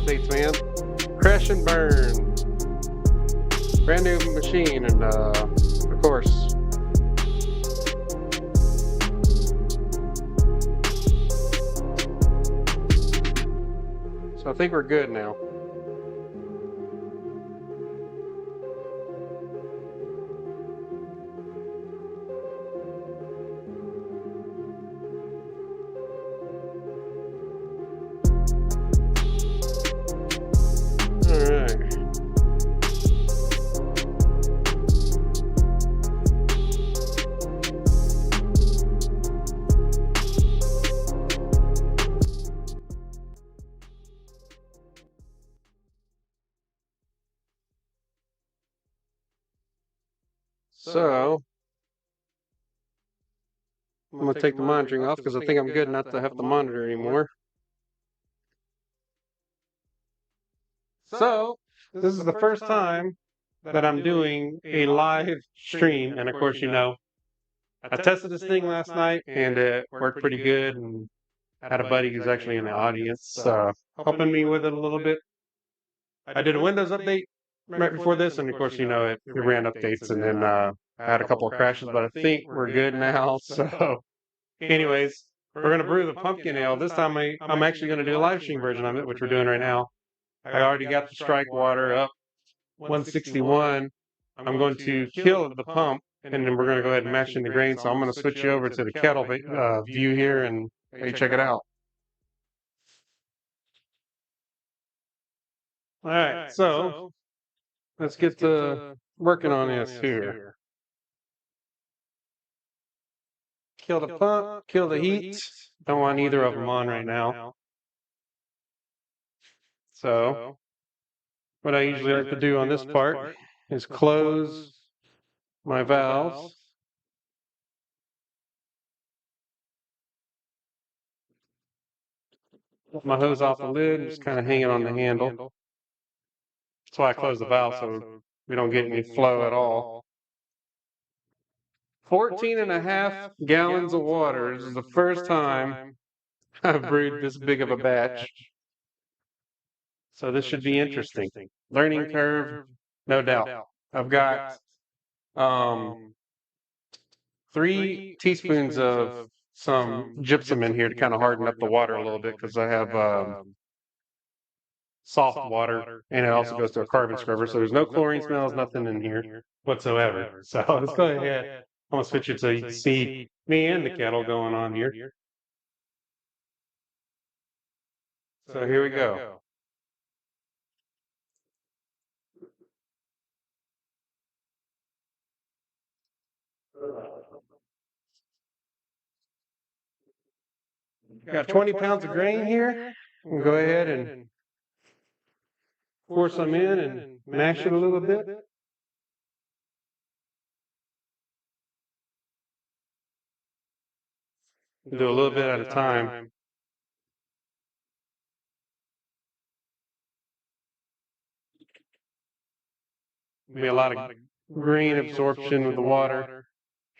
updates, man. Crash and burn. Brand new machine, and of course. So I think we're good now. So I'm gonna take the monitoring off because I think I'm good not to have to monitor anymore. So this is the first time that I'm doing a live stream, and of course, I tested this thing last night and it worked pretty good, and had a buddy who's actually in the audience helping me with it a little bit. I did a Windows update right before this, and of course, it ran updates, and then I had a couple of crashes, but I think we're good now. So, anyways, we're gonna brew the pumpkin ale. This time, I'm actually gonna do a live stream version of it, which we're doing right now. I already got the strike water up 161. I'm going to kill the pump, and then we're gonna go ahead and mash in the grain. So I'm gonna switch you over to the kettle view here, and hey, check it out. All right, so let's get to working on this here. Kill the pump, kill the heat. Don't want either of them on right now. So what I usually like to do on this part is close my valves. Put my hose off the lid, just kind of hang it on the handle. That's why I close the valve, so we don't get any flow at all. 14.5 gallons of water. This is the first time I've brewed this big of a batch. So this should be interesting. Learning curve, no doubt. I've got 3 teaspoons of some gypsum in here to kind of harden up the water a little bit, because I have soft water, and it also goes to a carbon scrubber. So there's no chlorine smells, nothing in here whatsoever. So let's go ahead. I'm gonna switch it so you can see me and the kettle going on here. So here we go. Got 20 pounds of grain here. We'll go ahead and pour some in and mash it a little bit. Do a little bit at a time. Be a lot of grain absorption with the water.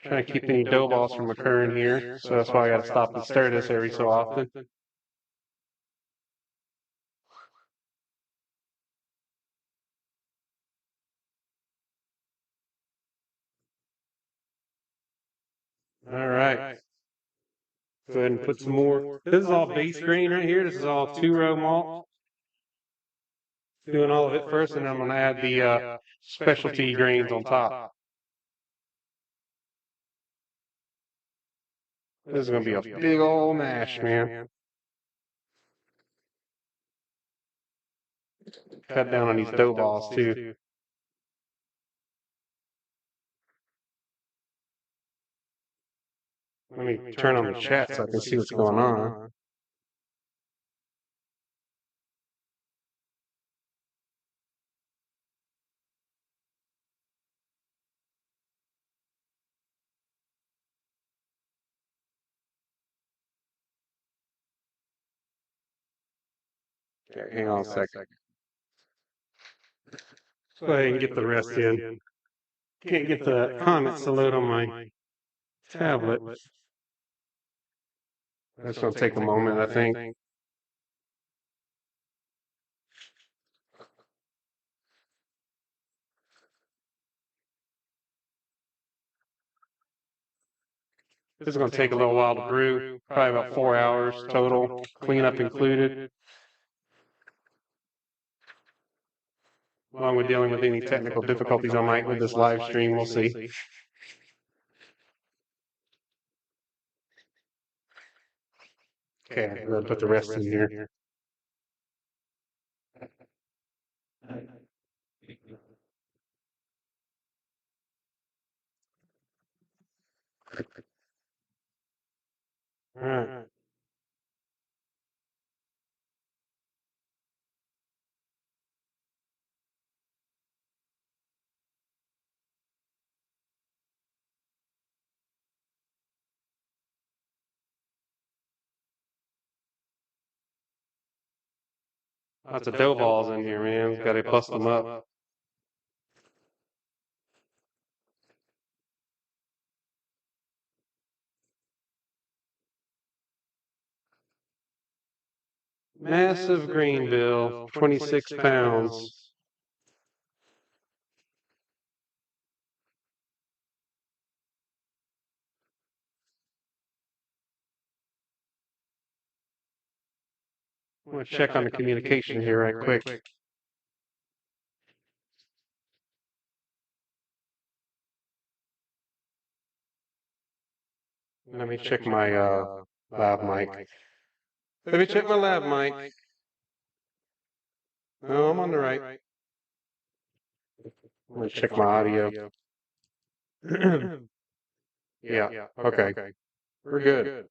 Trying to keep any dough balls from occurring here. So that's why I got to stop and stir this every so often. All right. Go ahead and put some more. This is all base grain right here. This is all 2-row malt. Doing all of it first, and then I'm going to add the specialty grains on top. This is going to be a big old mash, man. Cut down on these dough balls, too. Let me turn on the chat so I can see what's going on. Okay, hang on a second. Go ahead and get the rest in. Can't get the comments to load on my tablet. That's going to take a moment, I think. This is going to take a little while to brew, probably about 4 hours total, cleanup included, along with dealing with any technical difficulties I might with this live stream. We'll see. Okay, I'm going to put the rest in here. All right. Lots of dough balls in here, man. Got to bust them up. Massive grain bill, 26 pounds. I'm going to check on the communication here right quick. Let me check my lav mic. Let me check my lav mic. No, I'm on the right. I'm going to check my audio. Yeah, okay. We're good.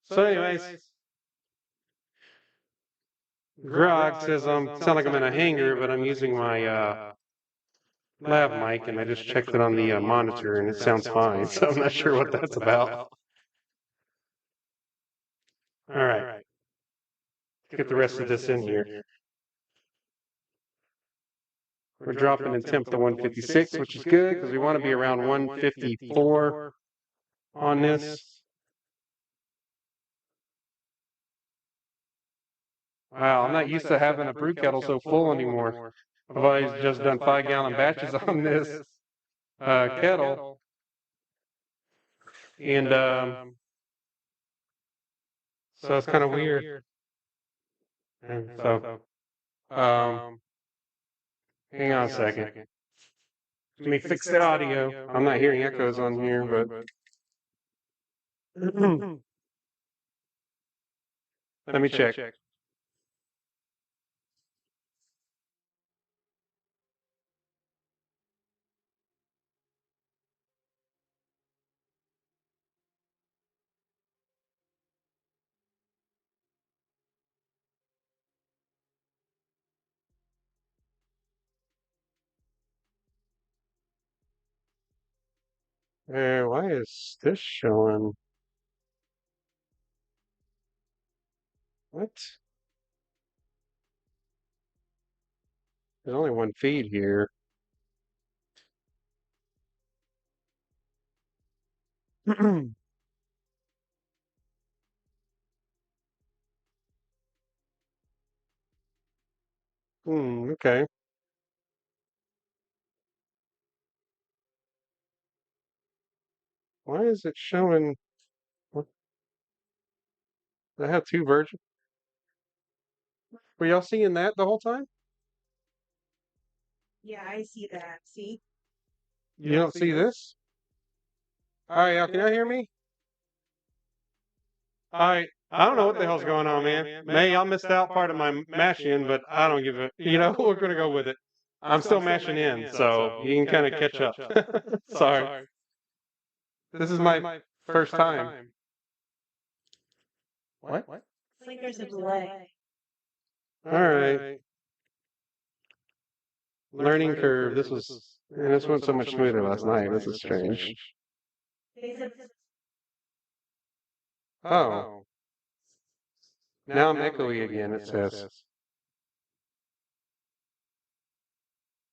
So anyways, Grog says sound like I'm in a hangar, but I'm using my lav mic, and I just checked it on the monitor, and it sounds fine. So I'm not sure what that's about. All right, let's get the rest of this in here. We're dropping in temp to 156, which is good because we want to be around 154 on this. Wow, I'm not used to having a brew kettle so full anymore. I've always just done 5-gallon batches on this kettle. And so it's kind of weird. And so, hang on a second. Let me fix the audio. I'm not hearing echoes on here, but let me check. Hey, why is this showing? What? There's only one feed here. Okay. Why is it showing? What? I have two versions. Were y'all seeing that the whole time? Yeah, I see that. See? You don't see this? All right, y'all, can y'all hear me? All right. I don't know what the hell's going on, man. May y'all missed out part of my mash in, but I don't give a. We're gonna go with it. I'm still mashing in, so you can kind of catch up. Sorry. This is my first time. What? It's like there's a delay. All right. Learning curve. This went so much smoother last night. This is strange. Oh, now I'm echoey again, it says.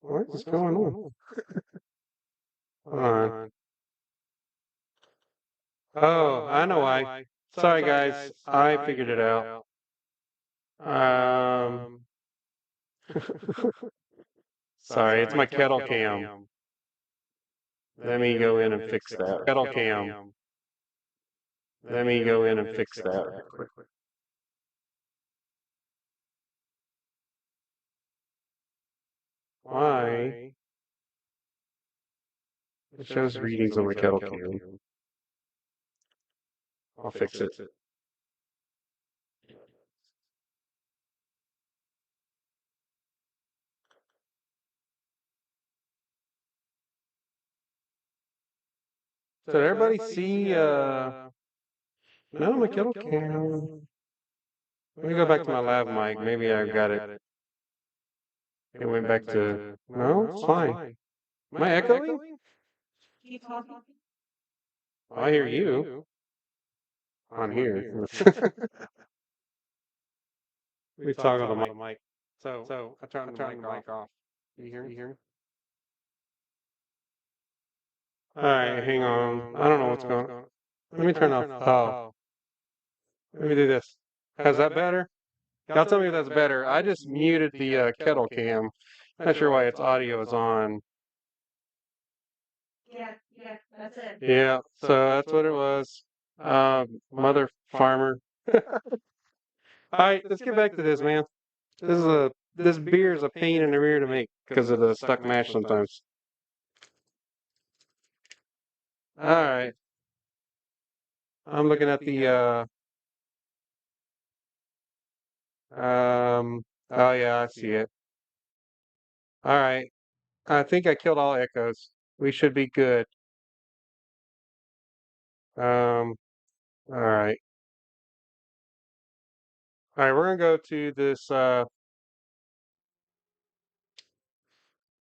What is going on? Hold on. Oh, I know why. Sorry, guys. I figured it out. Um, sorry, it's my kettle cam. Let me go in and fix that. Kettle cam. Let me go in and fix that real quick. Why? It shows readings on my kettle cam. I'll fix it. Did everybody see, no, my kettle cam. Let me go back to my lav mic. Maybe I got it. It went back to, no, it's fine. Am I echoing? Keep talking. Oh, I hear you on here. We talk on the mic. So I turned the mic off. You hear me? All right, hang on. I don't know what's going on. Let me turn off. Oh, let me do this. Is that better? Y'all tell me if that's better. I just muted the kettle cam. Not sure why its audio is on. Yeah, that's it. Yeah, so that's what it was. Mother farmer. All right, let's get back to this, man. This beer is a pain in the rear to make because of the stuck mash sometimes. All right, I'm looking at the oh yeah, I see it. All right, I think I killed all echoes. We should be good. All right. All right, we're gonna go to this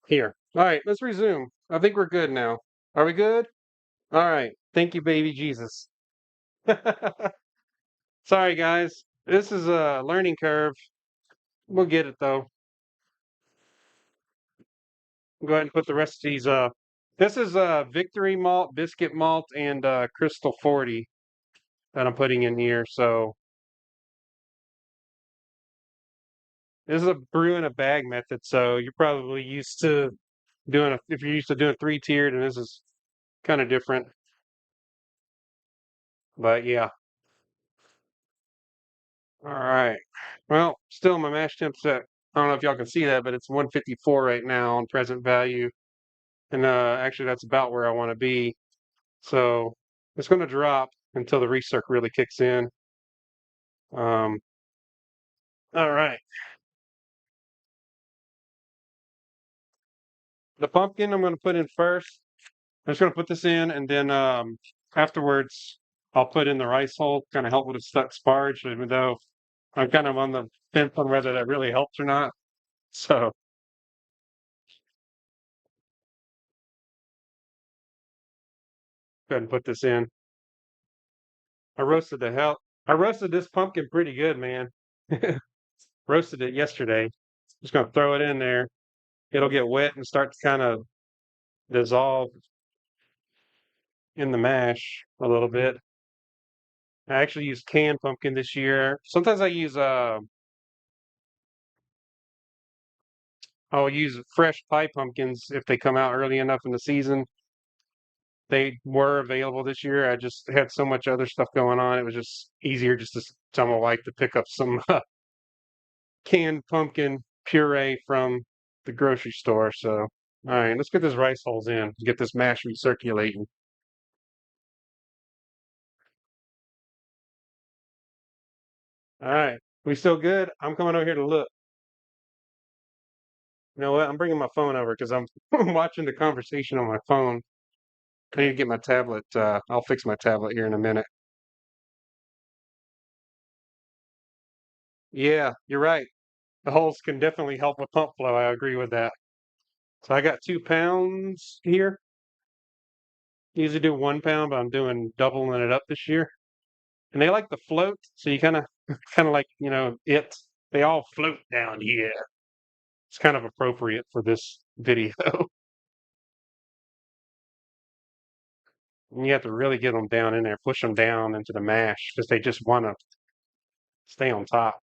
here. All right, let's resume. I think we're good now. Are we good? All right. Thank you, baby Jesus. Sorry, guys. This is a learning curve. We'll get it though. Go ahead and put the rest of these. This is Victory Malt, Biscuit Malt, and Crystal 40 that I'm putting in here. So this is a brew in a bag method. So you're probably used to doing if you're used to doing 3-tiered, and this is kind of different. But yeah. All right. Well, still my mash temp's at, I don't know if y'all can see that, but it's 154 right now on present value. And actually that's about where I want to be. So it's going to drop until the recirc really kicks in. Um, all right. The pumpkin I'm going to put in first. I'm just going to put this in, and then afterwards I'll put in the rice hull, kind of help with the stuck sparge, even though I'm kind of on the fence on whether that really helps or not. So go ahead and put this in. I roasted the hell. I roasted this pumpkin pretty good, man. Roasted it yesterday. Just gonna throw it in there. It'll get wet and start to kind of dissolve in the mash a little bit. I actually use canned pumpkin this year. Sometimes I'll use fresh pie pumpkins if they come out early enough in the season. They were available this year. I just had so much other stuff going on. It was just easier just to tell my wife to pick up some canned pumpkin puree from the grocery store. So, all right, let's get this rice hulls in, get this mash recirculating. All right, we still good? I'm coming over here to look. You know what? I'm bringing my phone over because I'm watching the conversation on my phone. I need to get my tablet. I'll fix my tablet here in a minute. Yeah, you're right. The hulls can definitely help with pump flow. I agree with that. So I got 2 pounds here. Usually do 1 pound, but I'm doing doubling it up this year. And they like to float, so you kind of like it. They all float down here. It's kind of appropriate for this video. And you have to really get them down in there, push them down into the mash because they just want to stay on top.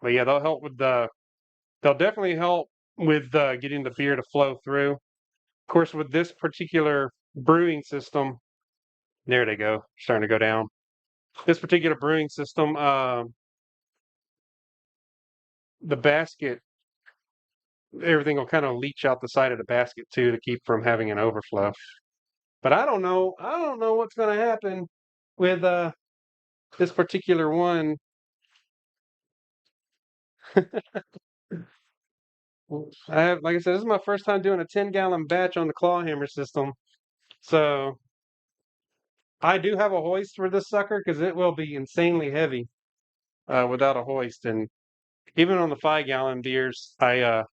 But yeah, they'll definitely help with getting the beer to flow through. Of course, with this particular brewing system, there they go, starting to go down. This particular brewing system, the basket, everything will kind of leach out the side of the basket too to keep from having an overflow. But I don't know. I don't know what's going to happen with this particular one. I have, like I said, this is my first time doing a 10-gallon batch on the claw hammer system. So I do have a hoist for this sucker because it will be insanely heavy without a hoist. And even on the 5-gallon beers, I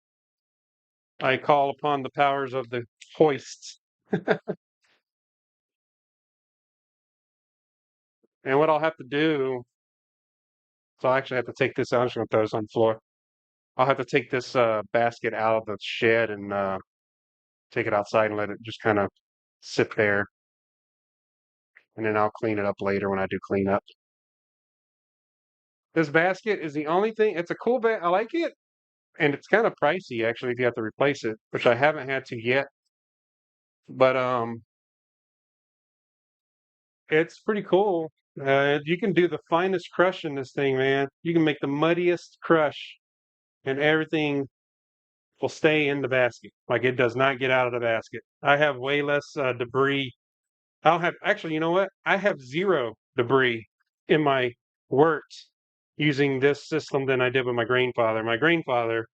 call upon the powers of the hoist. And what I'll have to do, so I actually have to take this out. I'm just going to throw this on the floor. I'll have to take this basket out of the shed and take it outside and let it just kind of sit there. And then I'll clean it up later when I do clean up. This basket is the only thing. It's a cool bag. I like it, and it's kind of pricey actually if you have to replace it, which I haven't had to yet. But it's pretty cool. You can do the finest crush in this thing, man. You can make the muddiest crush, and everything will stay in the basket. Like it does not get out of the basket. I have way less debris. I don't have actually. You know what? I have zero debris in my wort using this system than I did with my grandfather. My grandfather,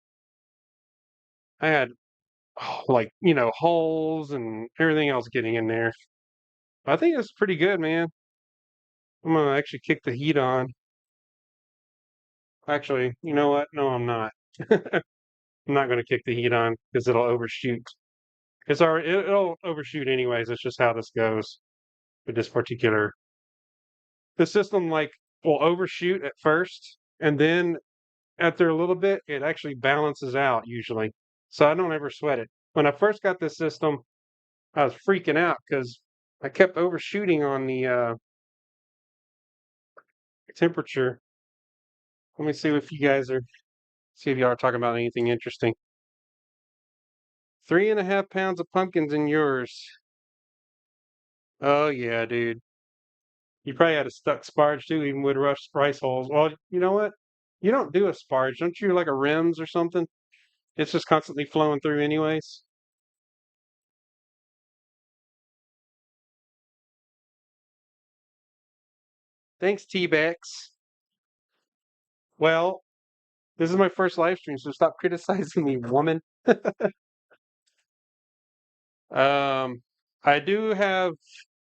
I had like holes and everything else getting in there. I think it's pretty good, man. I'm gonna actually kick the heat on. Actually, you know what? No, I'm not. I'm not gonna kick the heat on because it'll overshoot. It'll overshoot anyways. It's just how this goes with this particular. The system like will overshoot at first, and then after a little bit, it actually balances out usually. So I don't ever sweat it. When I first got this system, I was freaking out because I kept overshooting on the temperature. Let me see if you guys are see if y'all are talking about anything interesting. 3.5 pounds of pumpkins in yours. Oh yeah, dude. You probably had a stuck sparge too, even with rough rice holes. Well, you know what? You don't do a sparge, don't you? Like a rims or something? It's just constantly flowing through, anyways. Thanks, T-Bex. Well, this is my first live stream, so stop criticizing me, woman. Um, I do have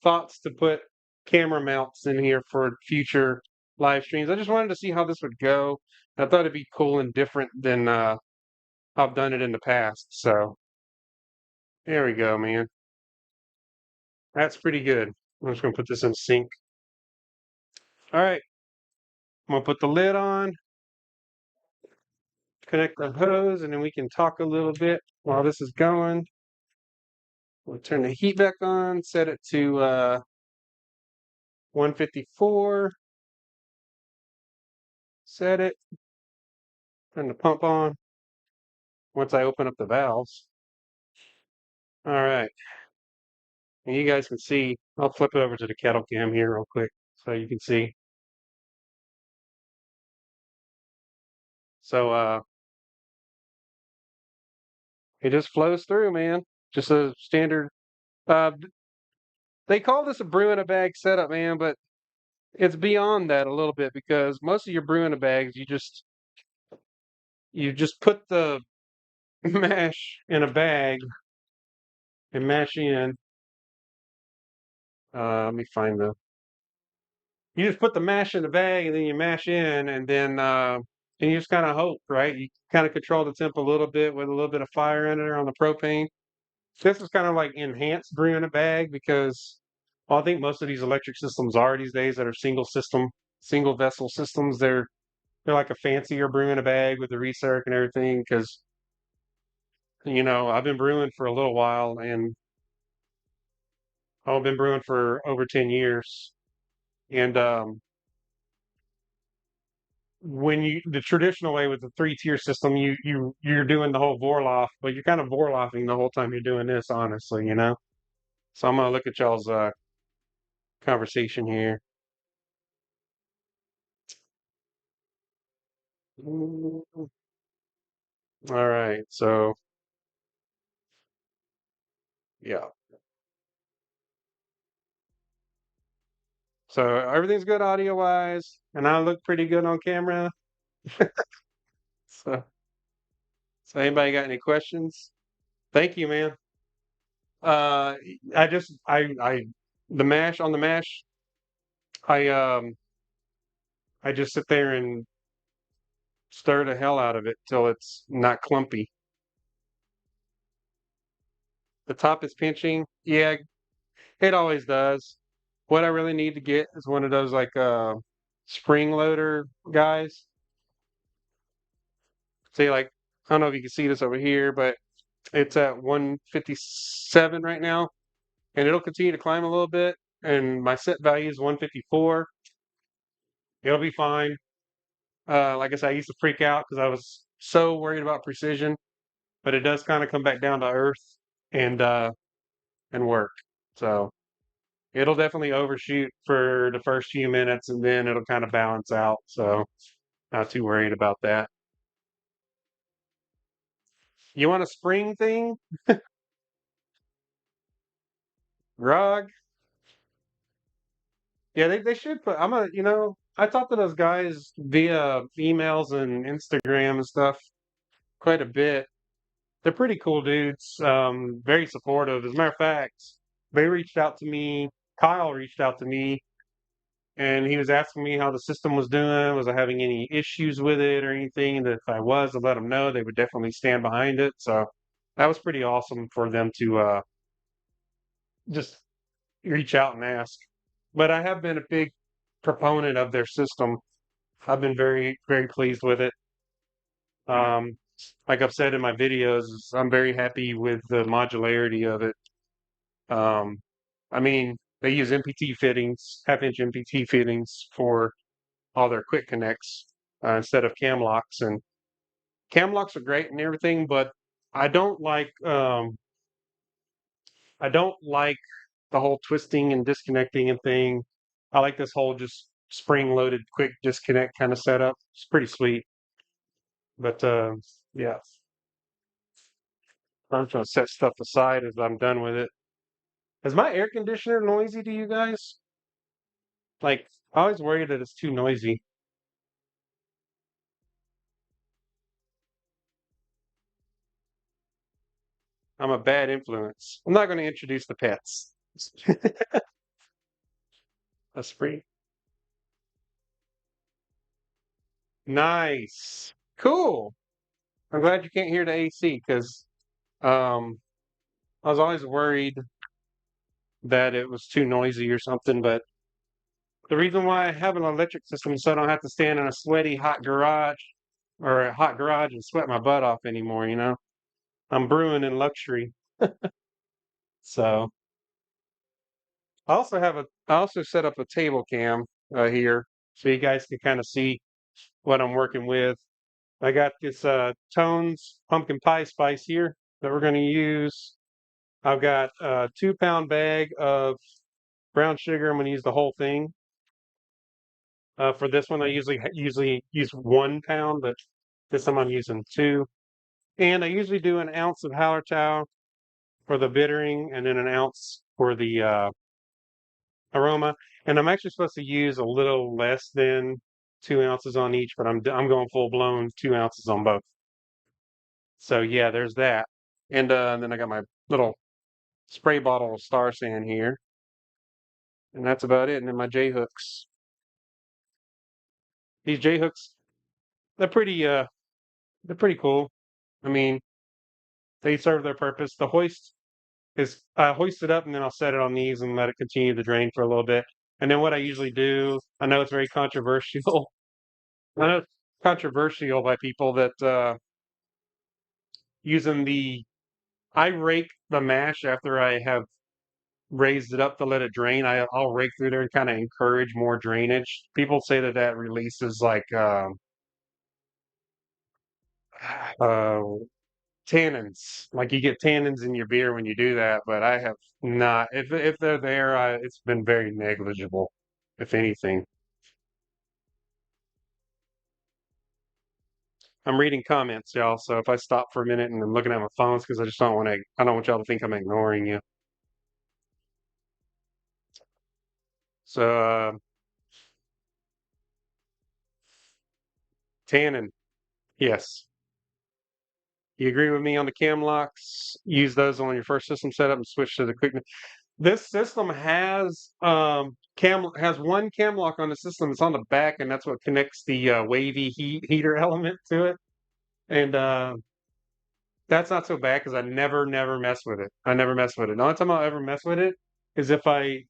thoughts to put camera mounts in here for future live streams. I just wanted to see how this would go. I thought it'd be cool and different than how I've done it in the past. So there we go, man. That's pretty good. I'm just gonna put this in sync. All right, I'm gonna put the lid on, connect the hose, and then we can talk a little bit while this is going. We'll turn the heat back on, set it to 154, set it, turn the pump on once I open up the valves. All right, and you guys can see, I'll flip it over to the kettle cam here real quick so you can see. So it just flows through, man. Just a standard. Uh, they call this a brew in a bag setup, man, but it's beyond that a little bit because most of your brew in a bags, you just put the mash in a bag and mash in. Let me find the. You just put the mash in the bag and then you mash in, and you just kind of hope, right? You kind of control the temp a little bit with a little bit of fire in there on the propane. This is kind of like enhanced brew in a bag because, well, I think most of these electric systems are these days that are single vessel systems. They're like a fancier brew in a bag with the recirc and everything because I've been brewing for a little while and I've been brewing for over 10 years. And when the traditional way with the three-tier system, you're doing the whole Vorloff, but you're kind of Vorloffing the whole time you're doing this, honestly, you know. So I'm gonna look at y'all's conversation here. All right, so yeah, so everything's good audio wise, and I look pretty good on camera. So, so anybody got any questions? Thank you, man. Uh, I the mash on the mash. I I just sit there and stir the hell out of it till it's not clumpy. The top is pinching. Yeah, it always does. What I really need to get is one of those like spring loader guys. See, like I don't know if you can see this over here, but it's at 157 right now, and it'll continue to climb a little bit. And my set value is 154. It'll be fine. Like I said, I used to freak out because I was so worried about precision, but it does kind of come back down to earth and work. So it'll definitely overshoot for the first few minutes, and then it'll kind of balance out. So not too worried about that. You want a spring thing, Grog? Yeah, they should put. I talked to those guys via emails and Instagram and stuff quite a bit. They're pretty cool dudes. Very supportive. As a matter of fact, they reached out to me. Kyle reached out to me, and he was asking me how the system was doing. Was I having any issues with it or anything? And if I was, to let them know. They would definitely stand behind it. So that was pretty awesome for them to just reach out and ask. But I have been a big proponent of their system. I've been very, very pleased with it. Um, like I've said in my videos, I'm very happy with the modularity of it. Um, I mean, they use MPT fittings, half-inch MPT fittings for all their quick connects instead of cam locks. And cam locks are great and everything, but I don't like I don't like the whole twisting and disconnecting and thing. I like this whole just spring-loaded quick disconnect kind of setup. It's pretty sweet. But yeah, I'm trying to set stuff aside as I'm done with it. Is my air conditioner noisy to you guys? Like, I always worry that it's too noisy. I'm a bad influence. I'm not going to introduce the pets. That's free. Nice. Cool. I'm glad you can't hear the AC because um, I was always worried that it was too noisy or something. But the reason why I have an electric system is so I don't have to stand in a sweaty, hot garage or a hot garage and sweat my butt off anymore, you know? I'm brewing in luxury. So I also set up a table cam here so you guys can kind of see what I'm working with. I got this Tones pumpkin pie spice here that we're going to use. I've got a 2 pound bag of brown sugar. I'm going to use the whole thing. For this one, I usually use 1 pound, but this time I'm using two. And I usually do an ounce of Hallertau for the bittering, and then an ounce for the aroma. And I'm actually supposed to use a little less than 2 ounces on each, but I'm going full blown 2 ounces on both. So yeah, there's that. And then I got my little spray bottle of Star Sand here, and that's about it. And then my J hooks. These J hooks, they're pretty they're pretty cool. I mean, they serve their purpose. The hoist is I hoist it up and then I'll set it on these and let it continue to drain for a little bit. And then what I usually do, I know it's very controversial. I know it's controversial by people that using the I rake the mash after I have raised it up to let it drain. I'll rake through there and kind of encourage more drainage. People say that that releases like uh, tannins. Like you get tannins in your beer when you do that, but I have not. If they're there, it's been very negligible, if anything. I'm reading comments, y'all. So if I stop for a minute and I'm looking at my phones because I just don't want to, I don't want y'all to think I'm ignoring you. So tannin, yes. You agree with me on the cam locks? Use those on your first system setup and switch to the quick. This system has one cam lock on the system. It's on the back, and that's what connects the wavy heater element to it. And that's not so bad because I never mess with it. I never mess with it. The only time I'll ever mess with it is if I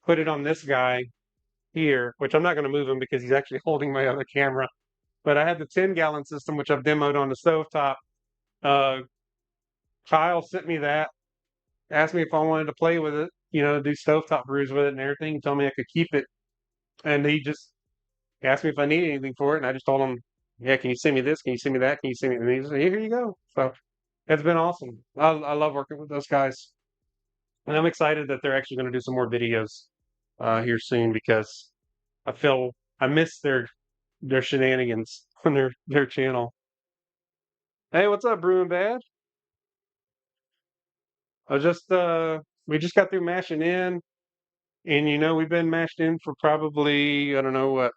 put it on this guy here, which I'm not going to move him because he's actually holding my other camera. But I had the 10-gallon system, which I've demoed on the stovetop. Uh, Kyle sent me that, asked me if I wanted to play with it, do stovetop brews with it and everything. He told me I could keep it. And he just asked me if I needed anything for it. And I just told him, yeah, can you send me this? Can you send me that? Can you send me? And he said, here you go. So it's been awesome. I love working with those guys. And I'm excited that they're actually going to do some more videos here soon because I feel I miss their shenanigans on their channel. Hey, what's up, Brewing Bad? I just we just got through mashing in, and we've been mashed in for probably I don't know what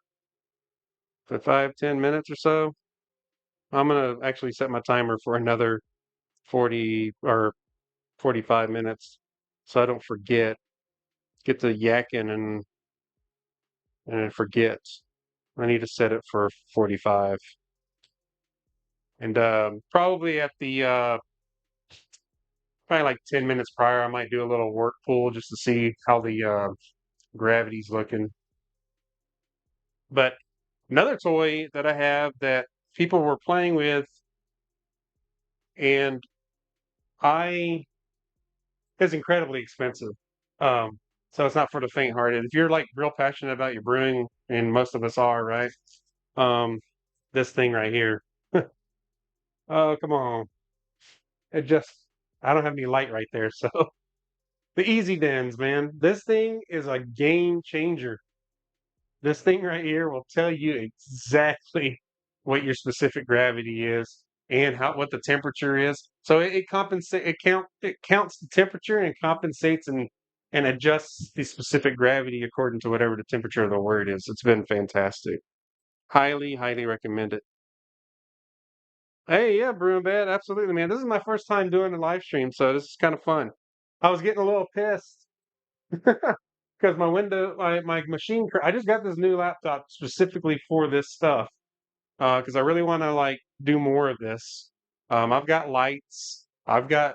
for 5-10 minutes or so. I'm gonna actually set my timer for another 40 or 45 minutes, so I don't forget. Get to yakking and forget. I need to set it for 45, and probably at the probably like 10 minutes prior, I might do a little work pool just to see how the gravity's looking. But another toy that I have that people were playing with, and I is incredibly expensive. Um, so it's not for the faint-hearted. If you're like real passionate about your brewing, and most of us are, right? Um, this thing right here. Oh, come on. It just I don't have any light right there, so the Easy Dens, man. This thing is a game changer. This thing right here will tell you exactly what your specific gravity is and what the temperature is. So it compensates it counts the temperature and compensates and adjusts the specific gravity according to whatever the temperature of the wort is. It's been fantastic. Highly recommend it. Hey, yeah, Brewing Bad, absolutely, man. This is my first time doing a live stream, so this is kind of fun. I was getting a little pissed because my machine, I just got this new laptop specifically for this stuff because I really want to like do more of this. I've got lights, I've got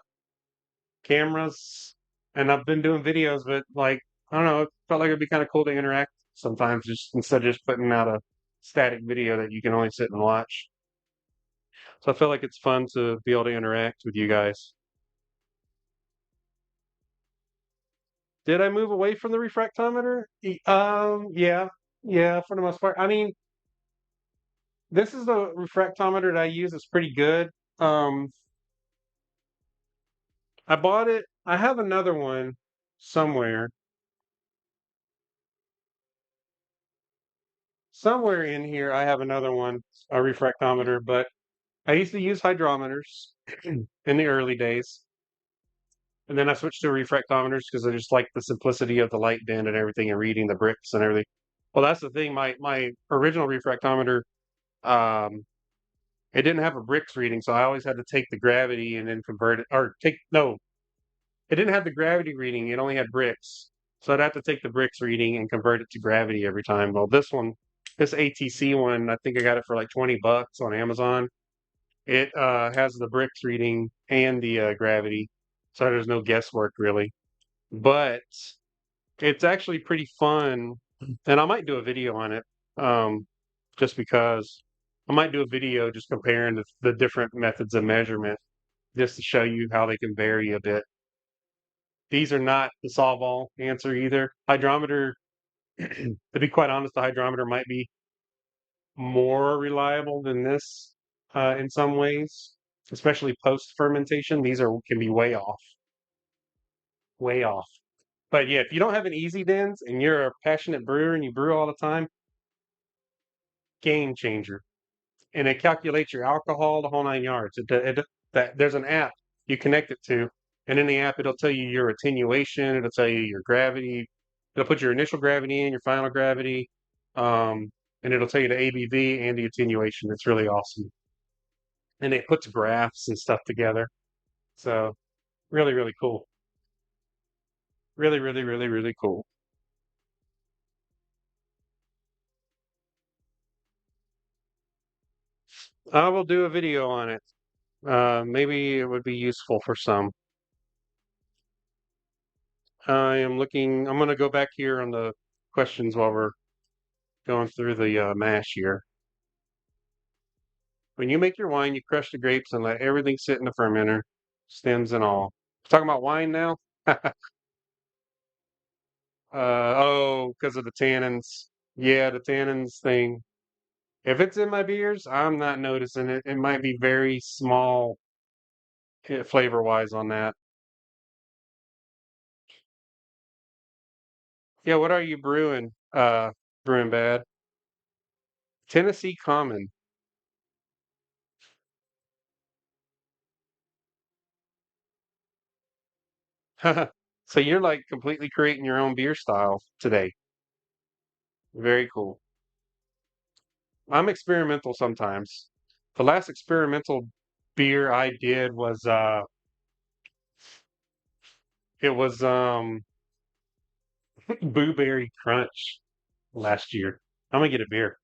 cameras, and I've been doing videos, but like I don't know, it felt like it'd be kind of cool to interact sometimes, just instead of just putting out a static video that you can only sit and watch. So I feel like it's fun to be able to interact with you guys. Did I move away from the refractometer? Yeah, yeah, for the most part. I mean, this is the refractometer that I use. It's pretty good. Um, I bought it. I have another one somewhere. Somewhere in here, I have another one, a refractometer, but I used to use hydrometers in the early days. And then I switched to refractometers because I just like the simplicity of the light bin and everything and reading the bricks and everything. Well, that's the thing. My original refractometer, um, it didn't have a bricks reading, so I always had to take the gravity and then convert it, or take no, it didn't have the gravity reading. It only had bricks. So I'd have to take the bricks reading and convert it to gravity every time. Well, this ATC one, I think I got it for like $20 on Amazon. It has the bricks reading and the gravity. So there's no guesswork really. But it's actually pretty fun. And I might do a video on it just because I might do a video just comparing the different methods of measurement just to show you how they can vary a bit. These are not the solve all answer either. Hydrometer, to be quite honest, the hydrometer might be more reliable than this. in some ways, especially post fermentation. These are can be way off, way off. But yeah, if you don't have an easy dens and you're a passionate brewer and you brew all the time, game changer. And it calculates your alcohol, the whole 9 yards. That there's an app you connect it to, and in the app it'll tell you your attenuation, it'll tell you your gravity, it'll put your initial gravity in, your final gravity, and it'll tell you the ABV and the attenuation. It's really awesome, and it puts graphs and stuff together. So really, really cool. Really, really, really, really cool. I will do a video on it. Maybe it would be useful for some. I am looking. I'm going to go back here on the questions while we're going through the mash here. When you make your wine, you crush the grapes and let everything sit in the fermenter, stems and all. Talking about wine now? Oh, because of the tannins. Yeah, the tannins thing. If it's in my beers, I'm not noticing it. It might be very small flavor wise on that. Yeah, what are you brewing? Brewing bad. Tennessee Common. So you're like completely creating your own beer style today. Very cool. I'm experimental sometimes. The last experimental beer I did was it was Blueberry Crunch last year. I'm gonna get a beer.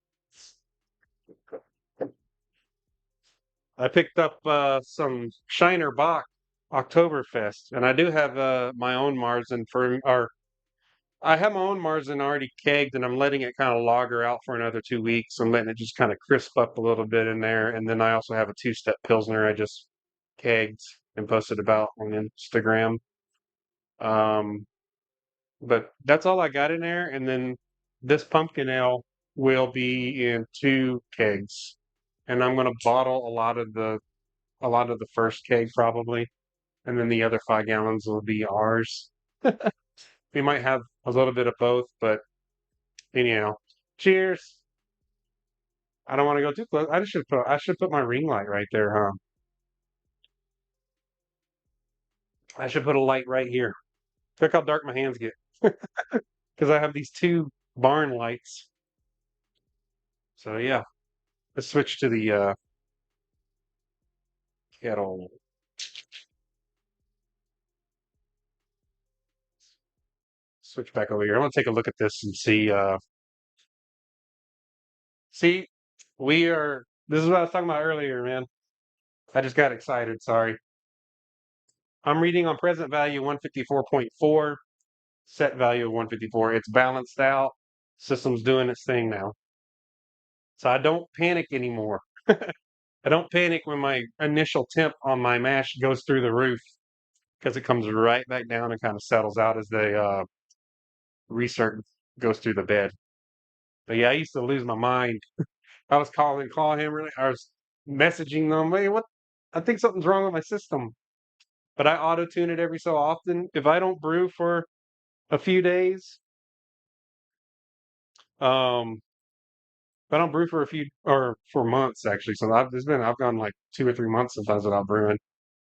I picked up some Shiner Bock Oktoberfest, and I do have my own Marzen for or I have my own Marzen already kegged, and I'm letting it kind of lager out for another 2 weeks. I'm letting it just kind of crisp up a little bit in there, and then I also have a two-step Pilsner I just kegged and posted about on Instagram. Um, but that's all I got in there, and then this pumpkin ale will be in 2 kegs, and I'm gonna bottle a lot of the first keg probably, and then the other 5 gallons will be ours. We might have a little bit of both, but anyhow, cheers. I don't want to go too close. I should put my ring light right there, huh? I should put a light right here. Look how dark my hands get because I have these two barn lights. So yeah, let's switch to the kettle. Switch back over here. I'm gonna take a look at this and see. See, we are. This is what I was talking about earlier, man. I just got excited. Sorry. I'm reading on present value 154.4, set value of 154. It's balanced out. System's doing its thing now. So I don't panic anymore. I don't panic when my initial temp on my mash goes through the roof because it comes right back down and kind of settles out as the recert goes through the bed. But yeah, I used to lose my mind. I was calling him, really. I was messaging them, hey, what? I think something's wrong with my system. But I auto tune it every so often. If I don't brew for a few days, um, if I don't brew for a few or for months actually. So I've gone like 2 or 3 months since I was out brewing.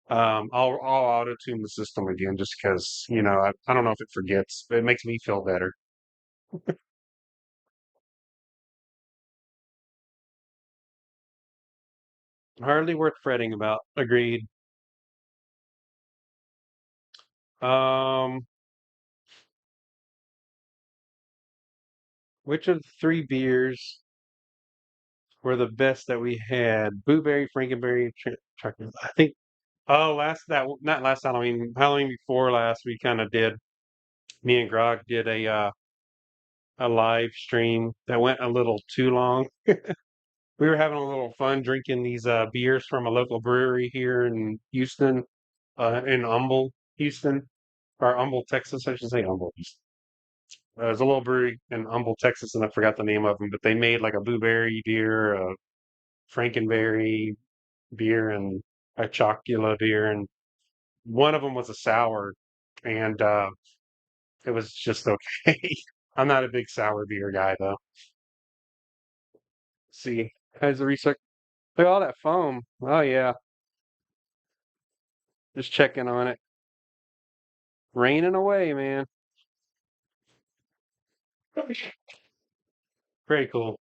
I'll auto tune the system again just because I don't know if it forgets, but it makes me feel better. Hardly worth fretting about. Agreed. Um, which of the 3 beers were the best that we had? Blueberry, Frankenberry, chocolate. I think. Oh, not last Halloween. Halloween before last, we kind of did. Me and Grog did a live stream that went a little too long. We were having a little fun drinking these beers from a local brewery here in Houston, in Humble, Houston, or Humble, Texas. I should say Humble. There's a little brewery in Humble, Texas, and I forgot the name of them, but they made like a blueberry beer, Frankenberry beer and a Chocula beer, and one of them was a sour, and it was just okay. I'm not a big sour beer guy though. See, how's the research? Look at all that foam. Oh yeah, just checking on it. Raining away, man. Very cool.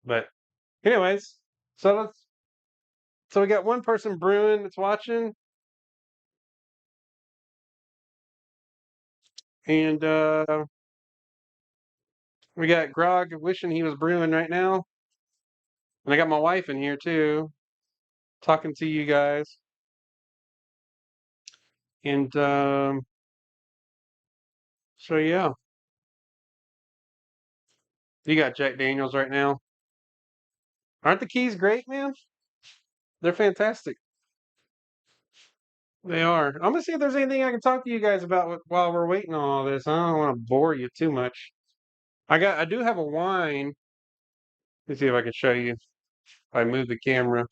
But anyways, so we got one person brewing that's watching, and we got Grog wishing he was brewing right now, and I got my wife in here too, talking to you guys, and so yeah, you got Jack Daniels right now. Aren't the keys great, man? They're fantastic. They are. I'm gonna see if there's anything I can talk to you guys about while we're waiting on all this. I don't want to bore you too much. I do have a wine. Let's see if I can show you. If I move the camera,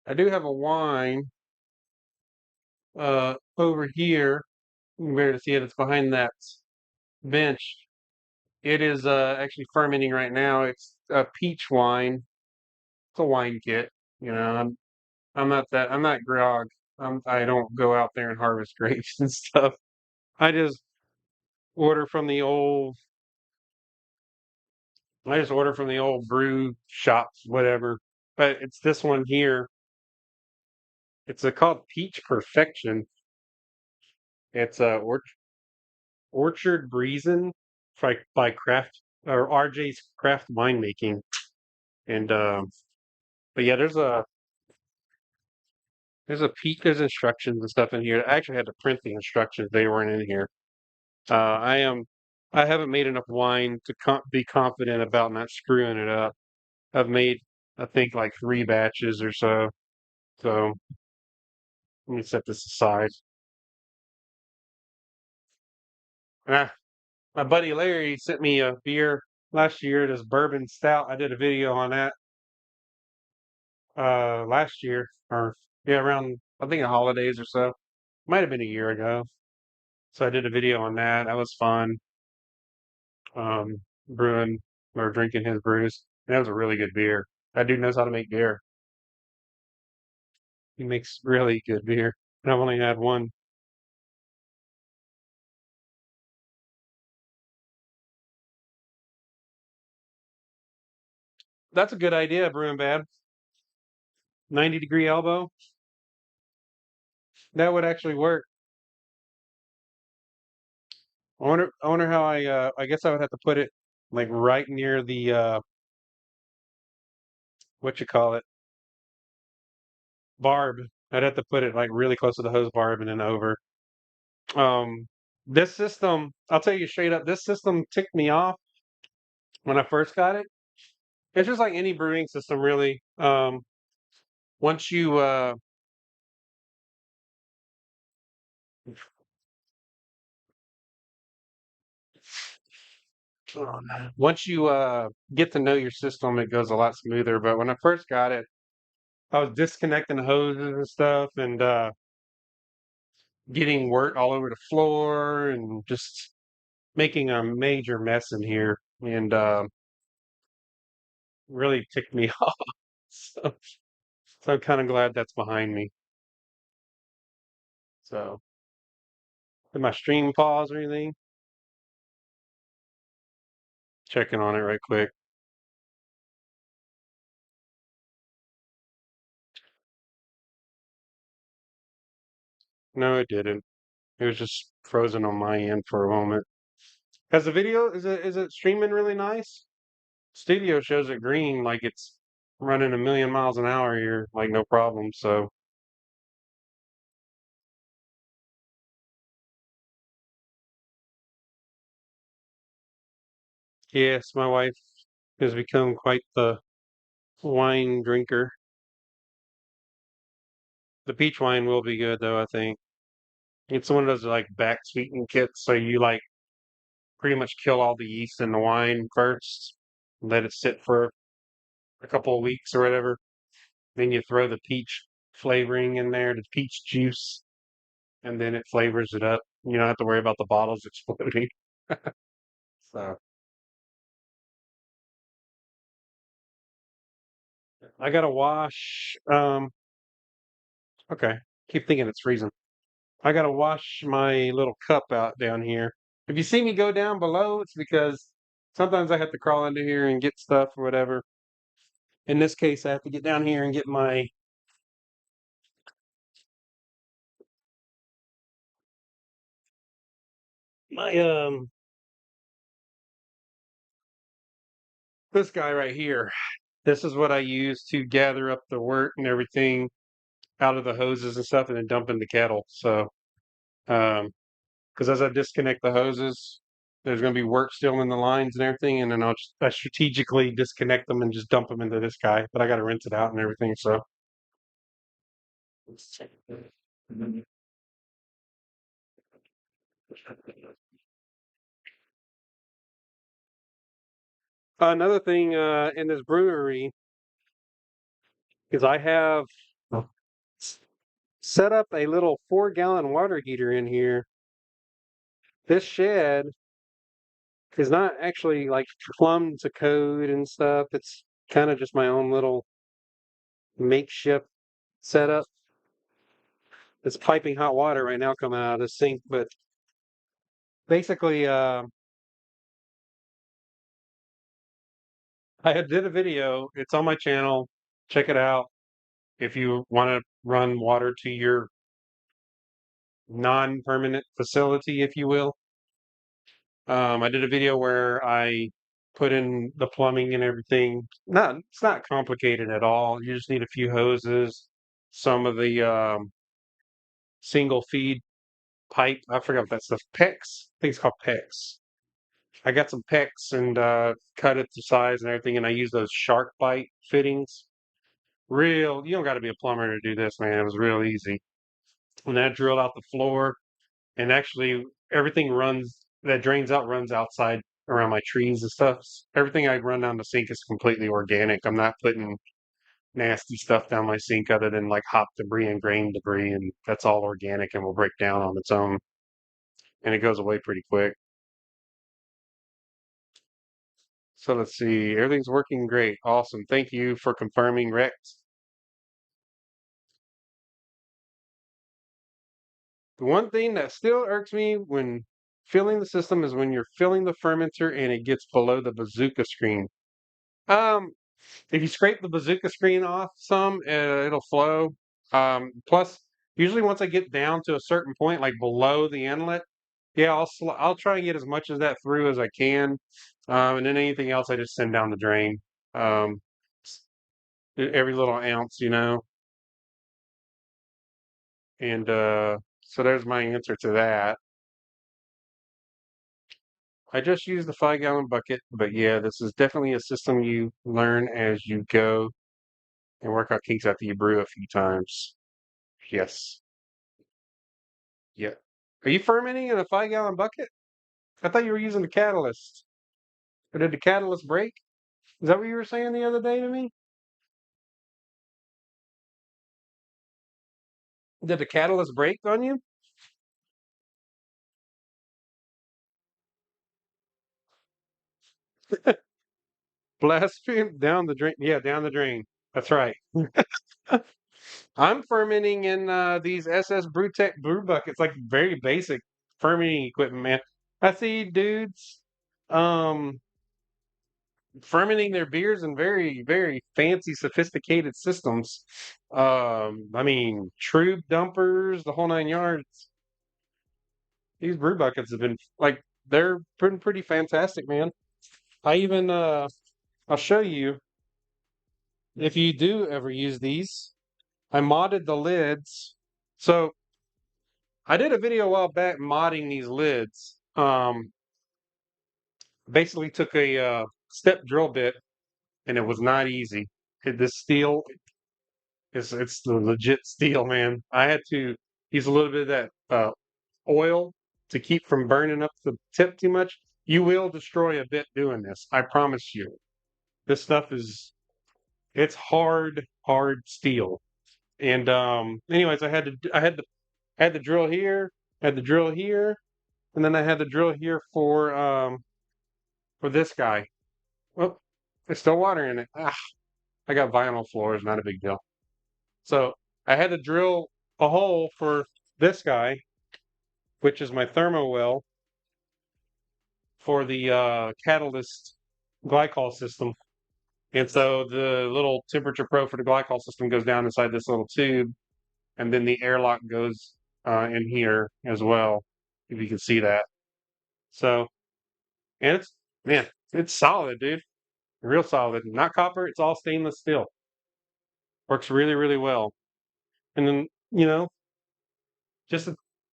I do have a wine over here. You can better see it. It's behind that bench. It is actually fermenting right now. It's a peach wine. It's a wine kit. You know, I'm not that. I'm not grog. I don't go out there and harvest grapes and stuff. I just order from the old. I just order from the old brew shops, whatever. But it's this one here. It's called Peach Perfection. It's Orchard Breezin' by Craft or RJ's Craft Winemaking. And but yeah, there's instructions and stuff in here. I actually had to print the instructions; they weren't in here. I am I haven't made enough wine to be confident about not screwing it up. I've made I think like 3 batches or so. So let me set this aside. Ah, my buddy Larry sent me a beer last year, this bourbon stout. I did a video on that last year, or yeah, around I think the holidays or so. Might have been a year ago. So I did a video on that. That was fun. Brewing or drinking his brews. And that was a really good beer. That dude knows how to make beer. He makes really good beer. And I've only had one. That's a good idea, brewing bad. 90-degree elbow. That would actually work. I wonder how I guess I would have to put it like right near the what you call it, barb. I'd have to put it like really close to the hose barb and then over. Um, this system, I'll tell you straight up, this system ticked me off when I first got it. It's just like any brewing system, really. Once you once you get to know your system, it goes a lot smoother. But when I first got it, I was disconnecting hoses and stuff, and getting wort all over the floor, and just making a major mess in here, and really ticked me off. So, so I'm kind of glad that's behind me. So, did my stream pause or anything? Checking on it right quick. No, it didn't. It was just frozen on my end for a moment. Has the video is it streaming really nice? Studio shows it green like it's running a million miles an hour here, like no problem. So yes, my wife has become quite the wine drinker. The peach wine will be good though, I think. It's one of those like back sweetening kits, so you like pretty much kill all the yeast in the wine first, let it sit for a couple of weeks or whatever. Then you throw the peach flavoring in there, the peach juice, and then it flavors it up. You don't have to worry about the bottles exploding. So I gotta wash. Okay, keep thinking it's freezing. I gotta wash my little cup out down here. If you see me go down below, it's because sometimes I have to crawl under here and get stuff or whatever. In this case, I have to get down here and get my this guy right here. This is what I use to gather up the wort and everything out of the hoses and stuff and then dump in the kettle. So, because as I disconnect the hoses, there's going to be wort still in the lines and everything, and then I strategically disconnect them and just dump them into this guy. But I got to rinse it out and everything. So, another thing in this brewery is I have set up a little 4-gallon water heater in here. This shed is not actually like plumbed to code and stuff. It's kind of just my own little makeshift setup. It's piping hot water right now coming out of the sink, but basically, I did a video. It's on my channel. Check it out if you want to run water to your non-permanent facility, if you will. I did a video where I put in the plumbing and everything. It's not complicated at all. You just need a few hoses, some of the single feed pipe. I forgot what that stuff. PEX. I think it's called PEX. I got some PEX and cut it to size and everything, and I use those shark bite fittings. You don't got to be a plumber to do this, man. It was real easy. And I drilled out the floor, and actually everything that drains out runs outside around my trees and stuff. Everything I run down the sink is completely organic. I'm not putting nasty stuff down my sink other than like hop debris and grain debris, and that's all organic and will break down on its own, and it goes away pretty quick. So let's see. Everything's working great. Awesome. Thank you for confirming, Rex. The one thing that still irks me when filling the system is when you're filling the fermenter and it gets below the bazooka screen. Um, if you scrape the bazooka screen off some, it'll flow. Plus, usually once I get down to a certain point, like below the inlet, yeah, I'll try and get as much of that through as I can. And then anything else, I just send down the drain. Um, every little ounce. And so there's my answer to that. I just use the 5-gallon bucket, but yeah, this is definitely a system you learn as you go and work out kinks after you brew a few times. Yes. Yeah. Are you fermenting in a 5-gallon bucket? I thought you were using the catalyst. Or did the catalyst break? Is that what you were saying the other day to me? Did the catalyst break on you? Blaspheme down the drain. Yeah, down the drain. That's right. I'm fermenting in these SS BrewTech brew buckets, like very basic fermenting equipment, man. I see dudes um, fermenting their beers in very, very fancy, sophisticated systems. I mean, trube dumpers, the whole 9 yards. These brew buckets have been like they're been pretty fantastic, man. I even I'll show you if you do ever use these. I modded the lids. So I did a video a while back modding these lids. Basically took a step drill bit, and it was not easy. This steel it's the legit steel, man. I had to use a little bit of that oil to keep from burning up the tip too much. You will destroy a bit doing this. I promise you. This stuff is. It's hard, hard steel. And anyways, I had the drill here, had the drill here, and then I had the drill here for this guy. Well, there's still water in it. Ah, I got vinyl floors, not a big deal. So I had to drill a hole for this guy, which is my thermo well for the catalyst glycol system. And so the little temperature probe for the glycol system goes down inside this little tube, and then the airlock goes in here as well, if you can see that. So, and man, it's solid, dude. Real solid. Not copper, it's all stainless steel. Works really, really well. And then, just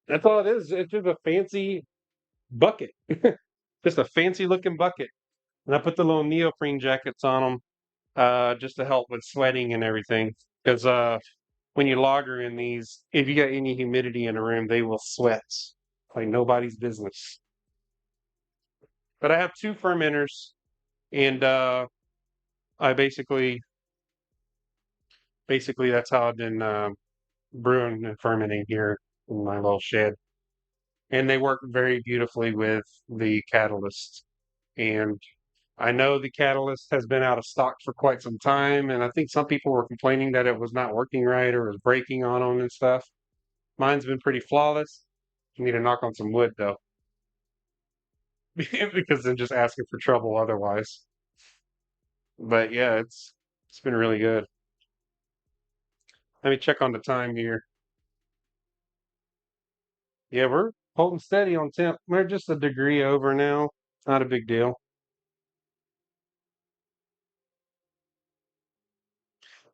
that's all it is. It's just a fancy bucket. Just a fancy looking bucket. And I put the little neoprene jackets on them just to help with sweating and everything. Because when you lager in these, if you got any humidity in a room, they will sweat like nobody's business. But I have two fermenters, and I basically that's how I've been brewing and fermenting here in my little shed. And they work very beautifully with the catalyst. And I know the catalyst has been out of stock for quite some time, and I think some people were complaining that it was not working right or was breaking on them and stuff. Mine's been pretty flawless. You need to knock on some wood though, because they're just asking for trouble otherwise. But yeah, it's been really good. Let me check on the time here. Yeah, we're holding steady on temp. We're just a degree over now. Not a big deal.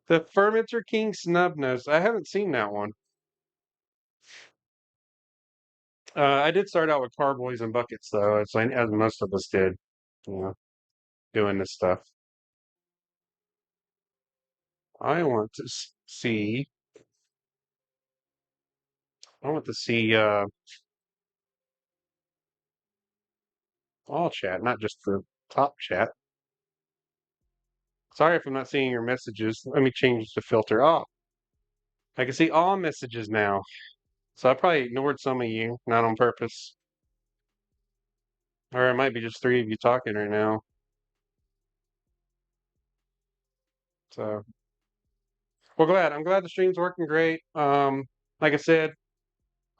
The Fermenter King Snubnose. I haven't seen that one. I did start out with carboys and buckets though, as most of us did, you know, doing this stuff. I want to see. I want to see all chat, not just the top chat. Sorry if I'm not seeing your messages. Let me change the filter. Oh, I can see all messages now. So I probably ignored some of you, not on purpose. Or it might be just three of you talking right now. So, well, I'm glad the stream's working great. Like I said,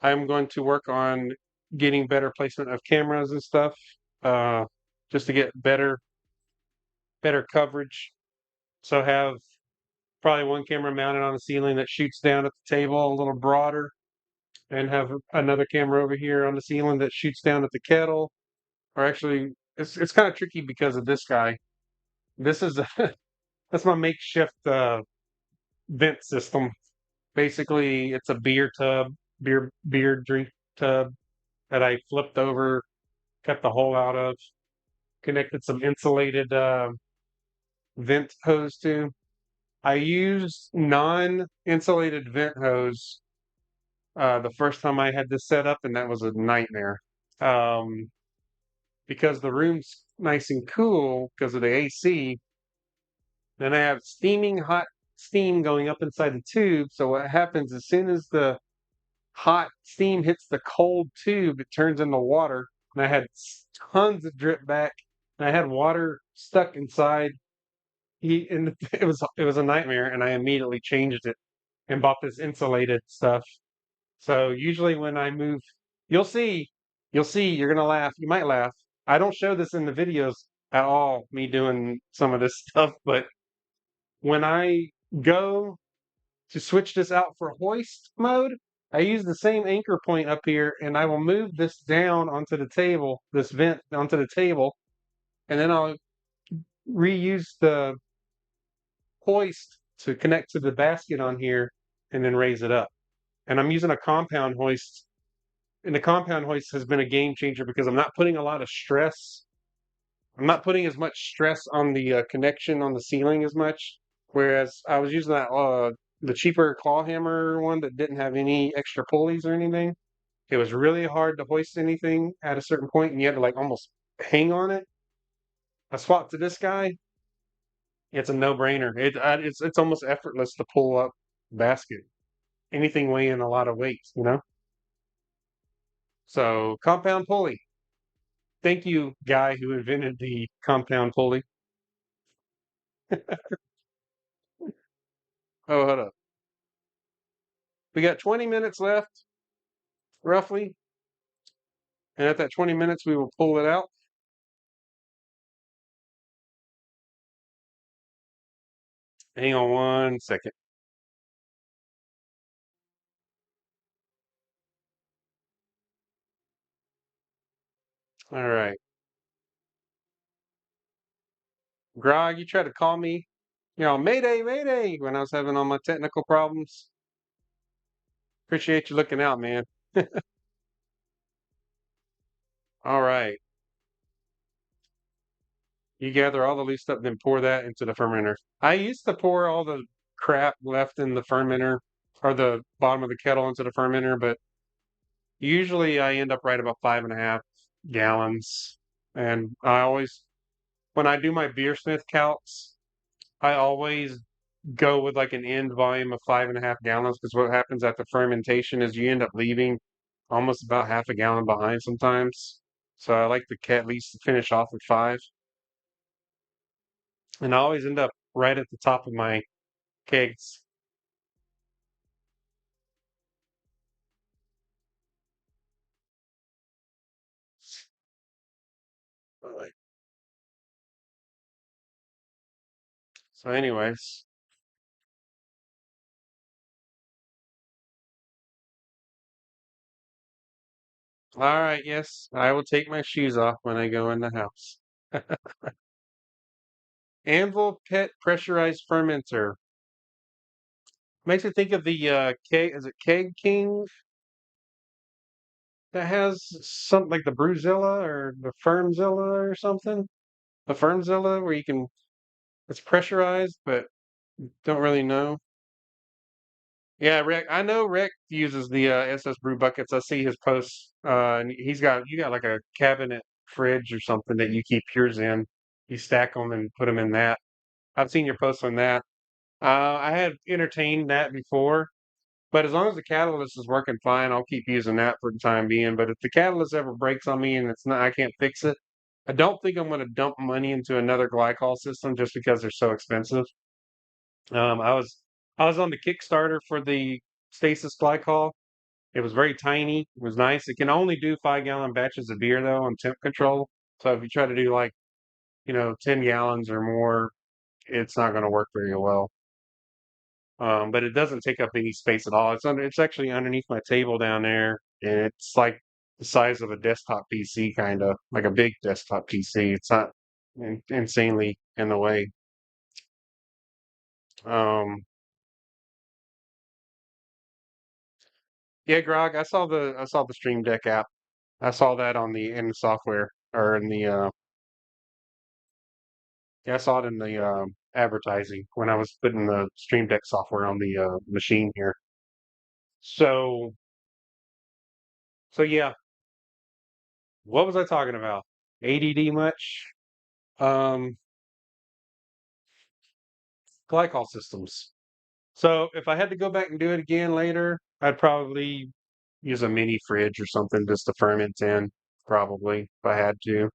I'm going to work on getting better placement of cameras and stuff, uh, just to get better coverage. So have probably one camera mounted on the ceiling that shoots down at the table a little broader, and have another camera over here on the ceiling that shoots down at the kettle. Or actually, it's kind of tricky because of this guy. This is that's my makeshift vent system. Basically, it's a beer drink tub that I flipped over, cut the hole out of, connected some insulated vent hose to. I used non-insulated vent hose the first time I had this set up, and that was a nightmare. Um, because the room's nice and cool because of the AC. Then I have steaming hot steam going up inside the tube. So what happens as soon as the hot steam hits the cold tube, it turns into water. And I had tons of drip back, and I had water stuck inside. And it was a nightmare, and I immediately changed it and bought this insulated stuff. So usually when I move, you'll see, you're gonna laugh. You might laugh. I don't show this in the videos at all, me doing some of this stuff, but when I go to switch this out for hoist mode, I use the same anchor point up here, and I will move this down onto the table, this vent onto the table, and then I'll reuse the hoist to connect to the basket on here and then raise it up. And I'm using a compound hoist, and the compound hoist has been a game changer because I'm not putting a lot of stress. I'm not putting as much stress on the connection on the ceiling as much. Whereas I was using that the cheaper claw hammer one that didn't have any extra pulleys or anything. It was really hard to hoist anything at a certain point, and you had to like almost hang on it. I swapped to this guy, It's a no-brainer. It's almost effortless to pull up basket. Anything weighing a lot of weight, you know? So compound pulley. Thank you, guy who invented the compound pulley. Oh, hold up. We got 20 minutes left, roughly. And at that 20 minutes, we will pull it out. Hang on 1 second. All right. Grog, you tried to call me, Mayday, Mayday, when I was having all my technical problems. Appreciate you looking out, man. All right. You gather all the loose stuff, then pour that into the fermenter. I used to pour all the crap left in the fermenter or the bottom of the kettle into the fermenter, but usually I end up right about 5.5 gallons. And when I do my beersmith counts, I always go with like an end volume of 5.5 gallons because what happens after fermentation is you end up leaving almost about half a gallon behind sometimes. So I like to at least finish off with 5. And I always end up right at the top of my kegs. Alright. So, anyways, all right, yes, I will take my shoes off when I go in the house. Anvil Pet Pressurized Fermenter. Makes me think of the keg, is it Keg King that has something like the Brewzilla or the Fermzilla or something? The Fermzilla where it's pressurized, but don't really know. Yeah, Rick. I know Rick uses the SS Brew buckets. I see his posts. And you got like a cabinet fridge or something that you keep yours in. You stack them and put them in that. I've seen your posts on that. I had entertained that before, but as long as the catalyst is working fine, I'll keep using that for the time being. But if the catalyst ever breaks on me and I can't fix it, I don't think I'm going to dump money into another glycol system just because they're so expensive. Um, I was I was on the Kickstarter for the Stasis glycol. It was very tiny. It was nice. It can only do 5 gallon batches of beer though on temp control. So if you try to do like 10 gallons or more, it's not going to work very well. But it doesn't take up any space at all. It's actually underneath my table down there, and it's like the size of a desktop PC, kind of like a big desktop PC. It's not insanely in the way. Um, yeah, Grog, I saw the Stream Deck app. I saw that in the software or in the yeah, I saw it in the advertising when I was putting the Stream Deck software on the machine here. So yeah, what was I talking about? ADD much? Um, Glycol systems. So if I had to go back and do it again later, I'd probably use a mini fridge or something just to ferment in, probably if I had to.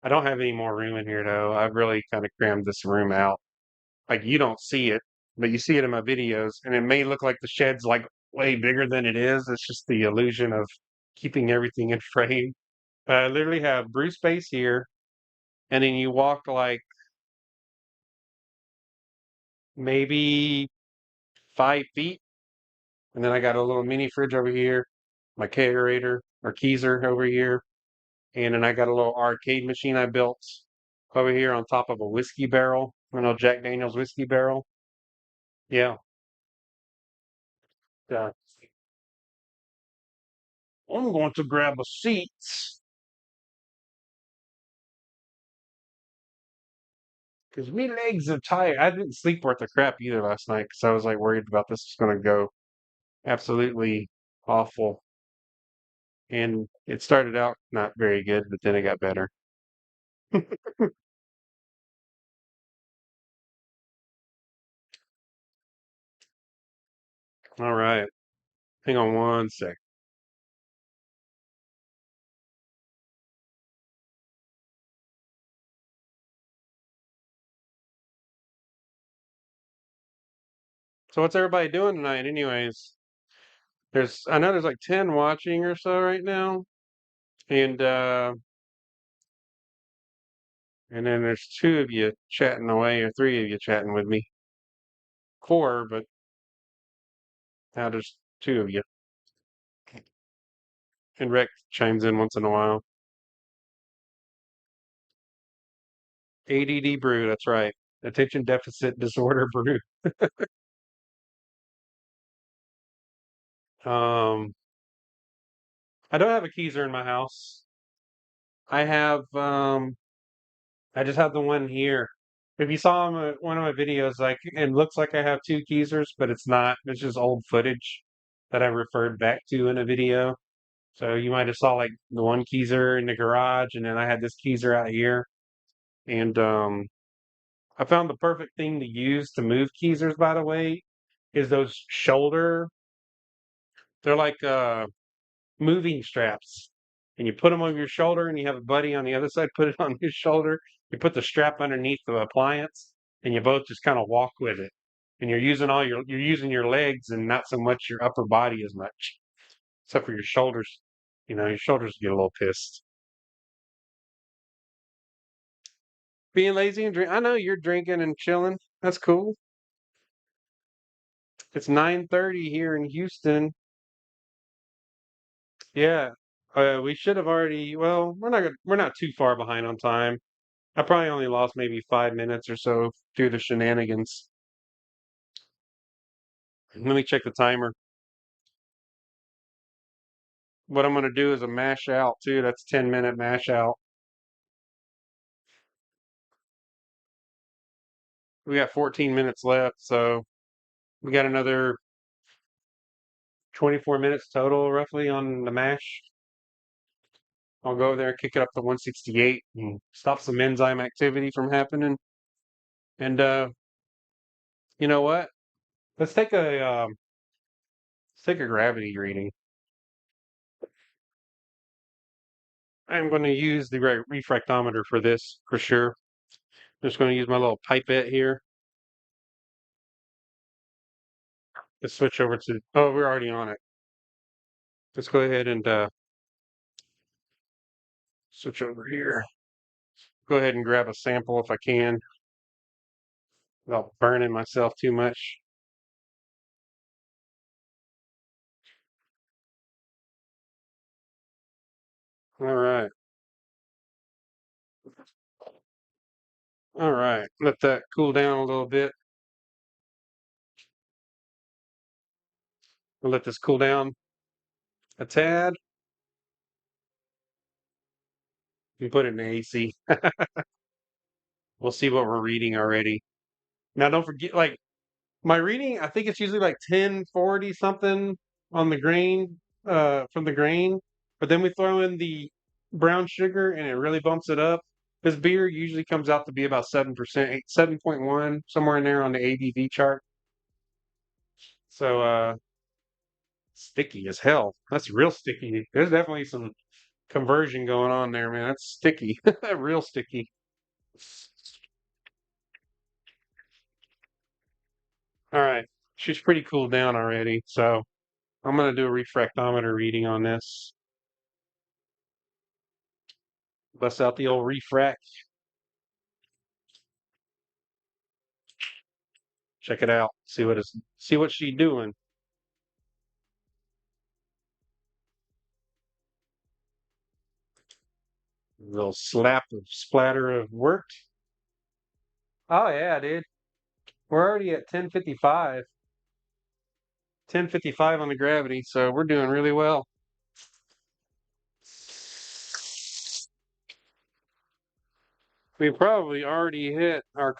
I don't have any more room in here though. I've really kind of crammed this room out. Like you don't see it, but you see it in my videos, and it may look like the shed's like way bigger than it is. It's just the illusion of keeping everything in frame. I literally have brew space here, and then you walk like maybe 5 feet, and then I got a little mini fridge over here, my kegerator or keezer over here, and then I got a little arcade machine I built over here on top of a whiskey barrel, Jack Daniel's whiskey barrel. Yeah. Uh, I'm going to grab a seat because me legs are tired. I didn't sleep worth a crap either last night because I was like worried about this was going to go absolutely awful. And it started out not very good, but then it got better. All right. Hang on one sec. So what's everybody doing tonight anyways? I know there's like 10 watching or so right now. And then there's two of you chatting away or three of you chatting with me. Four, but now there's two of you. And Rex chimes in once in a while. ADD brew, that's right. Attention deficit disorder brew. Um, I don't have a keezer in my house. I just have the one here. If you saw one of my videos, like it looks like I have two keezers, but it's not. It's just old footage that I referred back to in a video. So you might have saw like the one keezer in the garage, and then I had this keezer out here. And I found the perfect thing to use to move keezers, by the way, is those shoulder. They're like moving straps. And you put them over your shoulder, and you have a buddy on the other side put it on his shoulder. You put the strap underneath the appliance, and you both just kind of walk with it. And you're using your legs and not so much your upper body as much, except for your shoulders. You know, your shoulders get a little pissed. Being lazy and drink. I know you're drinking and chilling. That's cool. It's 9:30 here in Houston. Yeah. We should have already. Well, we're not too far behind on time. I probably only lost maybe 5 minutes or so due to shenanigans. Let me check the timer. What I'm going to do is a mash out too. That's 10-minute mash out. We got 14 minutes left, so we got another 24 minutes total roughly on the mash. I'll go there, kick it up to 168 and stop some enzyme activity from happening. And you know what? Let's take a gravity reading. I'm going to use the refractometer for this for sure. Just going to use my little pipette here. Let's switch over to. Oh, we're already on it. Let's go ahead and switch over here. Go ahead and grab a sample if I can, without burning myself too much. All right. All right. Let that cool down a little bit. We'll let this cool down a tad. And put it in the AC. We'll see what we're reading already. Now, don't forget, like, my reading, I think it's usually like 1040 something on the grain, from the grain. But then we throw in the brown sugar and it really bumps it up. This beer usually comes out to be about 7%, 7.1, somewhere in there on the ABV chart. So sticky as hell. That's real sticky. There's definitely some conversion going on there, man. That's sticky. Real sticky. All right. She's pretty cooled down already. So I'm gonna do a refractometer reading on this. Bust out the old refract. Check it out. See what she's doing. A little slap of splatter of work. Oh yeah, dude. We're already at 1055. 1055 on the gravity, so we're doing really well. We probably already hit our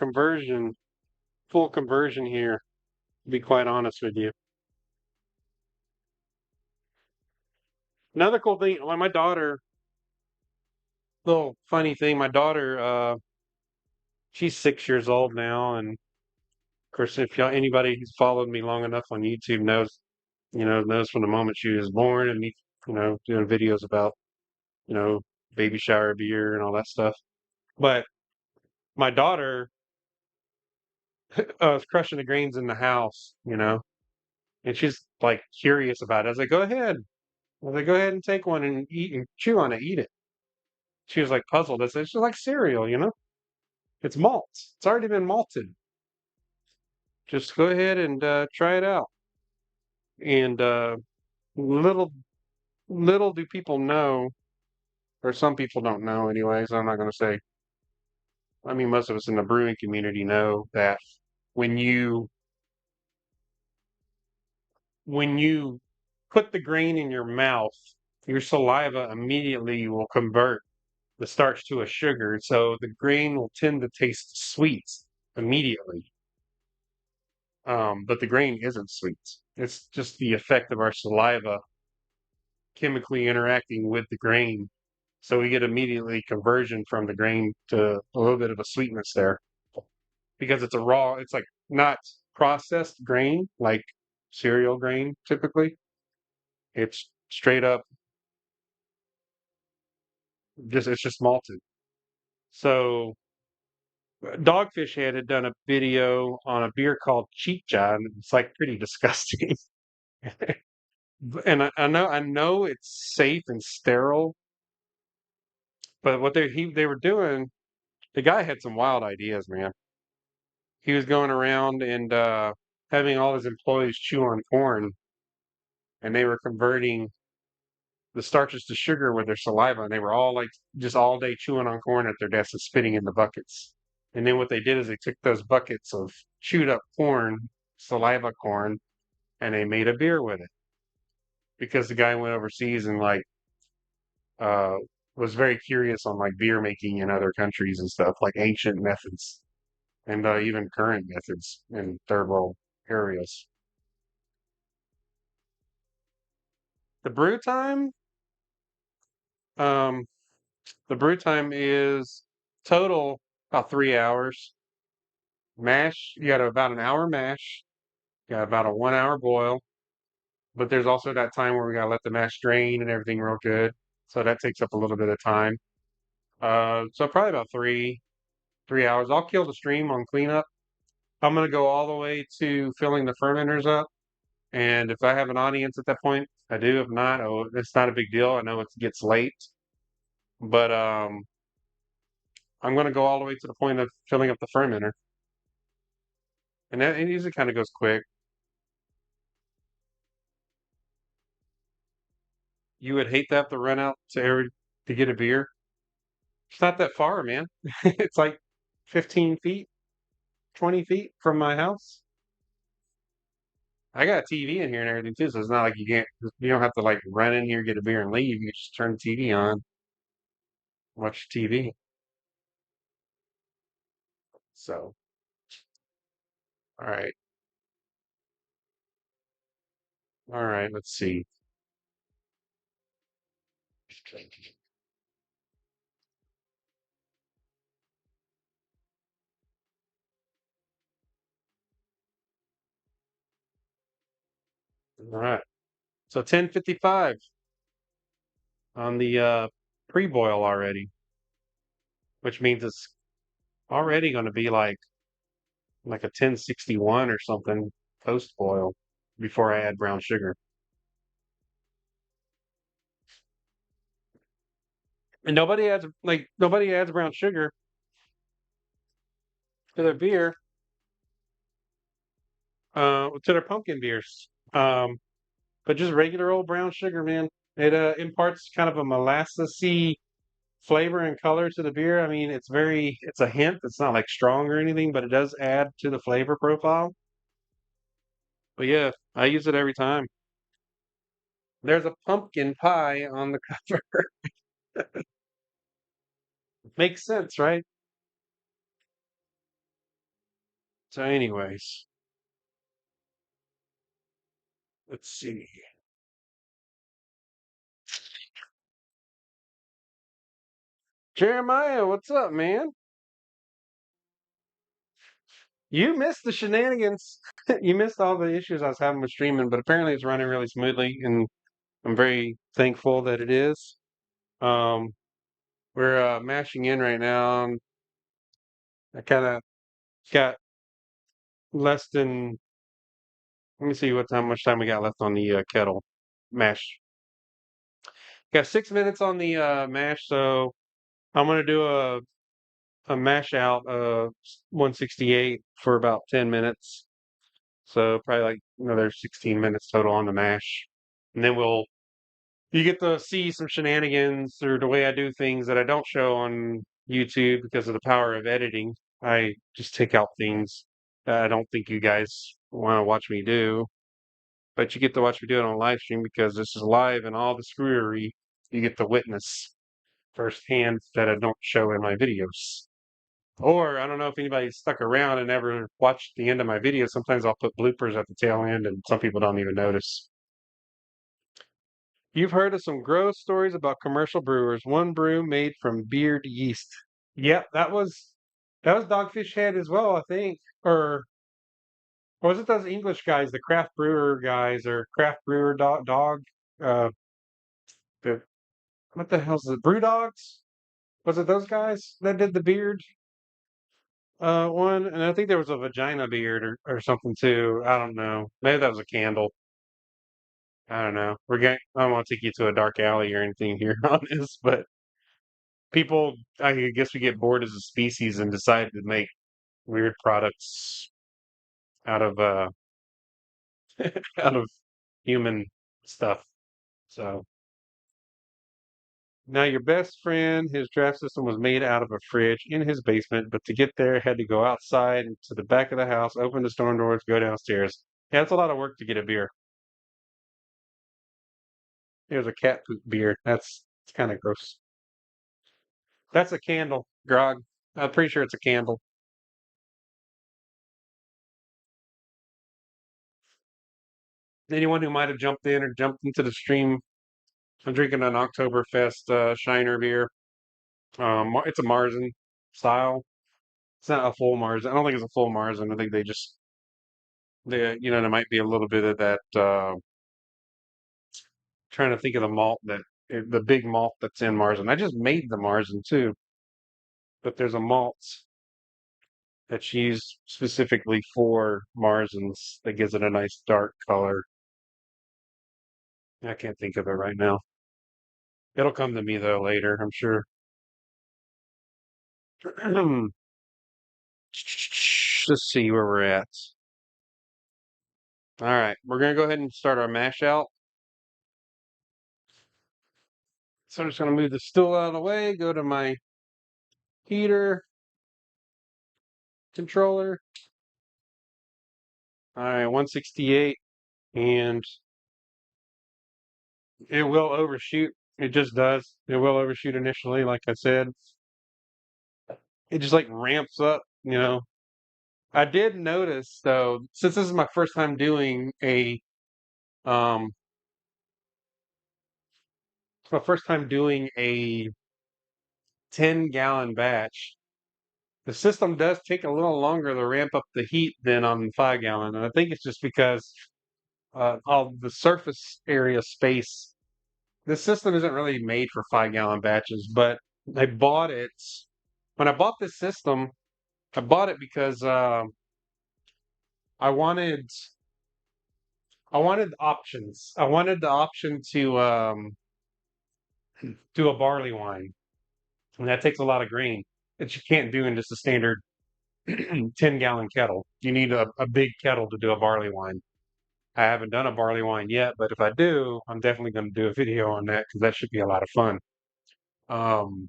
full conversion here, to be quite honest with you. Another cool thing, like my daughter, little funny thing, my daughter, she's 6 years old now, and of course, if anybody who's followed me long enough on YouTube knows knows from the moment she was born, and me, doing videos about, you know, baby shower beer and all that stuff. But my daughter was crushing the grains in the house, and she's like curious about it. I was like, go ahead. I was like, go ahead and take one and eat and chew on it, eat it. She was like puzzled. I said, it's just like cereal. It's malt. It's already been malted. Just go ahead and try it out. And little little do people know, or some people don't know anyway, so I'm not going to say. I mean, most of us in the brewing community know that when you when you put the grain in your mouth, your saliva immediately will convert the starch to a sugar, so the grain will tend to taste sweet immediately. But the grain isn't sweet. It's just the effect of our saliva chemically interacting with the grain. So we get immediately conversion from the grain to a little bit of a sweetness there because it's like not processed grain like cereal grain typically. It's straight up it's just malted. So Dogfish Head had done a video on a beer called Chicha, and it's like pretty disgusting. And I know it's safe and sterile, but what they were doing, the guy had some wild ideas, man. He was going around and having all his employees chew on corn, and they were converting the starches to sugar with their saliva, and they were all like just all day chewing on corn at their desks and spitting in the buckets. And then what they did is they took those buckets of chewed up corn, saliva corn, and they made a beer with it because the guy went overseas and like uh was very curious on like beer making in other countries and stuff, like ancient methods and even current methods in third world areas. The brew time, um, the brew time is total about 3 hours. Mash, you got about an hour mash, you got about a 1 hour boil, but there's also that time where we gotta let the mash drain and everything real good. So that takes up a little bit of time. So probably about 3 hours. I'll kill the stream on cleanup. I'm gonna go all the way to filling the fermenters up. And if I have an audience at that point, I do. If not, oh, it's not a big deal. I know it gets late, but I'm gonna go all the way to the point of filling up the fermenter, and that it usually kind of goes quick. You would hate to have to run out to get a beer. It's not that far, man. It's like 15 feet, 20 feet from my house. I got a TV in here and everything too, so it's not like you don't have to like run in here, get a beer and leave. You just turn the TV on, watch TV. So, all right, all right, let's see. All right, so 10:55 on the pre-boil already, which means it's already going to be like a 10:61 or something post-boil before I add brown sugar. And nobody adds brown sugar to their beer, to their pumpkin beers. But just regular old brown sugar, man. It imparts kind of a molassesy flavor and color to the beer. I mean, it's a hint. It's not like strong or anything, but it does add to the flavor profile. But yeah, I use it every time. There's a pumpkin pie on the cover. Makes sense, right? So, anyways, let's see. Jeremiah, what's up, man? You missed the shenanigans. You missed all the issues I was having with streaming, but apparently it's running really smoothly, and I'm very thankful that it is. Um, we're mashing in right now. And I kind of got less than. Let me see how much time we got left on the kettle mash. Got 6 minutes on the mash, so I'm gonna do a mash out of 168 for about 10 minutes. So probably like another 16 minutes total on the mash, and then you get to see some shenanigans or the way I do things that I don't show on YouTube because of the power of editing. I just take out things that I don't think you guys want to watch me do, but you get to watch me do it on live stream because this is live and all the screwery you get to witness firsthand that I don't show in my videos. Or I don't know if anybody stuck around and ever watched the end of my videos. Sometimes I'll put bloopers at the tail end and some people don't even notice. You've heard of some gross stories about commercial brewers. One brew made from beard yeast. Yep, that was Dogfish Head as well, I think. Or was it those English guys, the craft brewer guys or craft brewer dog? Uh, the, what the hell's it? Brew dogs? Was it those guys that did the beard one? And I think there was a vagina beard or something too. I don't know. Maybe that was a candle. I don't know. I don't want to take you to a dark alley or anything here on this, but people, I guess we get bored as a species and decide to make weird products out of out of human stuff. So now your best friend, his draft system was made out of a fridge in his basement, but to get there had to go outside to the back of the house, open the storm doors, go downstairs. Yeah, it's a lot of work to get a beer. There's a cat poop beer. It's kind of gross. That's a candle, Grog. I'm pretty sure it's a candle. Anyone who might have jumped in or jumped into the stream, I'm drinking an Oktoberfest Shiner beer. It's a Marzen style. It's not a full Marzen. I don't think it's a full Marzen. I think there might be a little bit of that. Trying to think of the malt the big malt that's in Marzen. I just made the Marzen too, but there's a malt that's used specifically for Marzens that gives it a nice dark color. I can't think of it right now. It'll come to me though later, I'm sure. Let's see where we're at. All right, we're gonna go ahead and start our mash out. So I'm just gonna move the stool out of the way, go to my heater controller. All right, 168, and it will overshoot. It just does. It will overshoot initially, like I said. It just like ramps up. I did notice though, since this is my first time doing um my first time doing a 10-gallon batch, the system does take a little longer to ramp up the heat than on 5-gallon. And I think it's just because of the surface area space. The system isn't really made for 5-gallon batches, but I bought it. When I bought this system, I bought it because I wanted I wanted options. I wanted the option to do a barley wine, and that takes a lot of grain that you can't do in just a standard 10-gallon kettle. You need a big kettle to do a barley wine. I haven't done a barley wine yet, but if I do, I'm definitely going to do a video on that because that should be a lot of fun. Um,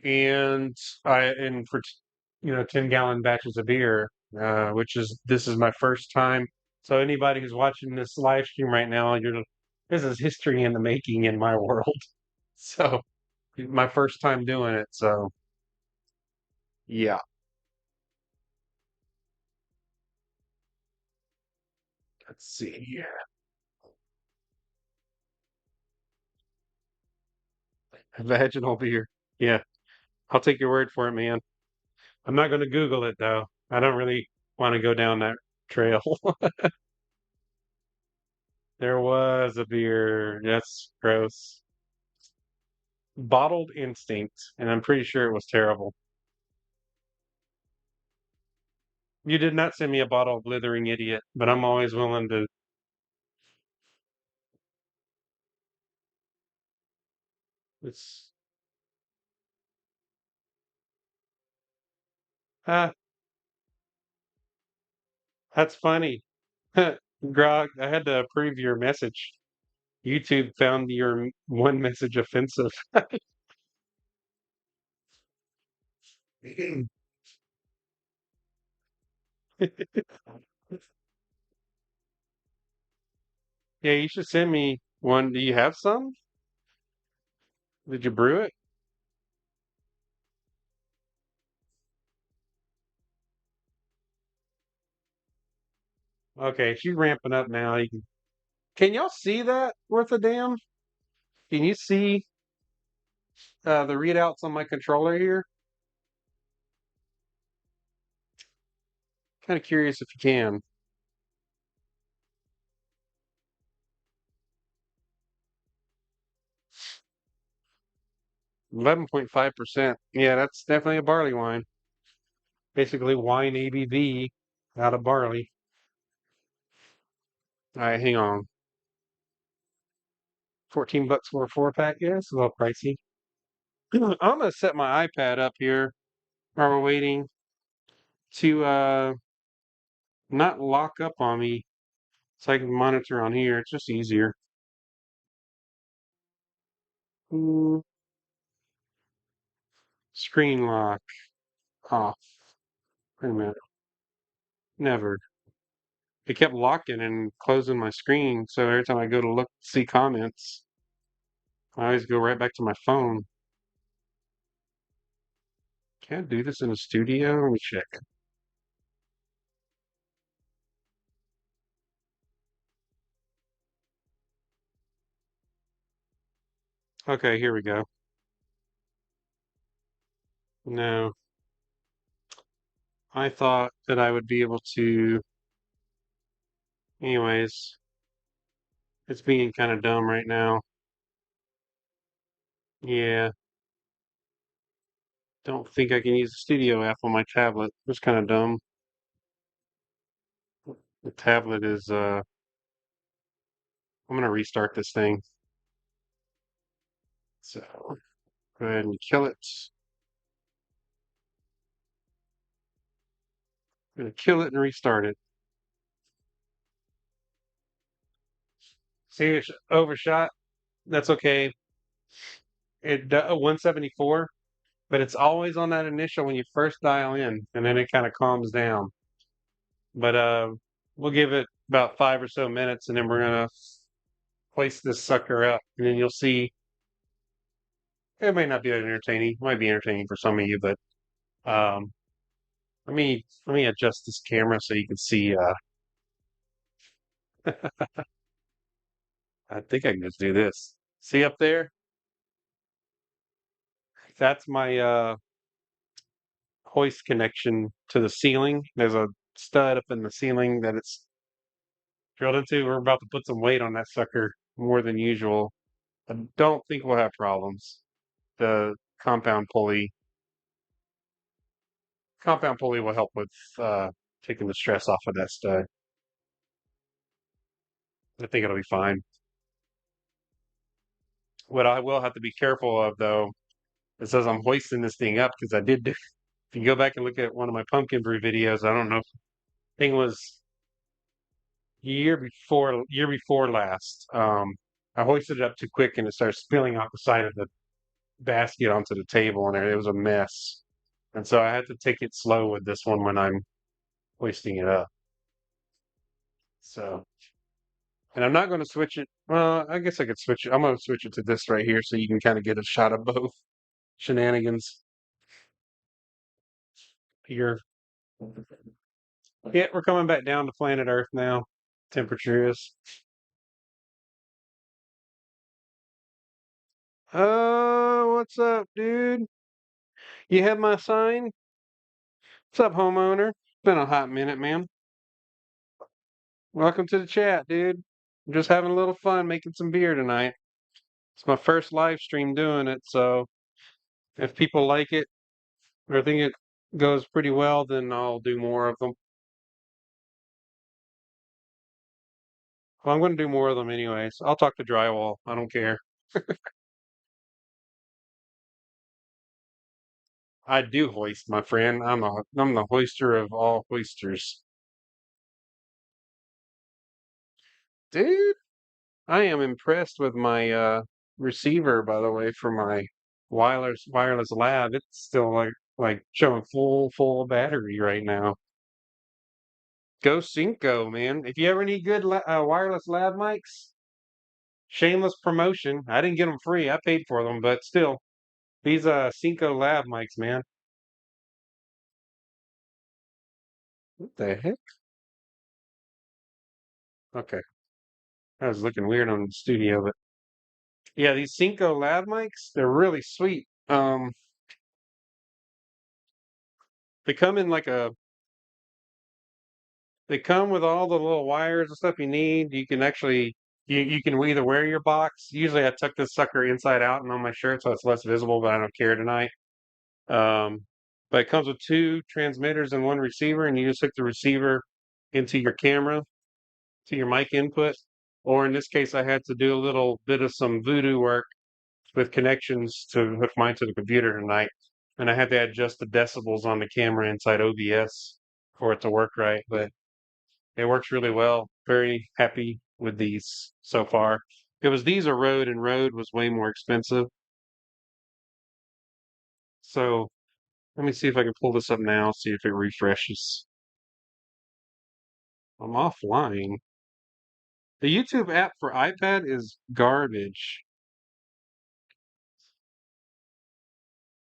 and and for 10-gallon batches of beer, this is my first time. So anybody who's watching this live stream right now, this is history in the making in my world. So my first time doing it. So yeah, let's see. Vaginal beer. Yeah, I'll take your word for it, man. I'm not going to Google it though. I don't really want to go down that trail. There was a beer. That's gross. Bottled Instinct, and I'm pretty sure it was terrible. You did not send me a bottle of Blithering Idiot, but I'm always willing to. It's ah, that's funny. Grog, I had to approve your message. YouTube found your one message offensive. Yeah, you should send me one. Do you have some? Did you brew it? Okay, she's ramping up now. Can y'all see that worth a damn? Can you see the readouts on my controller here? Kind of curious if you can. 11.5%. Yeah, that's definitely a barley wine. Basically, wine ABV out of barley. All right, hang on. 14 bucks for a 4 pack. Yeah, it's a little pricey. I'm gonna set my iPad up here while we're waiting to not lock up on me so I can monitor on here. It's just easier. Mm, Screen lock off. Wait a minute. Never. It kept locking and closing my screen, so every time I go to look see comments, I always go right back to my phone. Can't do this in a studio. Let me check. Okay, here we go. No, I thought that I would be able to. Anyways, it's being kind of dumb right now. Yeah, don't think I can use the studio app on my tablet. It's kind of dumb. The tablet is, I'm gonna restart this thing. So go ahead and kill it. I'm gonna kill it and restart it. See, it's overshot. That's okay. 174, but it's always on that initial when you first dial in, and then it kind of calms down. But we'll give it about 5 or so minutes, and then we're gonna place this sucker up, and then you'll see. It may not be entertaining. It might be entertaining for some of you, but um, let me adjust this camera so you can see. I think I can just do this. See up there? That's my hoist connection to the ceiling. There's a stud up in the ceiling that it's drilled into. We're about to put some weight on that sucker more than usual. I don't think we'll have problems. The compound pulley will help with taking the stress off of that stud. I think it'll be fine. What I will have to be careful of, though, is as I'm hoisting this thing up, because I did. If you go back and look at one of my pumpkin brew videos, I don't know. Thing was year before last. I hoisted it up too quick, and it started spilling off the side of the basket onto the table, and it was a mess. And so I had to take it slow with this one when I'm hoisting it up. So, and I'm not going to switch it. Well, I guess I could switch it. I'm going to switch it to this right here so you can kind of get a shot of both shenanigans here. Yeah, we're coming back down to planet Earth now. Temperature is. What's up, dude? You have my sign? What's up, homeowner? Been a hot minute, man. Welcome to the chat, dude. I'm just having a little fun making some beer tonight. It's my first live stream doing it, so if people like it or think it goes pretty well, then I'll do more of them. Well, I'm going to do more of them anyways. I'll talk to drywall. I don't care. I do hoist, my friend. I'm the hoister of all hoisters. Dude, I am impressed with my receiver, by the way, for my wireless lab. It's still like showing full battery right now. Go Cinco, man. If you ever need good wireless lab mics, shameless promotion. I didn't get them free. I paid for them, but still, these Cinco lab mics, man. What the heck? Okay, I was looking weird on the studio, but yeah, these Cinco lab mics, they're really sweet. They come in like a They come with all the little wires and stuff you need. You can actually you can either wear your box. Usually I tuck this sucker inside out and on my shirt so it's less visible, but I don't care tonight. Um, but it comes with two transmitters and one receiver, and you just hook the receiver into your camera, to your mic input. Or in this case, I had to do a little bit of some voodoo work with connections to hook mine to the computer tonight. And I had to adjust the decibels on the camera inside OBS for it to work right. But it works really well. Very happy with these so far. It was these or Rode, and Rode was way more expensive. So let me see if I can pull this up now, see if it refreshes. I'm offline. The YouTube app for iPad is garbage.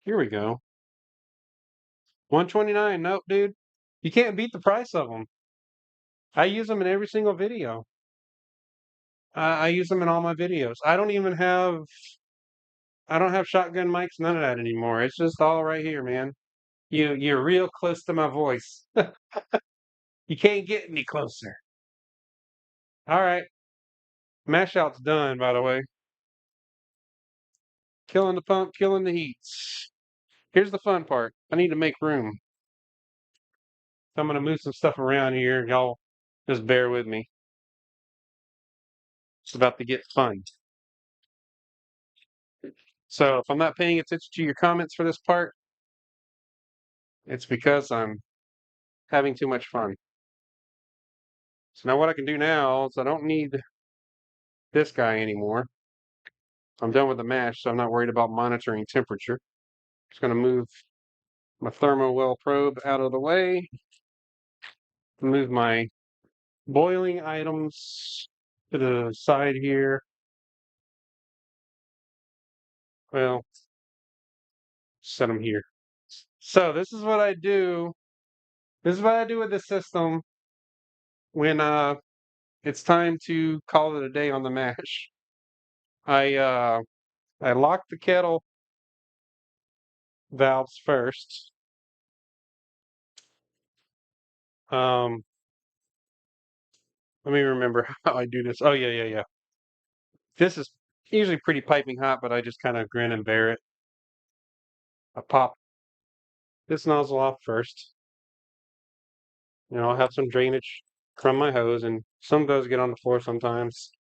Here we go. 129. Nope, dude. You can't beat the price of them. I use them in every single video. I use them in all my videos. I don't have shotgun mics, none of that anymore. It's just all right here, man. You're real close to my voice. You can't get any closer. All right. Mash out's done, by the way. Killing the pump, killing the heats. Here's the fun part. I need to make room. So I'm gonna move some stuff around here. Y'all just bear with me. It's about to get fun. So if I'm not paying attention to your comments for this part, it's because I'm having too much fun. So now what I can do now is I don't need this guy anymore. I'm done with the mash, so I'm not worried about monitoring temperature. Just gonna move my thermowell probe out of the way. Move my boiling items to the side here. Well, set them here. So this is what I do. This is what I do with the system when it's time to call it a day on the mash. I uh I lock the kettle valves first. Um Let me remember how I do this. Oh yeah. This is usually pretty piping hot, but I just kind of grin and bear it. I pop this nozzle off first. I'll have some drainage from my hose, and some does get on the floor sometimes.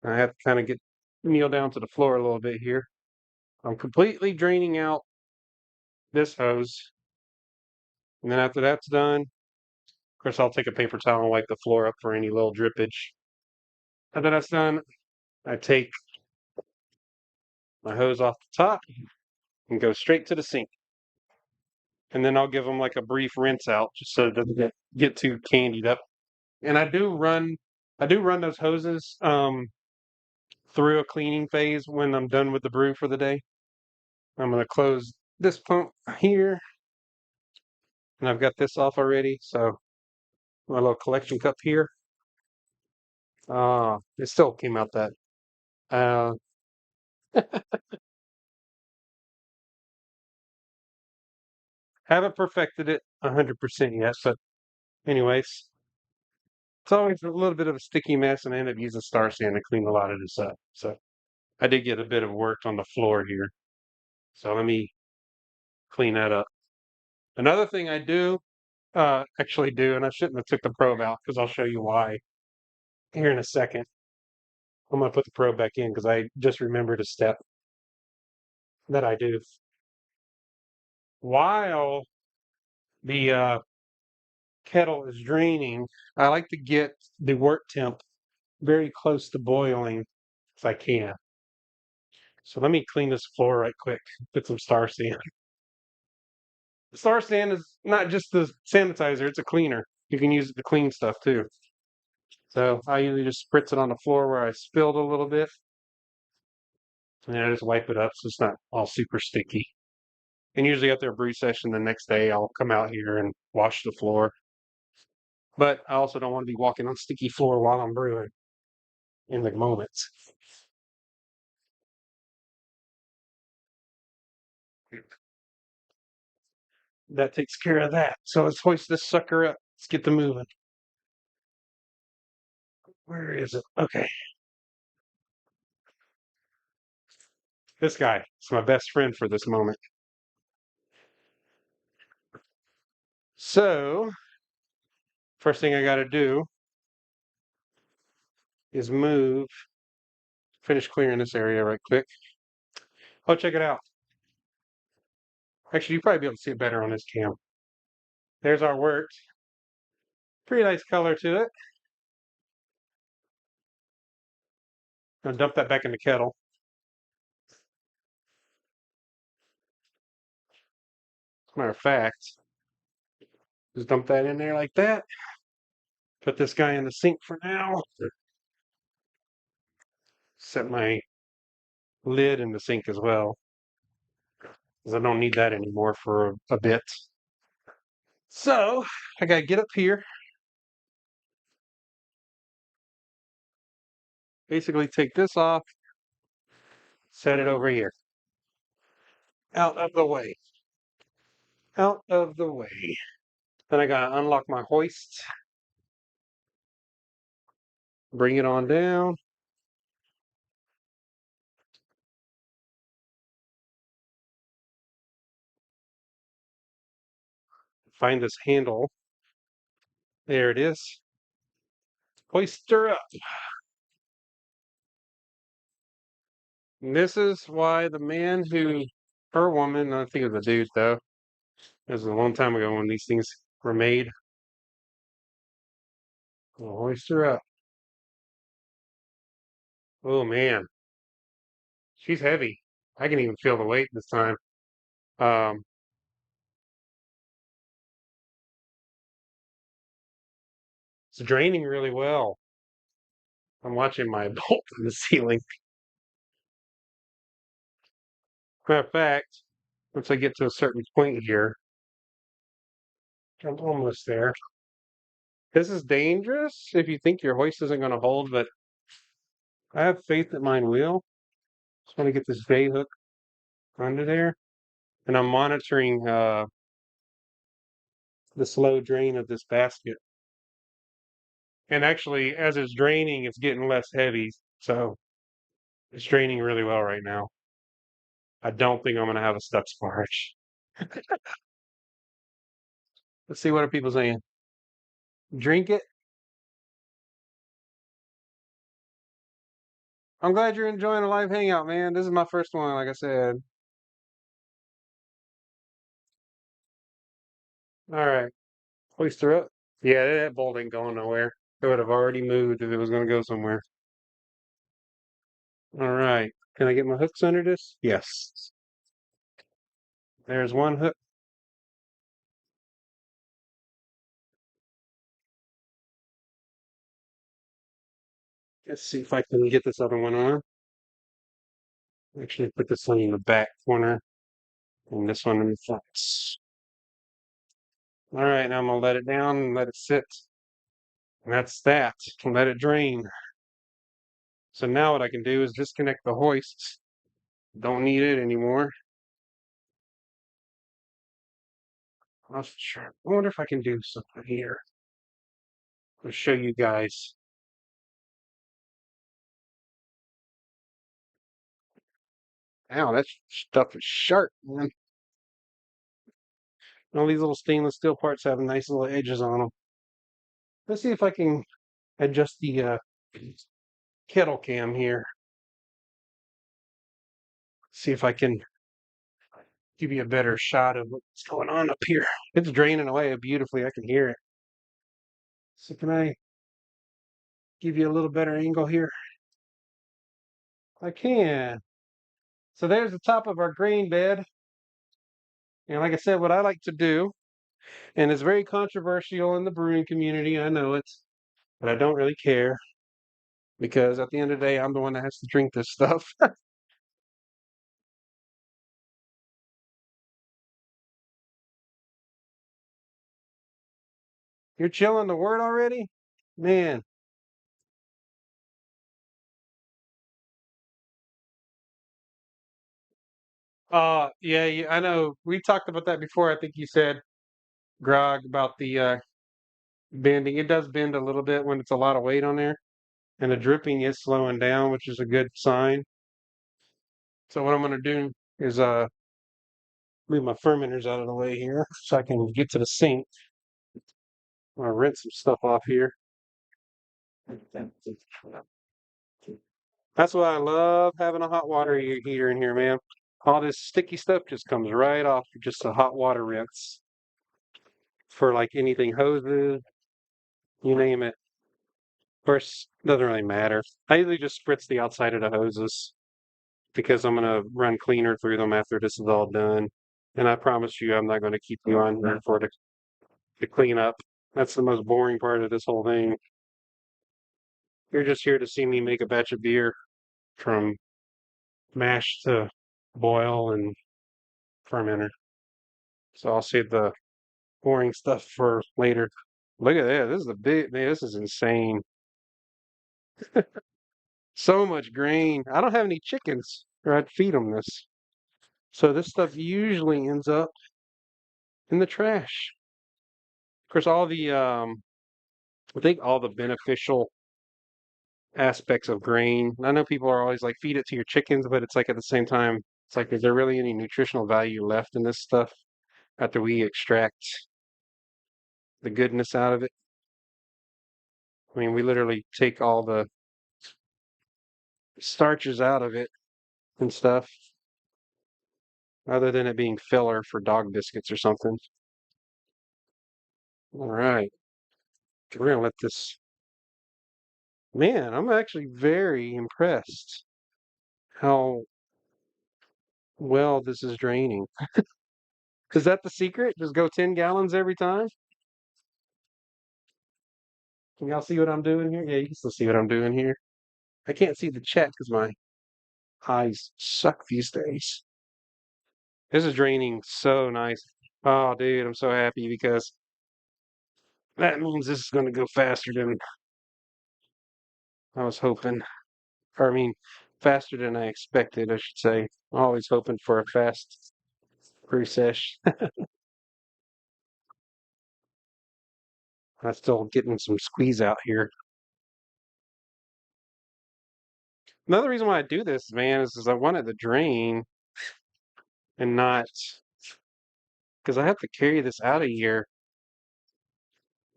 I have to kind of kneel down to the floor a little bit here. I'm completely draining out this hose, and then after that's done, of course, I'll take a paper towel and wipe the floor up for any little drippage. After that's done, I take my hose off the top and go straight to the sink. And then I'll give them like a brief rinse out just so it doesn't get too candied up. And I do run those hoses through a cleaning phase when I'm done with the brew for the day. I'm going to close this pump here, and I've got this off already. So my little collection cup here. It still came out that. Uh, haven't perfected it 100% yet, but Anyways, it's always a little bit of a sticky mess, and I end up using Star Sand to clean a lot of this up. So I did get a bit of work on the floor here. So let me clean that up. Another thing I do actually do, and I shouldn't have took the probe out because I'll show you why here in a second. I'm gonna put the probe back in because I just remembered a step that I do. While the kettle is draining, I like to get the work temp very close to boiling if I can. So let me clean this floor right quick. Put some Star Sand. The Star Sand is not just the sanitizer; it's a cleaner. You can use it to clean stuff too. So I usually just spritz it on the floor where I spilled a little bit, and then I just wipe it up so it's not all super sticky. And usually after a brew session the next day, I'll come out here and wash the floor. But I also don't want to be walking on sticky floor while I'm brewing in the moments. That takes care of that. So let's hoist this sucker up. Let's get the moving. Where is it? Okay. This guy is my best friend for this moment. So, first thing I got to do is finish clearing this area right quick. Oh, check it out. Actually, you probably be able to see it better on this cam. There's our wort. Pretty nice color to it. Gonna dump that back in the kettle. As a matter of fact, just dump that in there like that. Put this guy in the sink for now. Set my lid in the sink as well, because I don't need that anymore for a bit. So, I gotta get up here. Basically take this off, set it over here. Out of the way. Out of the way. Then I gotta unlock my hoist. Bring it on down. Find this handle. There it is. Hoist her up. And this is why the man or woman, I think it was a dude though. It was a long time ago when these things were made. We'll hoist her up. Oh man, she's heavy. I can even feel the weight this time. Um, it's draining really well. I'm watching my bolt in the ceiling. Matter of fact, once I get to a certain point here, I'm almost there. This is dangerous if you think your hoist isn't going to hold, but I have faith that mine will. Just want to get this J hook under there, and I'm monitoring the slow drain of this basket. And actually, as it's draining, it's getting less heavy, so it's draining really well right now. I don't think I'm going to have a stuck sparge. Let's see what are people saying. Drink it. I'm glad you're enjoying the live hangout, man. This is my first one, like I said. All right, hoist her up. Yeah, that bolt ain't going nowhere. It would have already moved if it was going to go somewhere. All right, can I get my hooks under this? Yes. There's one hook. Let's see if I can get this other one on. Actually, put this one in the back corner and this one in the front. All right, now I'm gonna let it down and let it sit. And that's that. Let it drain. So now what I can do is disconnect the hoist. Don't need it anymore. I wonder if I can do something here. I'll show you guys. Ow, that stuff is sharp, man. All these little stainless steel parts have nice little edges on them. Let's see if I can adjust the kettle cam here. See if I can give you a better shot of what's going on up here. It's draining away beautifully. I can hear it. So can I give you a little better angle here? I can. So there's the top of our grain bed. And like I said, what I like to do, and it's very controversial in the brewing community, I know it, but I don't really care because at the end of the day, I'm the one that has to drink this stuff. You're chilling the word already? Man. Yeah, yeah, I know. We talked about that before. I think you said, Grog, about the bending. It does bend a little bit when it's a lot of weight on there, and the dripping is slowing down, which is a good sign. So what I'm going to do is move my fermenters out of the way here so I can get to the sink. I'm going to rinse some stuff off here. That's why I love having a hot water heater in here, man. All this sticky stuff just comes right off with just a hot water rinse for like anything, hoses, you name it. Of course, doesn't really matter. I usually just spritz the outside of the hoses because I'm gonna run cleaner through them after this is all done. And I promise you, I'm not going to keep you on here for to clean up. That's the most boring part of this whole thing. You're just here to see me make a batch of beer from mash to boil and fermenter. So I'll save the boring stuff for later. Look at that. This is a big, man, this is insane. So much grain. I don't have any chickens, or I'd feed them this. So this stuff usually ends up in the trash. Of course, I think all the beneficial aspects of grain. I know people are always like, feed it to your chickens, but it's like at the same time, it's like, is there really any nutritional value left in this stuff after we extract the goodness out of it? I mean, we literally take all the starches out of it and stuff, other than it being filler for dog biscuits or something. All right, we're gonna let this. Man, I'm actually very impressed how well this is draining. Is that the secret? Just go 10 gallons every time? Can y'all see what I'm doing here? Yeah, you can still see what I'm doing here. I can't see the chat because my eyes suck these days. This is draining so nice. Oh, dude, I'm so happy because that means this is going to go faster than I was hoping. Or, I mean, faster than I expected, I should say. Always hoping for a fast brew sesh. I'm still getting some squeeze out here. Another reason why I do this, man, is I want it to drain and not, because I have to carry this out of here,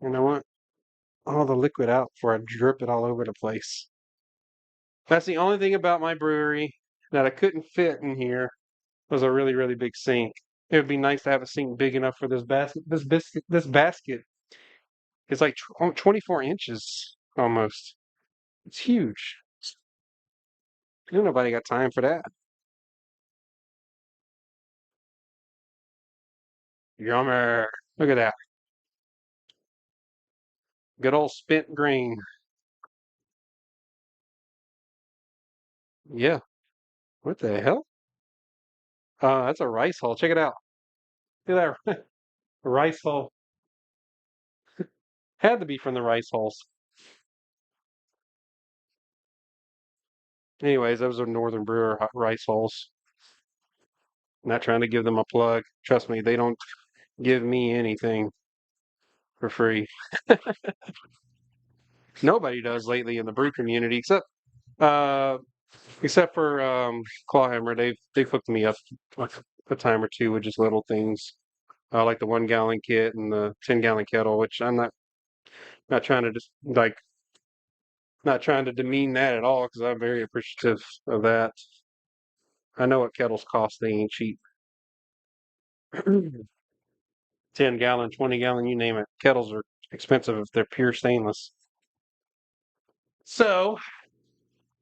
and I want all the liquid out before I drip it all over the place. That's the only thing about my brewery that I couldn't fit in here was a really, really big sink. It would be nice to have a sink big enough for this basket. This basket is like 24 inches almost. It's huge. Ain't nobody got time for that. Yummer. Look at that. Good old spent grain. Yeah. What the hell? That's a rice hull. Check it out. Look at that. Rice hull. Had to be from the rice hulls. Anyways, those are Northern Brewer rice hulls. Not trying to give them a plug. Trust me, they don't give me anything for free. nobody does lately in the brew community, uh, except for Clawhammer. They've hooked me up like a time or two with just little things, like the 1 gallon kit and the 10 gallon kettle, which I'm not trying to just like not trying to demean that at all because I'm very appreciative of that. I know what kettles cost; they ain't cheap. 10 gallon, 20 gallon, you name it. Kettles are expensive if they're pure stainless. So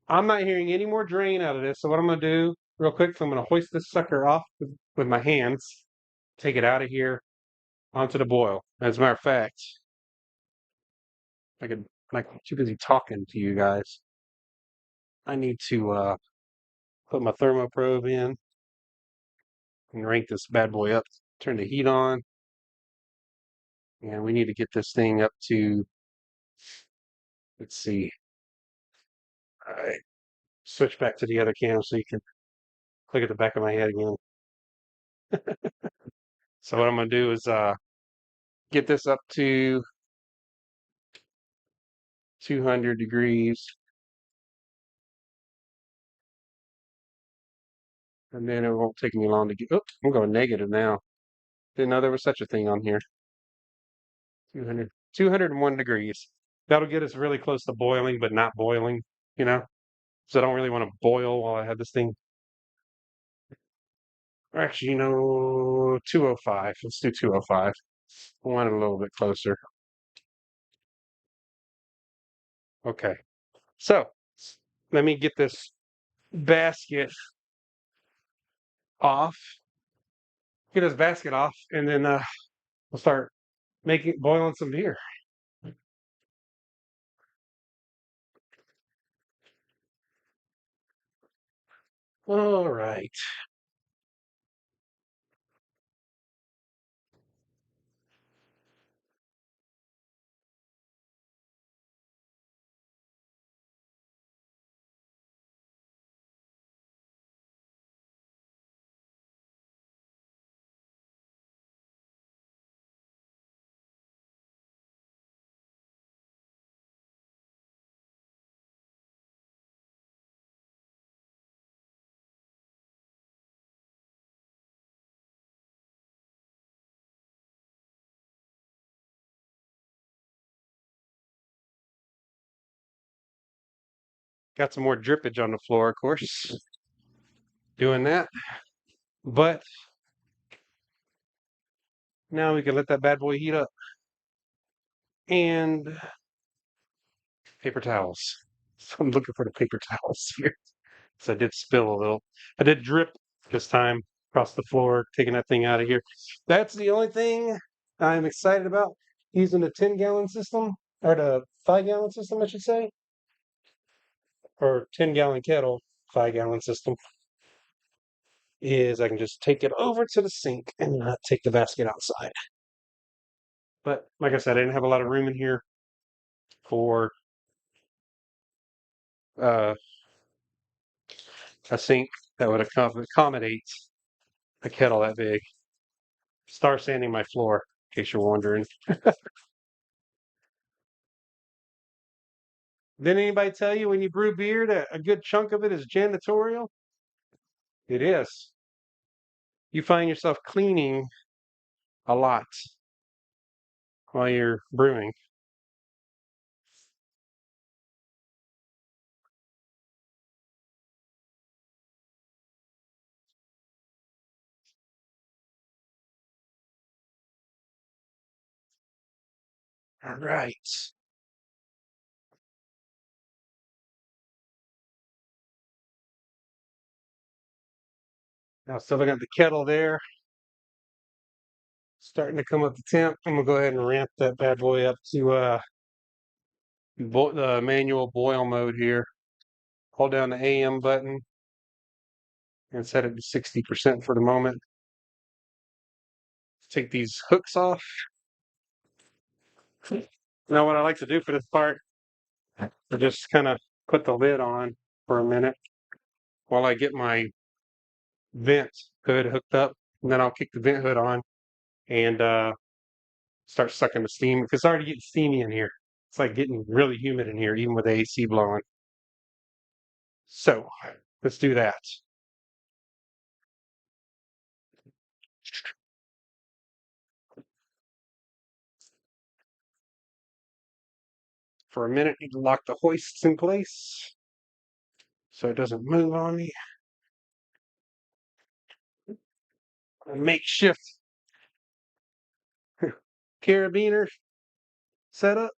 I'm not hearing any more drain out of this. So what I'm going to do real quick, so I'm going to hoist this sucker off with my hands, take it out of here onto the boil. As a matter of fact, I could like too busy talking to you guys. I need to put my thermoprobe in and rank this bad boy up. Turn the heat on, and we need to get this thing up to. Let's see. All right, switch back to the other cam so you can look at the back of my head again. So what I'm gonna do is get this up to 200 degrees, and then it won't take me long to get. Oops, I'm going negative now. Didn't know there was such a thing on here. 200, 201 degrees. That'll get us really close to boiling, but not boiling, you know? So I don't really want to boil while I have this thing. Or actually, 205. Let's do 205. I want it a little bit closer. Okay. So let me get this basket off. Get this basket off, and then we'll start boiling some beer. All right. Got some more drippage on the floor, of course, doing that. But now we can let that bad boy heat up. And paper towels. So I'm looking for the paper towels here. So I did spill a little. I did drip this time across the floor, taking that thing out of here. That's the only thing I'm excited about using the 10 gallon system, or the 5 gallon system, I should say, or 10 gallon kettle, 5 gallon system, is I can just take it over to the sink and not take the basket outside. But like I said, I didn't have a lot of room in here for uh, a sink that would accommodate a kettle that big. Star sanding my floor, in case you're wondering. Didn't anybody tell you when you brew beer that a good chunk of it is janitorial? It is. You find yourself cleaning a lot while you're brewing. All right. Now, still got the kettle there, starting to come up to temp. I'm gonna go ahead and ramp that bad boy up to the manual boil mode here. Hold down the AM button and set it to 60% for the moment. Take these hooks off. Now, what I like to do for this part is just kind of put the lid on for a minute while I get my vent hood hooked up, and then I'll kick the vent hood on and start sucking the steam because it's already getting steamy in here. It's like getting really humid in here, even with the AC blowing. So let's do that. For a minute, need to lock the hoists in place so it doesn't move on me. A makeshift carabiner setup.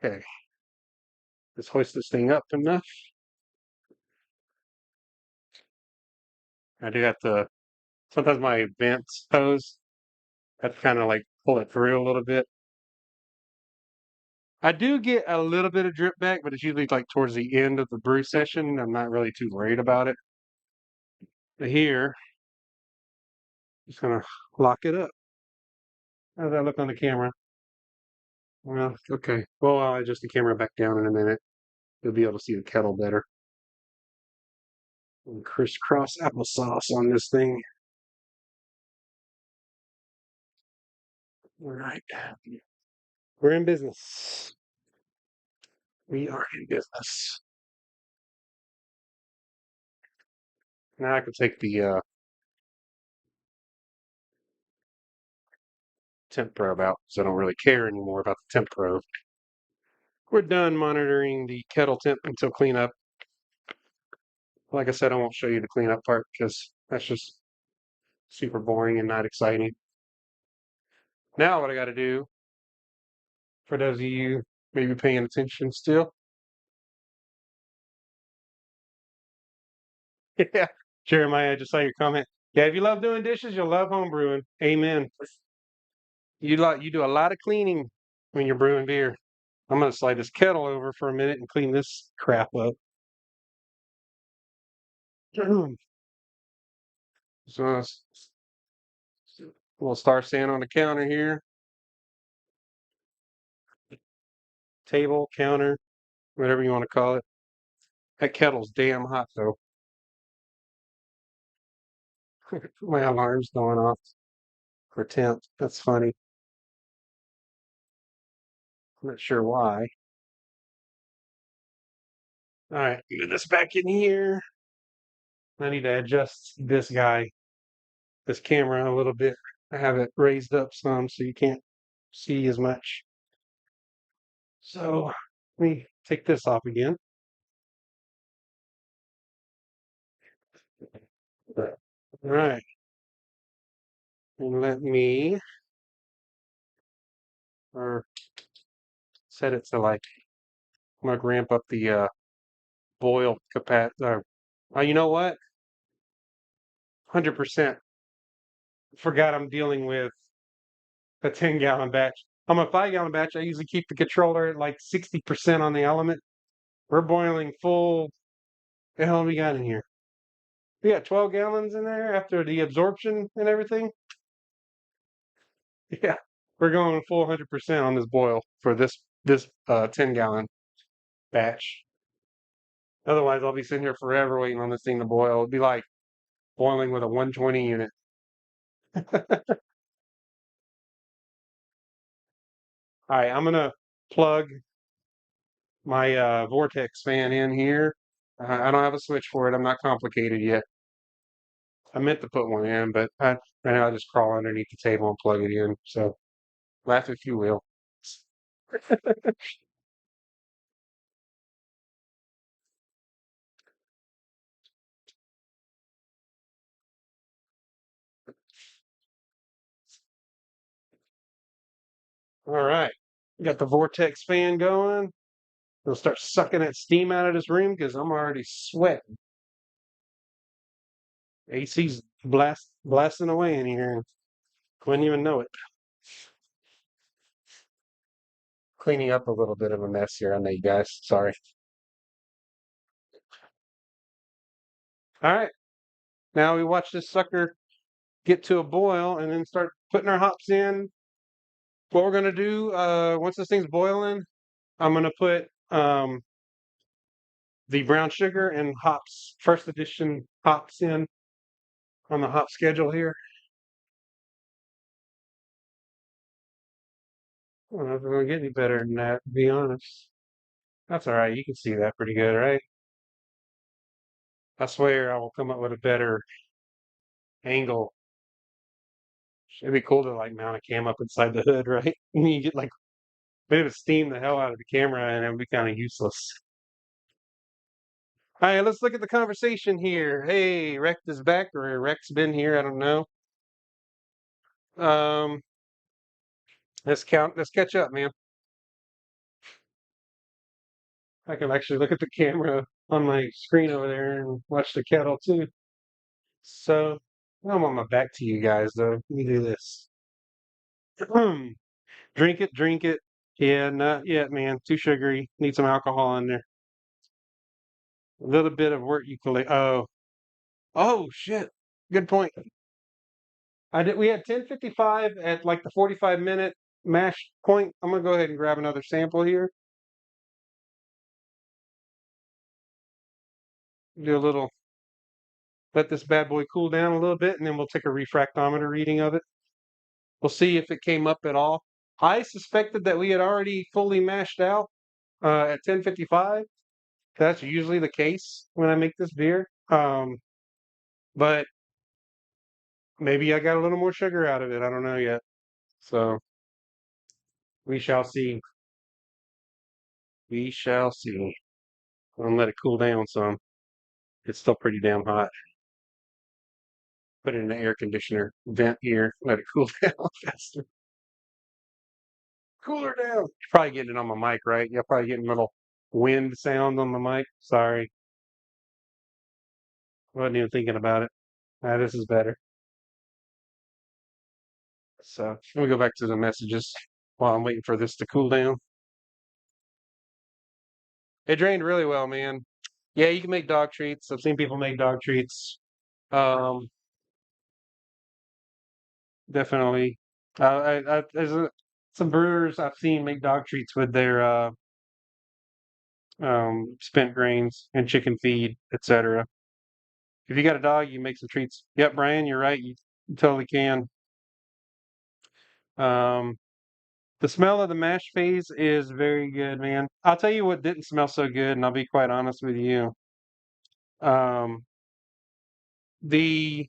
Okay, let's hoist this thing up enough. I do have to, sometimes my vent hose, I have to kind of like pull it through a little bit. I do get a little bit of drip back, but it's usually like towards the end of the brew session. I'm not really too worried about it. But here, just gonna lock it up. How does that look on the camera? Well, okay. Well, I'll adjust the camera back down in a minute. You'll be able to see the kettle better. And crisscross applesauce on this thing. All right. We're in business. We are in business. Now I can take the temp probe out because I don't really care anymore about the temp probe. We're done monitoring the kettle temp until cleanup. Like I said, I won't show you the cleanup part because that's just super boring and not exciting. Now what I got to do, for those of you maybe paying attention still, yeah, Jeremiah, I just saw your comment. Yeah, if you love doing dishes, you'll love home brewing. Amen. You do a lot of cleaning when you're brewing beer. I'm gonna slide this kettle over for a minute and clean this crap up. So it's a little star sand on the counter here. Table, counter, whatever you want to call it. That kettle's damn hot though. My alarm's going off for temp. That's funny. I'm not sure why. All right, get this back in here. I need to adjust this guy, this camera a little bit. I have it raised up some so you can't see as much. So let me take this off again. All right. And let me or set it to like I'm gonna ramp up the boil capacity. Oh, you know what? 100% forgot I'm dealing with a 10-gallon batch. On a 5-gallon batch, I usually keep the controller at like 60% on the element. We're boiling full. The hell we got in here? We got 12 gallons in there after the absorption and everything. Yeah, we're going full 100% on this boil for this 10-gallon batch. Otherwise, I'll be sitting here forever waiting on this thing to boil. It'd be like boiling with a 120 unit. All right, I'm gonna plug my vortex fan in here. I don't have a switch for it. I'm not complicated yet. I meant to put one in, but right now I just crawl underneath the table and plug it in. So laugh if you will. All right, got the vortex fan going. It'll start sucking that steam out of this room because I'm already sweating. AC's blasting away in here. Couldn't even know it. Cleaning up a little bit of a mess here. I know you guys. Sorry. All right. Now we watch this sucker get to a boil and then start putting our hops in. What we're gonna do, once this thing's boiling, I'm gonna put the brown sugar and hops, first edition hops in on the hop schedule here. I don't know if we're gonna get any better than that, to be honest. That's all right. You can see that pretty good, right? I swear I will come up with a better angle. It'd be cool to like mount a cam up inside the hood, right? And you get like maybe it steam the hell out of the camera and it would be kind of useless. All right, let's look at the conversation here. Hey, Rex is back, or Rex been here, I don't know. Um, let's catch up, man. I can actually look at the camera on my screen over there and watch the kettle too. So I'm on my back to you guys though. Let me do this. Drink it. Yeah, not yet, man. Too sugary. Need some alcohol in there. A little bit of work you collect. Oh shit. Good point. I did. We had 10:55 at like the 45-minute mash point. I'm gonna go ahead and grab another sample here. Do a little. Let this bad boy cool down a little bit, and then we'll take a refractometer reading of it. We'll see if it came up at all. I suspected that we had already fully mashed out at 10:55. That's usually the case when I make this beer. But maybe I got a little more sugar out of it. I don't know yet. So we shall see. We shall see. I'm gonna let it cool down some. It's still pretty damn hot. Put it in the air conditioner vent here. Let it cool down faster. Cooler down. You're probably getting it on my mic, right? You're probably getting a little wind sound on the mic. Sorry. Wasn't even thinking about it. This is better. So let me go back to the messages while I'm waiting for this to cool down. It drained really well, man. Yeah, you can make dog treats. I've seen people make dog treats. Um, definitely. There's some brewers I've seen make dog treats with their spent grains and chicken feed, etc. If you got a dog, you make some treats. Yep, Brian, you're right. You totally can. Um, the smell of the mash phase is very good, man. I'll tell you what didn't smell so good, and I'll be quite honest with you. Um, the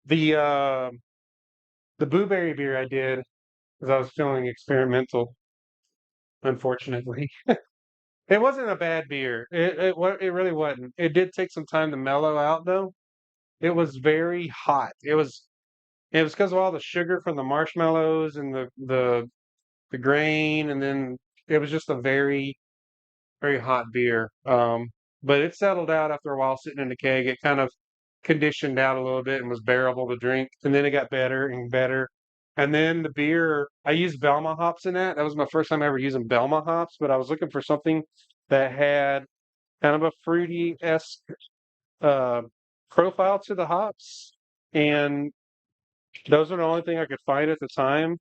the uh, the blueberry beer I did because I was feeling experimental. Unfortunately, it wasn't a bad beer. It really wasn't. It did take some time to mellow out though. It was very hot. It was because of all the sugar from the marshmallows and the grain, and then it was just a very very hot beer. But it settled out after a while sitting in the keg. It kind of conditioned out a little bit and was bearable to drink. And then it got better and better. And then the beer, I used Belma hops in that. That was my first time ever using Belma hops, but I was looking for something that had kind of a fruity-esque uh, profile to the hops. And those are the only thing I could find at the time.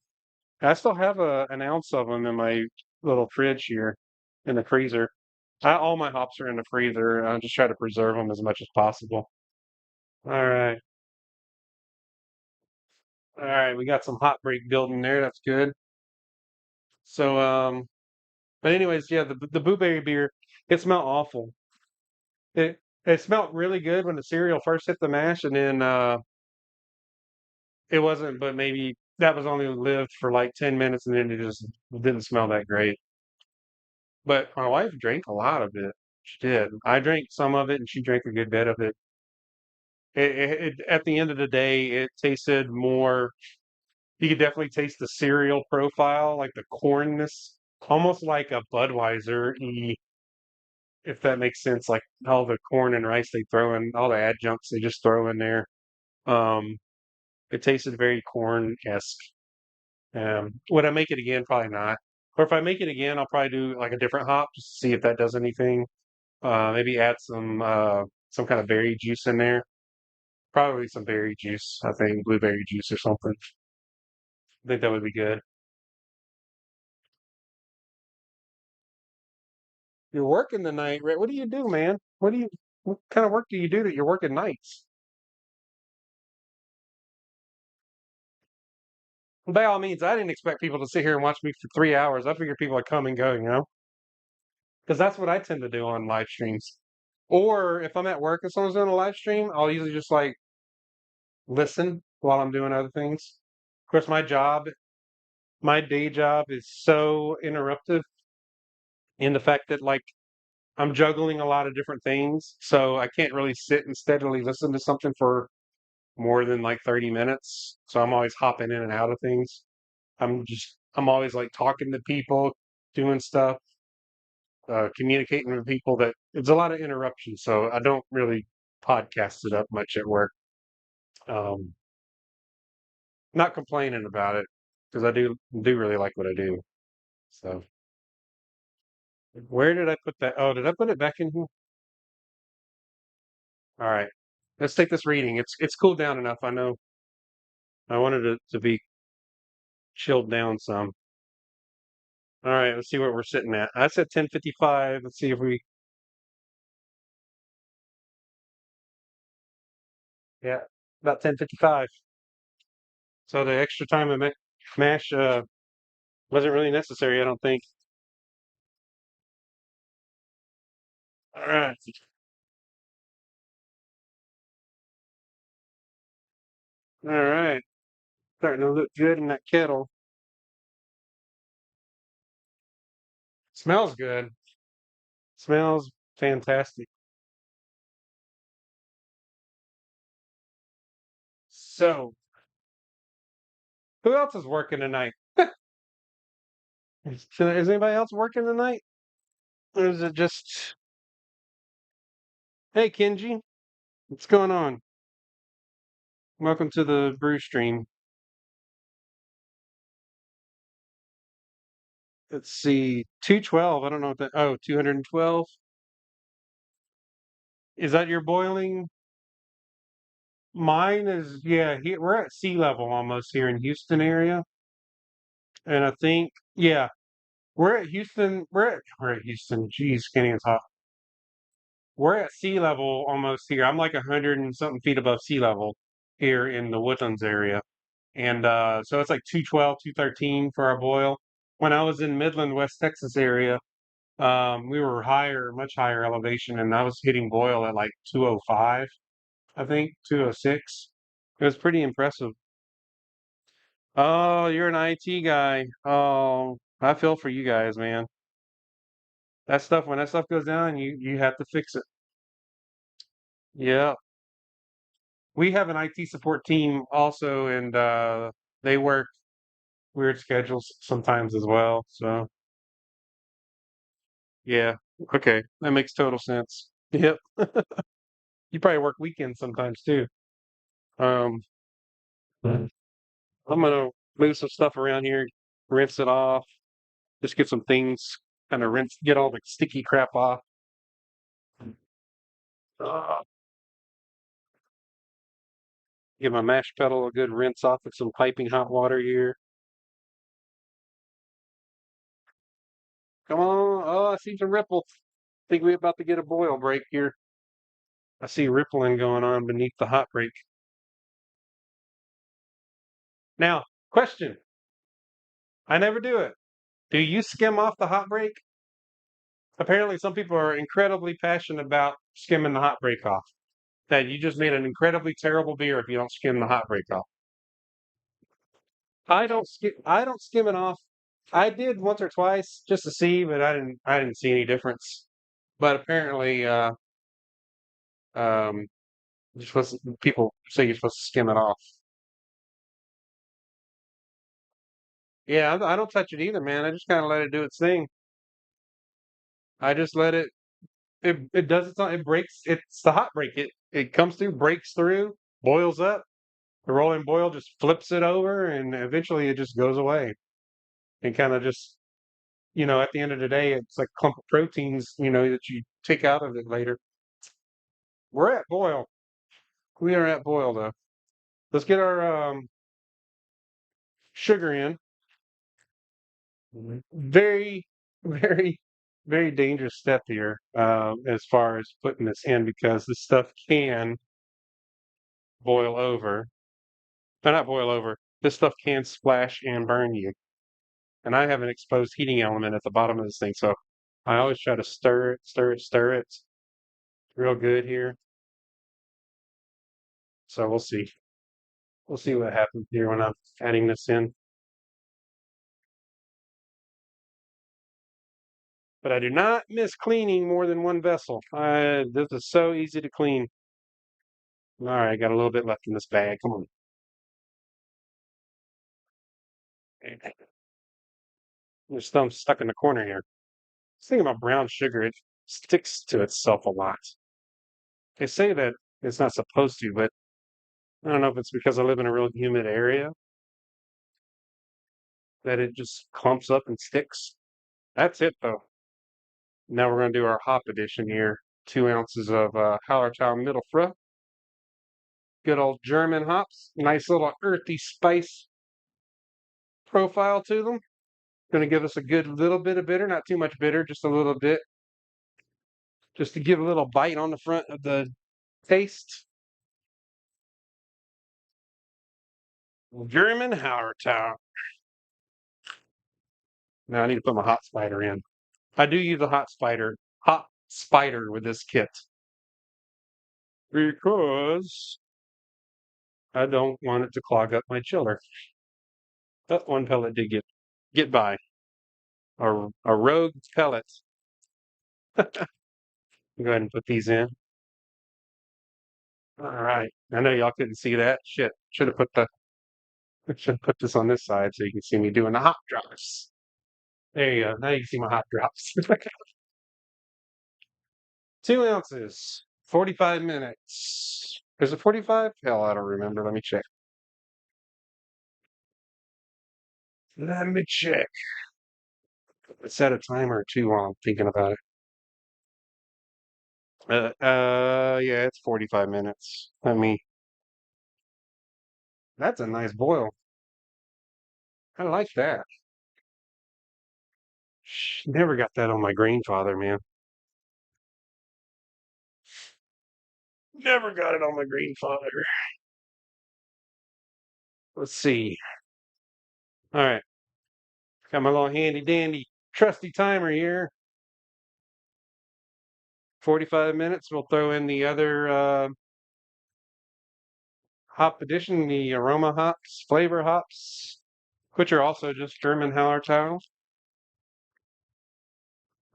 I still have an ounce of them in my little fridge here in the freezer. All my hops are in the freezer. I just try to preserve them as much as possible. All right. All right. We got some hot break building there. That's good. So, but anyways, yeah, the blueberry beer, it smelled awful. It smelled really good when the cereal first hit the mash, and then it wasn't, but maybe that was only lived for like 10 minutes, and then it just didn't smell that great. But my wife drank a lot of it. She did. I drank some of it, and she drank a good bit of it. At the end of the day, it tasted more. You could definitely taste the cereal profile, like the cornness, almost like a Budweiser, if that makes sense. Like all the corn and rice they throw in, all the adjuncts they just throw in there. Um, it tasted very corn-esque. Would I make it again? Probably not. Or if I make it again, I'll probably do like a different hop just to see if that does anything. Maybe add some kind of berry juice in there. Probably some berry juice, I think, blueberry juice or something. I think that would be good. You're working tonight, right? What do you do, man? What kind of work do you do that you're working nights? By all means, I didn't expect people to sit here and watch me for 3 hours. I figured people would come and go, because that's what I tend to do on live streams. Or if I'm at work and someone's doing a live stream, I'll usually just like listen while I'm doing other things. Of course, my day job is so interruptive in the fact that like I'm juggling a lot of different things. So I can't really sit and steadily listen to something for more than like 30 minutes. So I'm always hopping in and out of things. I'm always like talking to people, doing stuff, communicating with people that it's a lot of interruptions. So I don't really podcast it up much at work. Um, Not complaining about it because I do really like what I do. So where did I put that? Oh, did I put it back in here? All right. Let's take this reading. It's cooled down enough. I know I wanted it to be chilled down some. All right, let's see what we're sitting at. I said 10:55. Let's see if we yeah, about 10:55. So the extra time of mash wasn't really necessary, I don't think. All right. All right. Starting to look good in that kettle. Smells good. Smells fantastic. So, who else is working tonight? Is anybody else working tonight? Or is it just, hey, Kenji, what's going on? Welcome to the brew stream. Let's see, 212. I don't know what that, oh, 212. Is that your boiling? Mine is, yeah, we're at sea level almost here in Houston area. And I think, yeah, we're at Houston. We're at Houston. Geez, can't even talk. We're at sea level almost here. I'm like 100 and something feet above sea level here in the Woodlands area. And so it's like 212, 213 for our boil. When I was in Midland, West Texas area, we were higher, much higher elevation, and I was hitting boil at like 205, I think, 206. It was pretty impressive. Oh, you're an IT guy. Oh, I feel for you guys, man. When that stuff goes down, you have to fix it. Yeah. We have an IT support team also, and they work weird schedules sometimes as well. So, yeah. Okay. That makes total sense. Yep. You probably work weekends sometimes too. Um, I'm gonna move some stuff around here, rinse it off, just get some things kind of get all the sticky crap off. Uh, Give my mash pedal a good rinse off with some piping hot water here. Come on. Oh, I see some ripples. Think we're about to get a boil break here. I see rippling going on beneath the hot break. Now, question. I never do it. Do you skim off the hot break? Apparently, some people are incredibly passionate about skimming the hot break off. That you just made an incredibly terrible beer if you don't skim the hot break off. I don't skim it off. I did once or twice just to see, but I didn't see any difference. But apparently, um, people say you're supposed to skim it off. Yeah, I don't touch it either, man. I just kind of let it do its thing. I just let it does its own, it breaks, it's the hot break. It comes through, breaks through, boils up. The rolling boil just flips it over, and eventually it just goes away. And kind of just, at the end of the day, it's like a clump of proteins, that you take out of it later. We're at boil. We are at boil though. Let's get our sugar in. Very, very, very dangerous step here as far as putting this in because this stuff can boil over. Not boil over. This stuff can splash and burn you. And I have an exposed heating element at the bottom of this thing, so I always try to stir it real good here. So we'll see. We'll see what happens here when I'm adding this in. But I do not miss cleaning more than one vessel. This is so easy to clean. All right, I got a little bit left in this bag. Come on. There's some stuck in the corner here. This thing about brown sugar, it sticks to itself a lot. They say that it's not supposed to, but I don't know if it's because I live in a real humid area that it just clumps up and sticks. That's it, though. Now we're going to do our hop addition here. 2 ounces of Hallertau Mittelfrüh. Good old German hops. Nice little earthy spice profile to them. Going to give us a good little bit of bitter, not too much bitter, just a little bit. Just to give a little bite on the front of the taste. German Hallertau. Now I need to put my hot spider in. I do use a hot spider with this kit. Because I don't want it to clog up my chiller. That one pellet did get by. A rogue pellet. Go ahead and put these in. All right. I know y'all couldn't see that. Shit. Should have put this on this side so you can see me doing the hop drops. There you go. Now you can see my hop drops. 2 ounces. 45 minutes. Is it 45? Hell, I don't remember. Let me check. Let me check. Set a timer too while I'm thinking about it. Yeah, it's 45 minutes. That's a nice boil. I like that. Never got that on my grandfather, man. Never got it on my grandfather. Let's see. All right. Got my little handy dandy trusty timer here. 45 minutes. We'll throw in the other hop addition, the aroma hops, flavor hops, which are also just German Hallertau.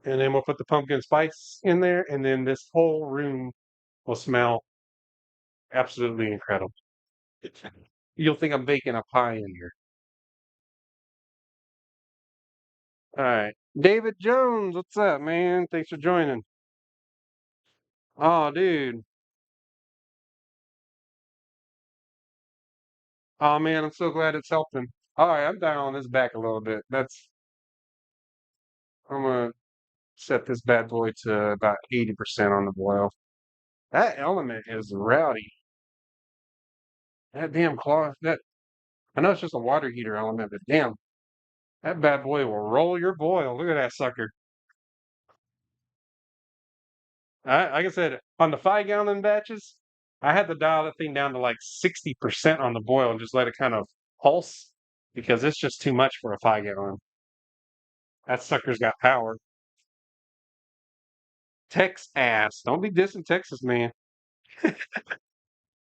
And then we'll put the pumpkin spice in there, and then this whole room will smell absolutely incredible. You'll think I'm baking a pie in here. All right. David Jones, what's up, man? Thanks for joining. Oh, dude. Oh, man, I'm so glad it's helping. All right, I'm dialing this back a little bit. I'm gonna set this bad boy to about 80% on the boil. That element is rowdy. That damn cloth, I know it's just a water heater element, but damn, that bad boy will roll your boil. Look at that sucker. Like I said, on the 5 gallon batches, I had to dial that thing down to like 60% on the boil and just let it kind of pulse because it's just too much for a 5 gallon. That sucker's got power. Tex ass. Don't be dissing Texas, man.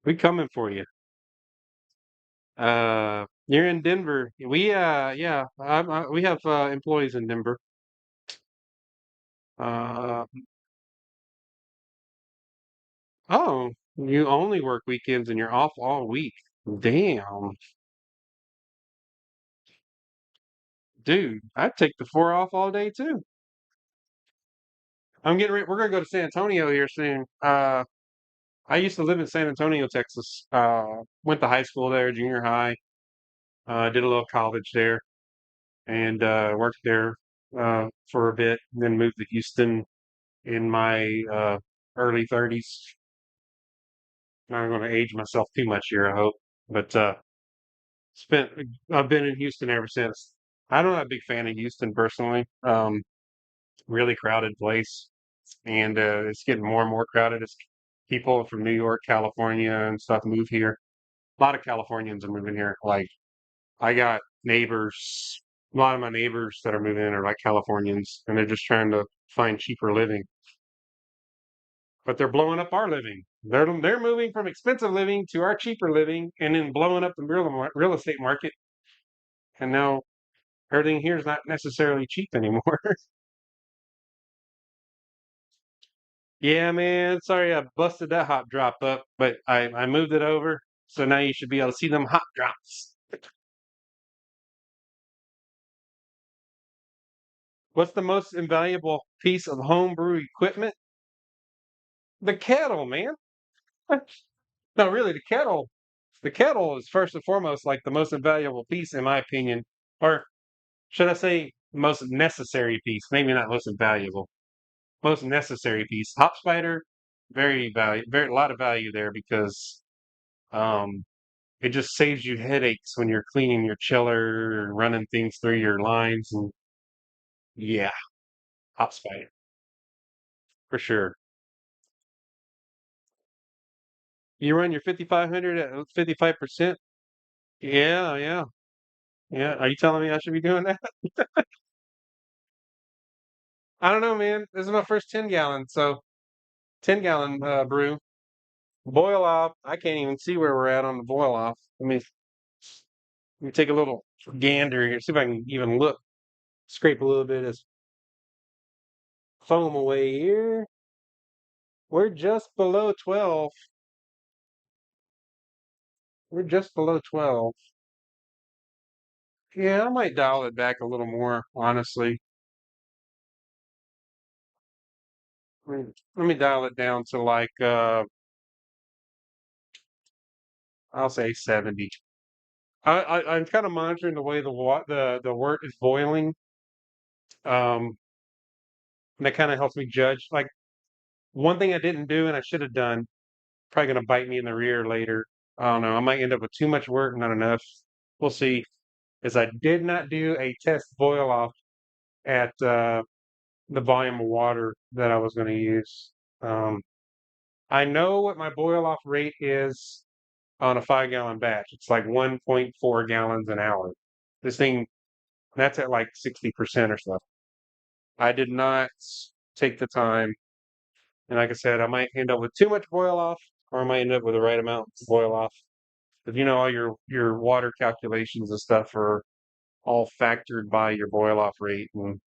We coming for you. You're in Denver. Yeah, we have employees in Denver. Uh, oh, you only work weekends and you're off all week. Damn, dude, I'd take the 4 off all day too. I'm getting ready. We're gonna go to San Antonio here soon. I used to live in San Antonio, Texas. Went to high school there, junior high. Did a little college there, and worked there for a bit. Then moved to Houston in my early 30s. Not going to age myself too much here, I hope. But spent I've been in Houston ever since. I'm not a big fan of Houston personally. Really crowded place, and it's getting more and more crowded as people from New York, California, and stuff move here. A lot of Californians are moving here, like I got neighbors. A lot of my neighbors that are moving in are like Californians, and they're just trying to find cheaper living. But they're blowing up our living. They're moving from expensive living to our cheaper living, and then blowing up the real estate market. And now everything here is not necessarily cheap anymore. Yeah, man. Sorry, I busted that hop drop up, but I moved it over, so now you should be able to see them hop drops. What's the most invaluable piece of homebrew equipment? The kettle, man. No, really, the kettle. The kettle is first and foremost like the most invaluable piece, in my opinion, or should I say, most necessary piece? Maybe not most invaluable, most necessary piece. Hop spider, very a lot of value there because um, it just saves you headaches when you're cleaning your chiller and running things through your lines, and yeah, hop spider for sure. You run your 5500 at 55%. Yeah, yeah, yeah. Are you telling me I should be doing that? I don't know, man. This is my first 10 gallon, so 10-gallon brew. Boil off. I can't even see where we're at on the boil off. Let me take a little gander here, see if I can even look. Scrape a little bit of foam away here. We're just below 12. We're just below 12. Yeah, I might dial it back a little more, honestly. Let me dial it down to like I'll say 70. I'm kind of monitoring the way the wort is boiling. Um, and that kind of helps me judge. Like one thing I didn't do and I should have done, probably gonna bite me in the rear later. I don't know. I might end up with too much work, not enough. We'll see. Is I did not do a test boil off at the volume of water that I was going to use. Um, I know what my boil off rate is on a 5 gallon batch. It's like 1.4 gallons an hour. This thing, that's at like 60% or so. I did not take the time. And like I said, I might end up with too much boil off, or I might end up with the right amount to boil off. Because all your water calculations and stuff are all factored by your boil off rate. And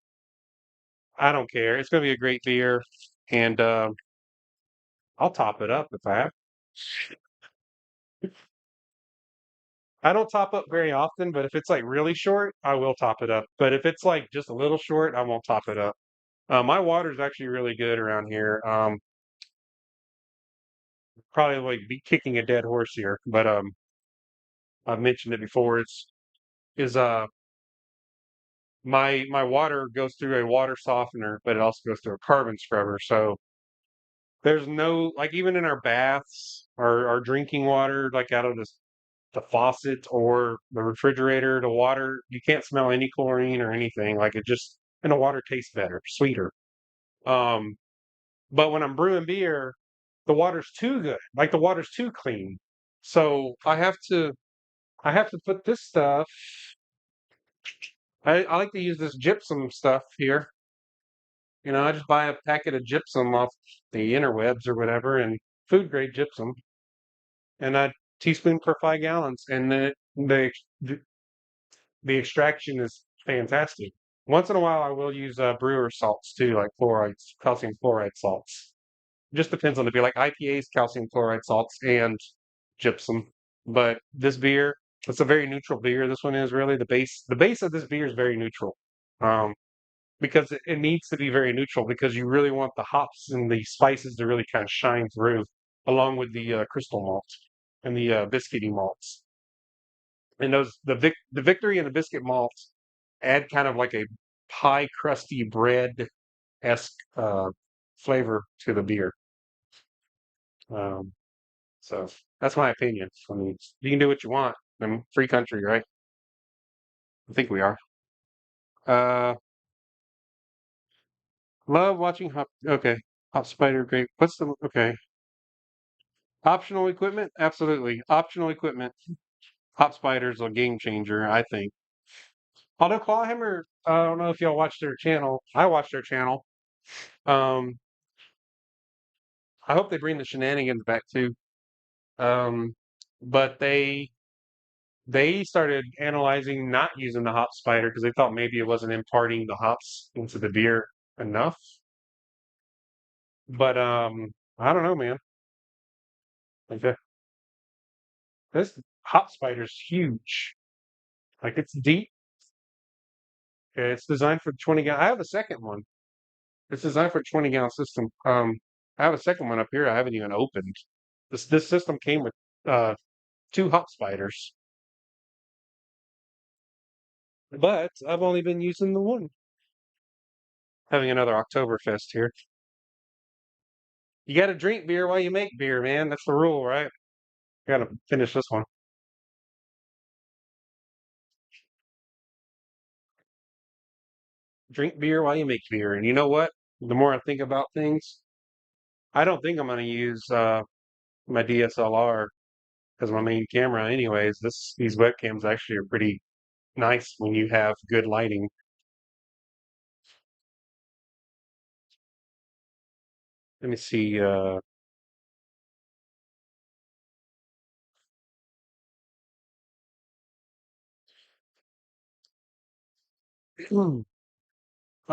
I don't care. It's going to be a great beer. And I'll top it up if I have. I don't top up very often, but if it's like really short, I will top it up. But if it's like just a little short, I won't top it up. My water is actually really good around here. Probably like be kicking a dead horse here, but I've mentioned it before. Is my water goes through a water softener, but it also goes through a carbon scrubber. So there's no like even in our baths, our drinking water, like out of the faucet or the refrigerator, the water, you can't smell any chlorine or anything. Like it just and the water tastes better, sweeter. Um, but when I'm brewing beer, the water's too good. Like the water's too clean. So I have to put this stuff. I like to use this gypsum stuff here. I just buy a packet of gypsum off the interwebs or whatever, and food grade gypsum, and a teaspoon per 5 gallons, and then the extraction is fantastic. Once in a while, I will use brewer salts too, like chlorides, calcium chloride salts. Just depends on the beer. Like IPAs, calcium chloride salts, and gypsum. But this beer, it's a very neutral beer. This one is really the base of this beer is very neutral. Um, because it needs to be very neutral because you really want the hops and the spices to really kind of shine through, along with the crystal malt and the biscuity malts. And the victory and the biscuit malt add kind of like a pie crusty bread esque flavor to the beer. Um, so that's my opinion. I mean, you can do what you want. I'm free country, right? I think we are. Uh, love watching hop. Okay, hop spider. Great. What's the okay? Optional equipment? Absolutely. Optional equipment. Hop Spider's a game changer, I think. Although Clawhammer, I don't know if y'all watch their channel. I watch their channel. Um, I hope they bring the shenanigans back too. Um, but they started analyzing not using the hop spider because they thought maybe it wasn't imparting the hops into the beer enough. But I don't know, man. Like this hop spider's huge. Like it's deep. Okay, it's designed for 20 gallon. I have a second one. It's designed for a 20-gallon system. I have a second one up here. I haven't even opened. This system came with uh two hop spiders, but I've only been using the one. Having another Oktoberfest here. You got to drink beer while you make beer, man. That's the rule, right? Got to finish this one. Drink beer while you make beer. And you know what? The more I think about things, I don't think I'm going to use my DSLR as my main camera. Anyways, these webcams actually are pretty nice when you have good lighting. Let me see. All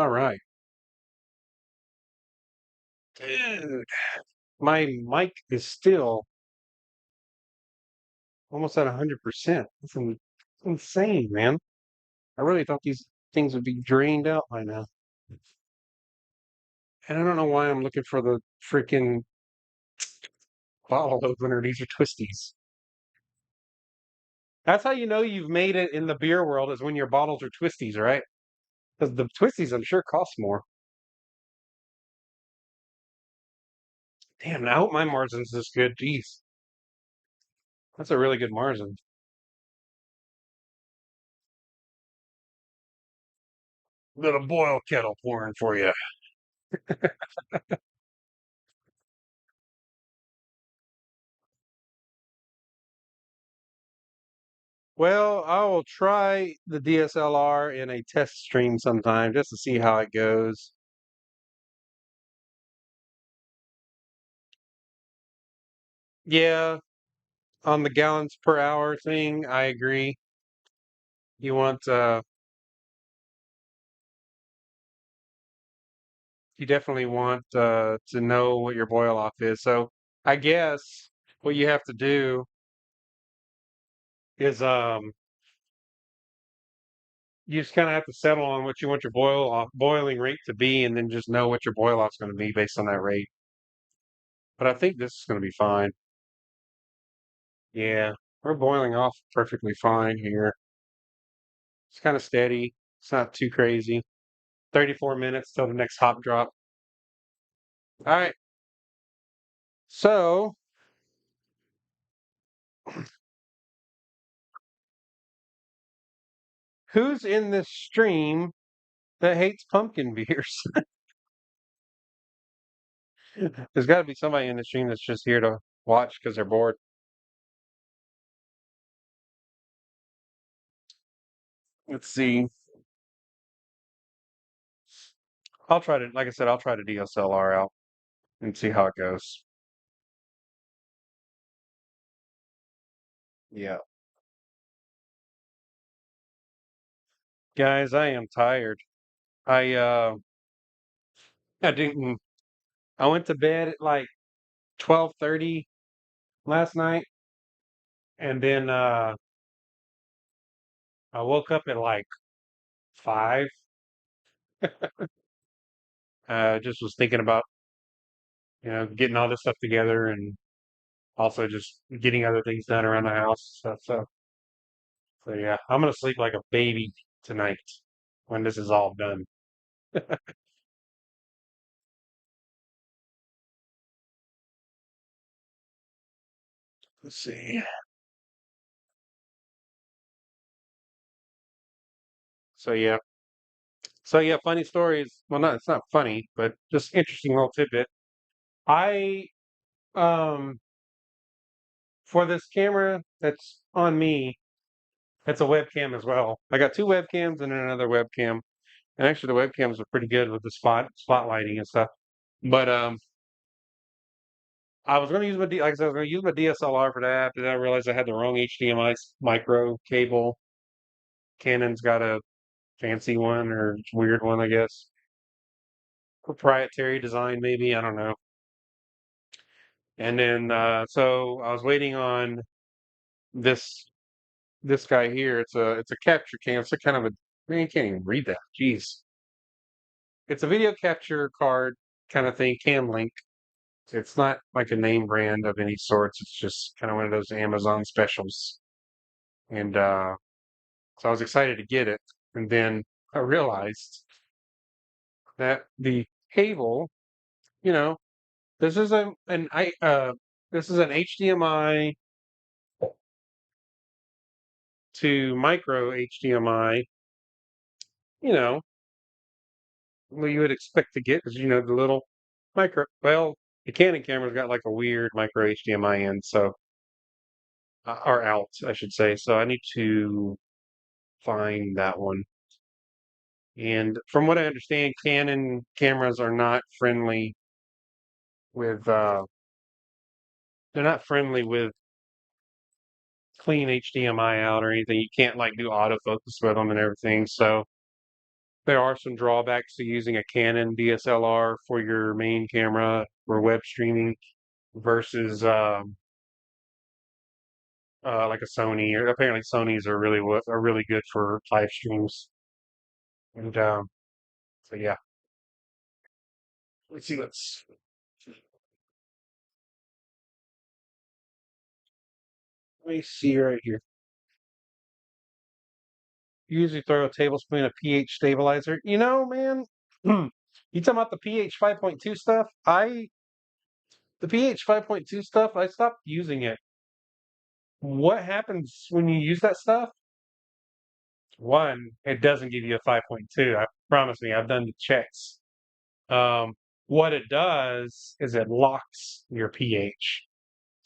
right. Dude, my mic is still almost at 100%. Insane, man. I really thought these things would be drained out by now. And I don't know why I'm looking for the freaking bottle opener. These are twisties. That's how you know you've made it in the beer world is when your bottles are twisties, right? Because the twisties, I'm sure, cost more. Damn, I hope my margin's this good. Jeez, that's a really good margin. Little boil kettle pouring for you. Well, I will try the DSLR in a test stream sometime just to see how it goes. Yeah, on the gallons per hour thing, I agree. You want you definitely want to know what your boil off is. So I guess what you have to do is you just kind of have to settle on what you want your boiling rate to be, and then just know what your boil off's going to be based on that rate. But I think this is going to be fine. Yeah, we're boiling off perfectly fine here. It's kind of steady. It's not too crazy. 34 minutes till the next hop drop. All right. So, who's in this stream that hates pumpkin beers? There's got to be somebody in the stream that's just here to watch because they're bored. Let's see. I'll try to, like I said, I'll try to DSLR out and see how it goes. Yeah. Guys, I am tired. I uh I didn't I went to bed at like 12:30 last night and then I woke up at like 5. Just was thinking about, getting all this stuff together and also just getting other things done around the house and stuff. So yeah, I'm gonna sleep like a baby tonight when this is all done. Let's see. So yeah. So yeah, funny stories. Well, not it's not funny, but just interesting little tidbit. I um for this camera that's on me, It's a webcam as well. I got two webcams and then another webcam. And actually, the webcams are pretty good with the spotlighting and stuff. But I was going to use like I said, I was going to use my DSLR for that, but then I realized I had the wrong HDMI micro cable. Canon's got a fancy one or weird one, I guess. Proprietary design, maybe. I don't know. And then so I was waiting on this this guy here. It's a capture cam. It's a kind of a man, you can't even read that. Jeez. It's a video capture card kind of thing, Cam Link. It's not like a name brand of any sorts. It's just kind of one of those Amazon specials. And so I was excited to get it. And then I realized that the cable, you know, this is this is an HDMI to micro HDMI, you know, what you would expect to get is, the little micro. Well, the Canon camera's got like a weird micro HDMI in, so or out, I should say. So I need to find that one. And from what I understand, Canon cameras are not friendly with they're not friendly with clean HDMI out or anything. You can't like do autofocus with them and everything. So there are some drawbacks to using a Canon DSLR for your main camera for web streaming versus like a Sony. Or apparently, Sonys are are really good for live streams. And so yeah, let's see. Let me see right here. You usually throw a tablespoon of pH stabilizer. Man, you talking about the pH 5.2 stuff? The pH 5.2 stuff, I stopped using it. What happens when you use that stuff? One, it doesn't give you a 5.2. I promise me, I've done the checks. Um, what it does is it locks your pH.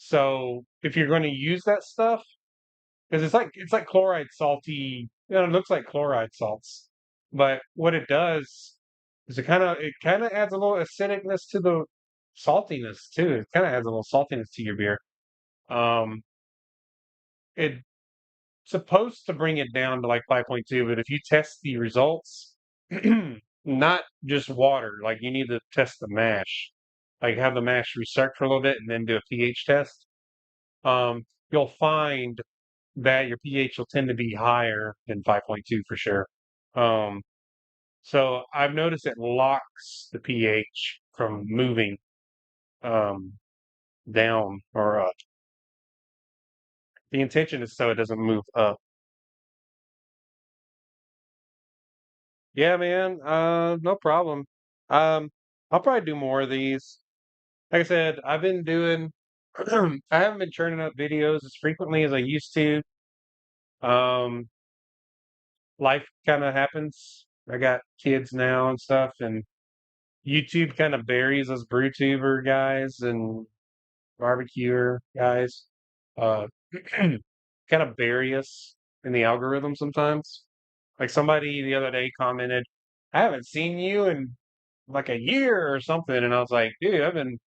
So if you're going to use that stuff, because it's like chloride salty, it looks like chloride salts. But what it does is it kind of adds a little acidicness to the saltiness too. It kind of adds a little saltiness to your beer. Um, it's supposed to bring it down to like 5.2, but if you test the results, not just water, like you need to test the mash, like have the mash recirculate for a little bit and then do a pH test. You'll find that your pH will tend to be higher than 5.2 for sure. Um, so I've noticed it locks the pH from moving um, down or up. The intention is so it doesn't move up. Yeah, man. No problem. Um, I'll probably do more of these. Like I said, I've been doing. I haven't been churning up videos as frequently as I used to. Um, Life kind of happens. I got kids now and stuff, and YouTube kind of buries us BrewTuber guys and barbecuer guys. Uh, kind of bury us in the algorithm sometimes. Like somebody the other day commented, "I haven't seen you in like a year or something," and I was like, "Dude, I've been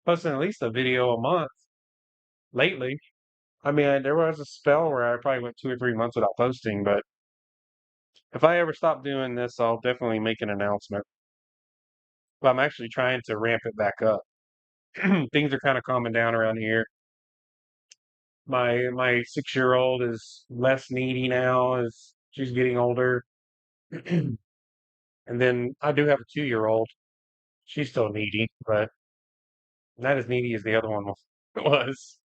posting at least a video a month lately." I mean, there was a spell where I probably went 2 or 3 months without posting, but if I ever stop doing this, I'll definitely make an announcement. But I'm actually trying to ramp it back up. Things are kind of calming down around here. My 6-year old is less needy now as she's getting older. And then I do have a 2-year old. She's still needy, but not as needy as the other one was.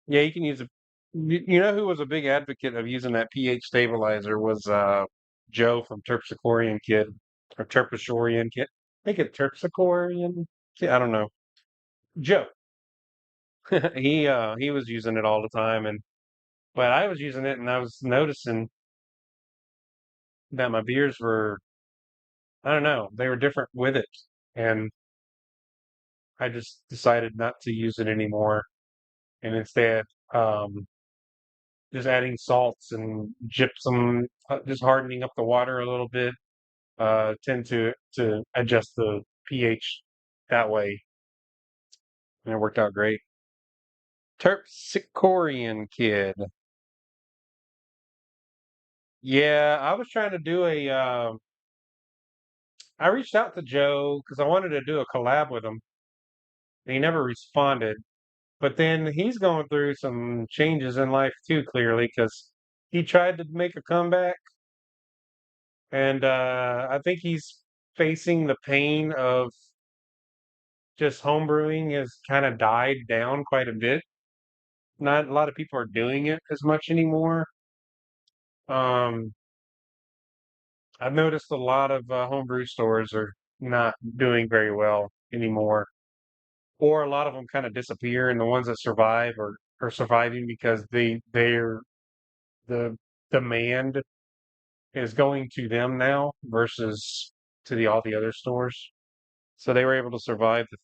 Yeah, you can use a. You know who was a big advocate of using that pH stabilizer was Joe from Terpsichorean Kid or Terpsichorean Kid. I think it's Terpsichorean. Kid. I don't know. Joe. He was using it all the time, and but I was using it, and I was noticing that my beers were, I don't know, they were different with it, and I just decided not to use it anymore, and instead, um, just adding salts and gypsum, just hardening up the water a little bit, tend to adjust the pH that way, and it worked out great. Terpsichorean kid. Yeah, I was trying to do a. I reached out to Joe because I wanted to do a collab with him. And he never responded, but then he's going through some changes in life too, clearly, because he tried to make a comeback, and I think he's facing the pain of just homebrewing has kind of died down quite a bit. Not a lot of people are doing it as much anymore. Um, I've noticed a lot of homebrew stores are not doing very well anymore, or a lot of them kind of disappear, and the ones that survive are surviving because they're the demand is going to them now versus to all the other stores. So they were able to survive the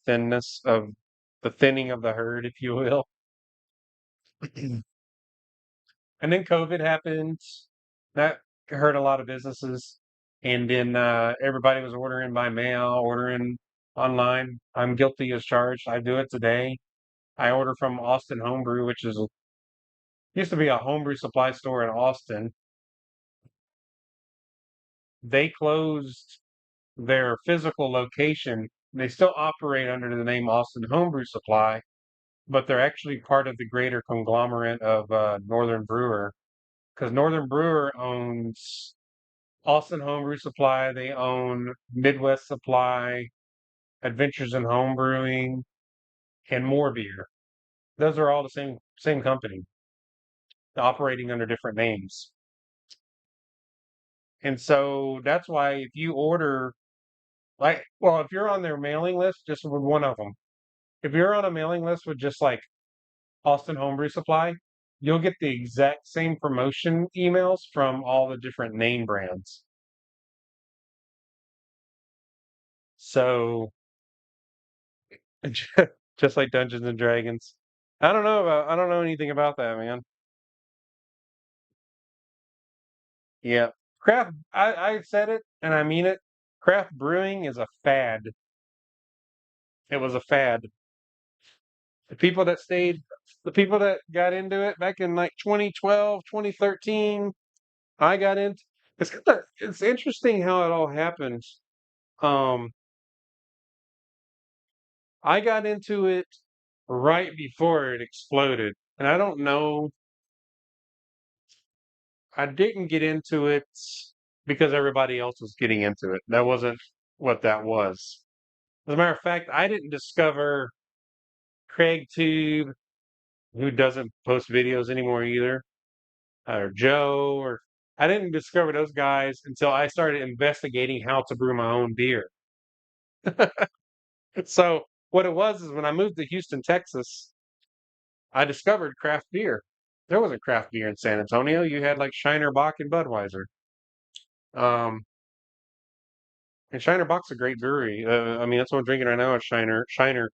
thinning of the herd, if you will. And then COVID happened. That hurt a lot of businesses. And then everybody was ordering by mail, ordering online. I'm guilty as charged. I do it today. I order from Austin Homebrew, which is used to be a homebrew supply store in Austin. They closed their physical location. They still operate under the name Austin Homebrew Supply, but they're actually part of the greater conglomerate of Northern Brewer, because Northern Brewer owns Austin Homebrew Supply. They own Midwest Supply, Adventures in Homebrewing, and More Beer. Those are all the same company, operating under different names. And so that's why if you order, like, well, if you're on their mailing list, just with one of them, if you're on a mailing list with just like Austin Homebrew Supply, you'll get the exact same promotion emails from all the different name brands. So just like Dungeons and Dragons. I don't know anything about that, man. Yeah. I said it and I mean it. Craft brewing is a fad. It was a fad. The people that stayed, the people that got into it back in like 2012, 2013, I got into it's interesting how it all happened. Um, I got into it right before it exploded. And I don't know, I didn't get into it because everybody else was getting into it. That wasn't what that was. As a matter of fact, I didn't discover Craig Tube, who doesn't post videos anymore either, or Joe, or I didn't discover those guys until I started investigating how to brew my own beer. So what it was is when I moved to Houston, Texas, I discovered craft beer. There wasn't craft beer in San Antonio. You had like Shiner Bock and Budweiser. Um, and Shiner Bock's a great brewery. I mean, that's what I'm drinking right now. Is Shiner. Shiner.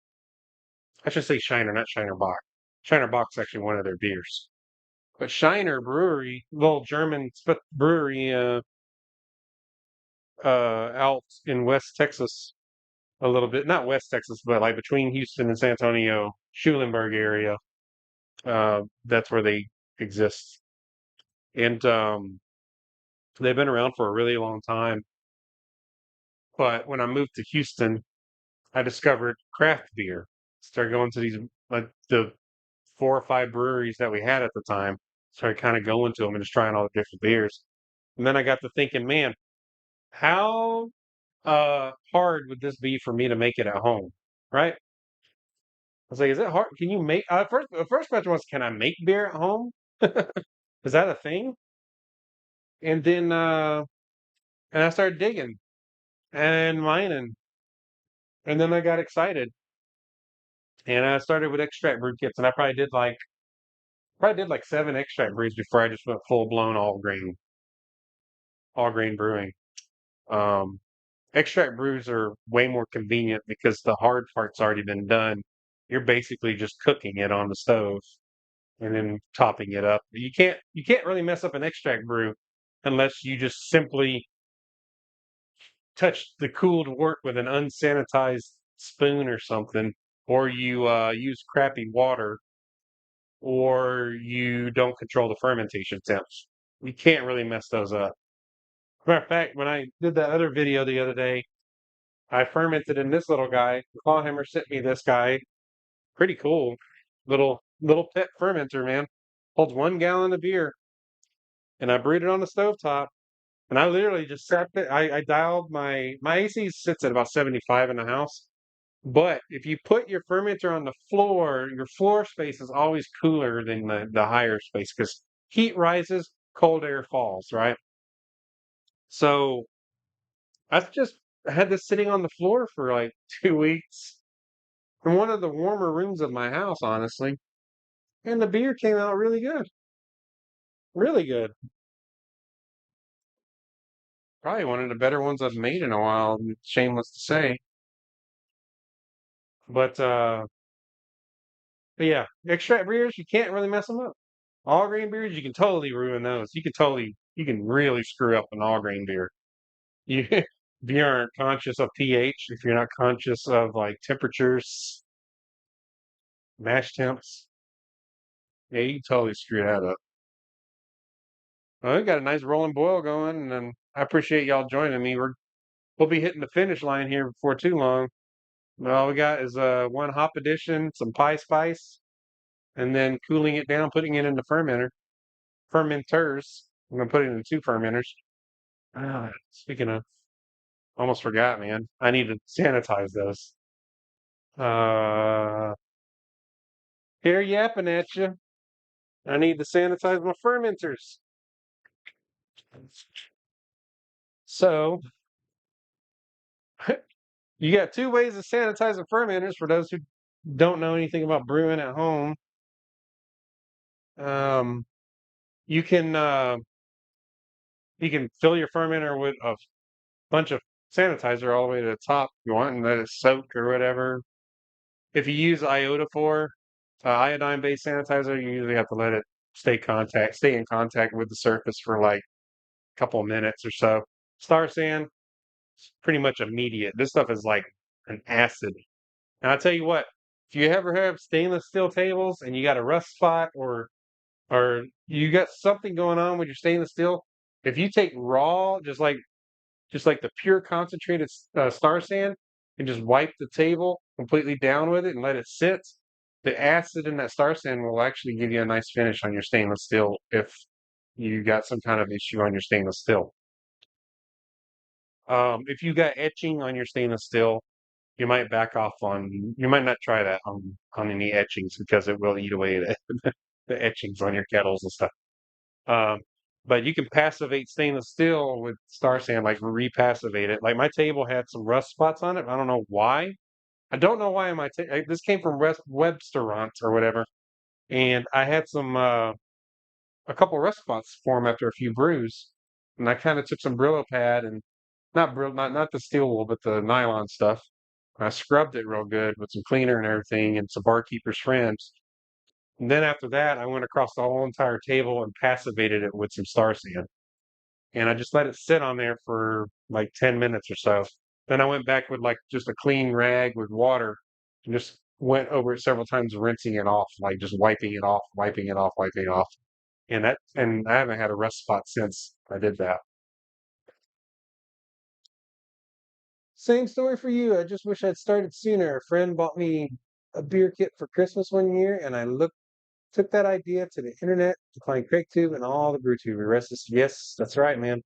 I should say Shiner, not Shiner Bock. Shiner Bock's actually one of their beers. But Shiner Brewery, little German brewery, out in West Texas, a little bit, not West Texas, but like between Houston and San Antonio, Schulenburg area. That's where they exist, and they've been around for a really long time. But when I moved to Houston, I discovered craft beer. Started going to these like the 4 or 5 breweries that we had at the time. Started kind of going to them and just trying all the different beers. And then I got to thinking, man, how hard would this be for me to make it at home? Right? I was like, is it hard? Can you make first the first question was, can I make beer at home? Is that a thing? And then and I started digging and mining. And then I got excited. And I started with extract brew kits, and I probably did like 7 extract brews before I just went full blown all grain brewing. Um extract brews are way more convenient because the hard part's already been done. You're basically just cooking it on the stove and then topping it up. You can't really mess up an extract brew unless you just simply touch the cooled wort with an unsanitized spoon or something, or you use crappy water, or you don't control the fermentation temps. You can't really mess those up. Matter of fact, when I did that other video the other day, I fermented in this little guy. Clawhammer sent me this guy. Pretty cool. Little pet fermenter, man. Holds 1 gallon of beer. And I brewed it on the stovetop. And I literally just sat there. I dialed my AC sits at about 75 in the house. But if you put your fermenter on the floor, your floor space is always cooler than the higher space because heat rises, cold air falls, right? So I just had this sitting on the floor for like 2 weeks in one of the warmer rooms of my house, honestly. And the beer came out really good. Really good. Probably one of the better ones I've made in a while, shameless to say. But yeah, extract beers, you can't really mess them up. All grain beers, you can totally ruin those. You can really screw up an all grain beer. You, if you aren't conscious of pH, if you're not conscious of like temperatures, mash temps, yeah, you can totally screw that up. Well, we got a nice rolling boil going, and I appreciate y'all joining me. We'll be hitting the finish line here before too long. All we got is one hop addition, some pie spice, and then cooling it down, putting it in the fermenters. I'm gonna put it in 2 fermenters. Speaking of, almost forgot, man. I need to sanitize those. Uh, here yapping at you. I need to sanitize my fermenters. So you got 2 ways to sanitize the fermenters for those who don't know anything about brewing at home. Um, you can fill your fermenter with a bunch of sanitizer all the way to the top if you want and let it soak or whatever. If you use iodophor, iodine-based sanitizer, you usually have to let it stay in contact with the surface for like a couple of minutes or so. Star sand, pretty much immediate. This stuff is like an acid. And I'll tell you what, if you ever have stainless steel tables and you got a rust spot or you got something going on with your stainless steel, if you take raw, just like the pure concentrated star sand, and just wipe the table completely down with it and let it sit, the acid in that star sand will actually give you a nice finish on your stainless steel if you got some kind of issue on your stainless steel. If you got etching on your stainless steel, you might back off on. You might not try that on any etchings because it will eat away the etchings on your kettles and stuff. Um, but you can passivate stainless steel with star sand, like repassivate it. Like my table had some rust spots on it. I don't know why. I don't know why this came from Websterant or whatever, and I had a couple rust spots form after a few brews, and I kind of took some Brillo pad and not the steel wool, but the nylon stuff. I scrubbed it real good with some cleaner and everything, and some barkeeper's friends. And then after that, I went across the whole entire table and passivated it with some star sand. And I just let it sit on there for like 10 minutes or so. Then I went back with like just a clean rag with water and just went over it several times, rinsing it off, like just wiping it off, wiping it off, wiping it off. And I haven't had a rust spot since I did that. Same story for you. I just wish I'd started sooner. A friend bought me a beer kit for Christmas one year, and I took that idea to the internet to find CraigTube and all the BrewTube. The rest is yes, that's right, man.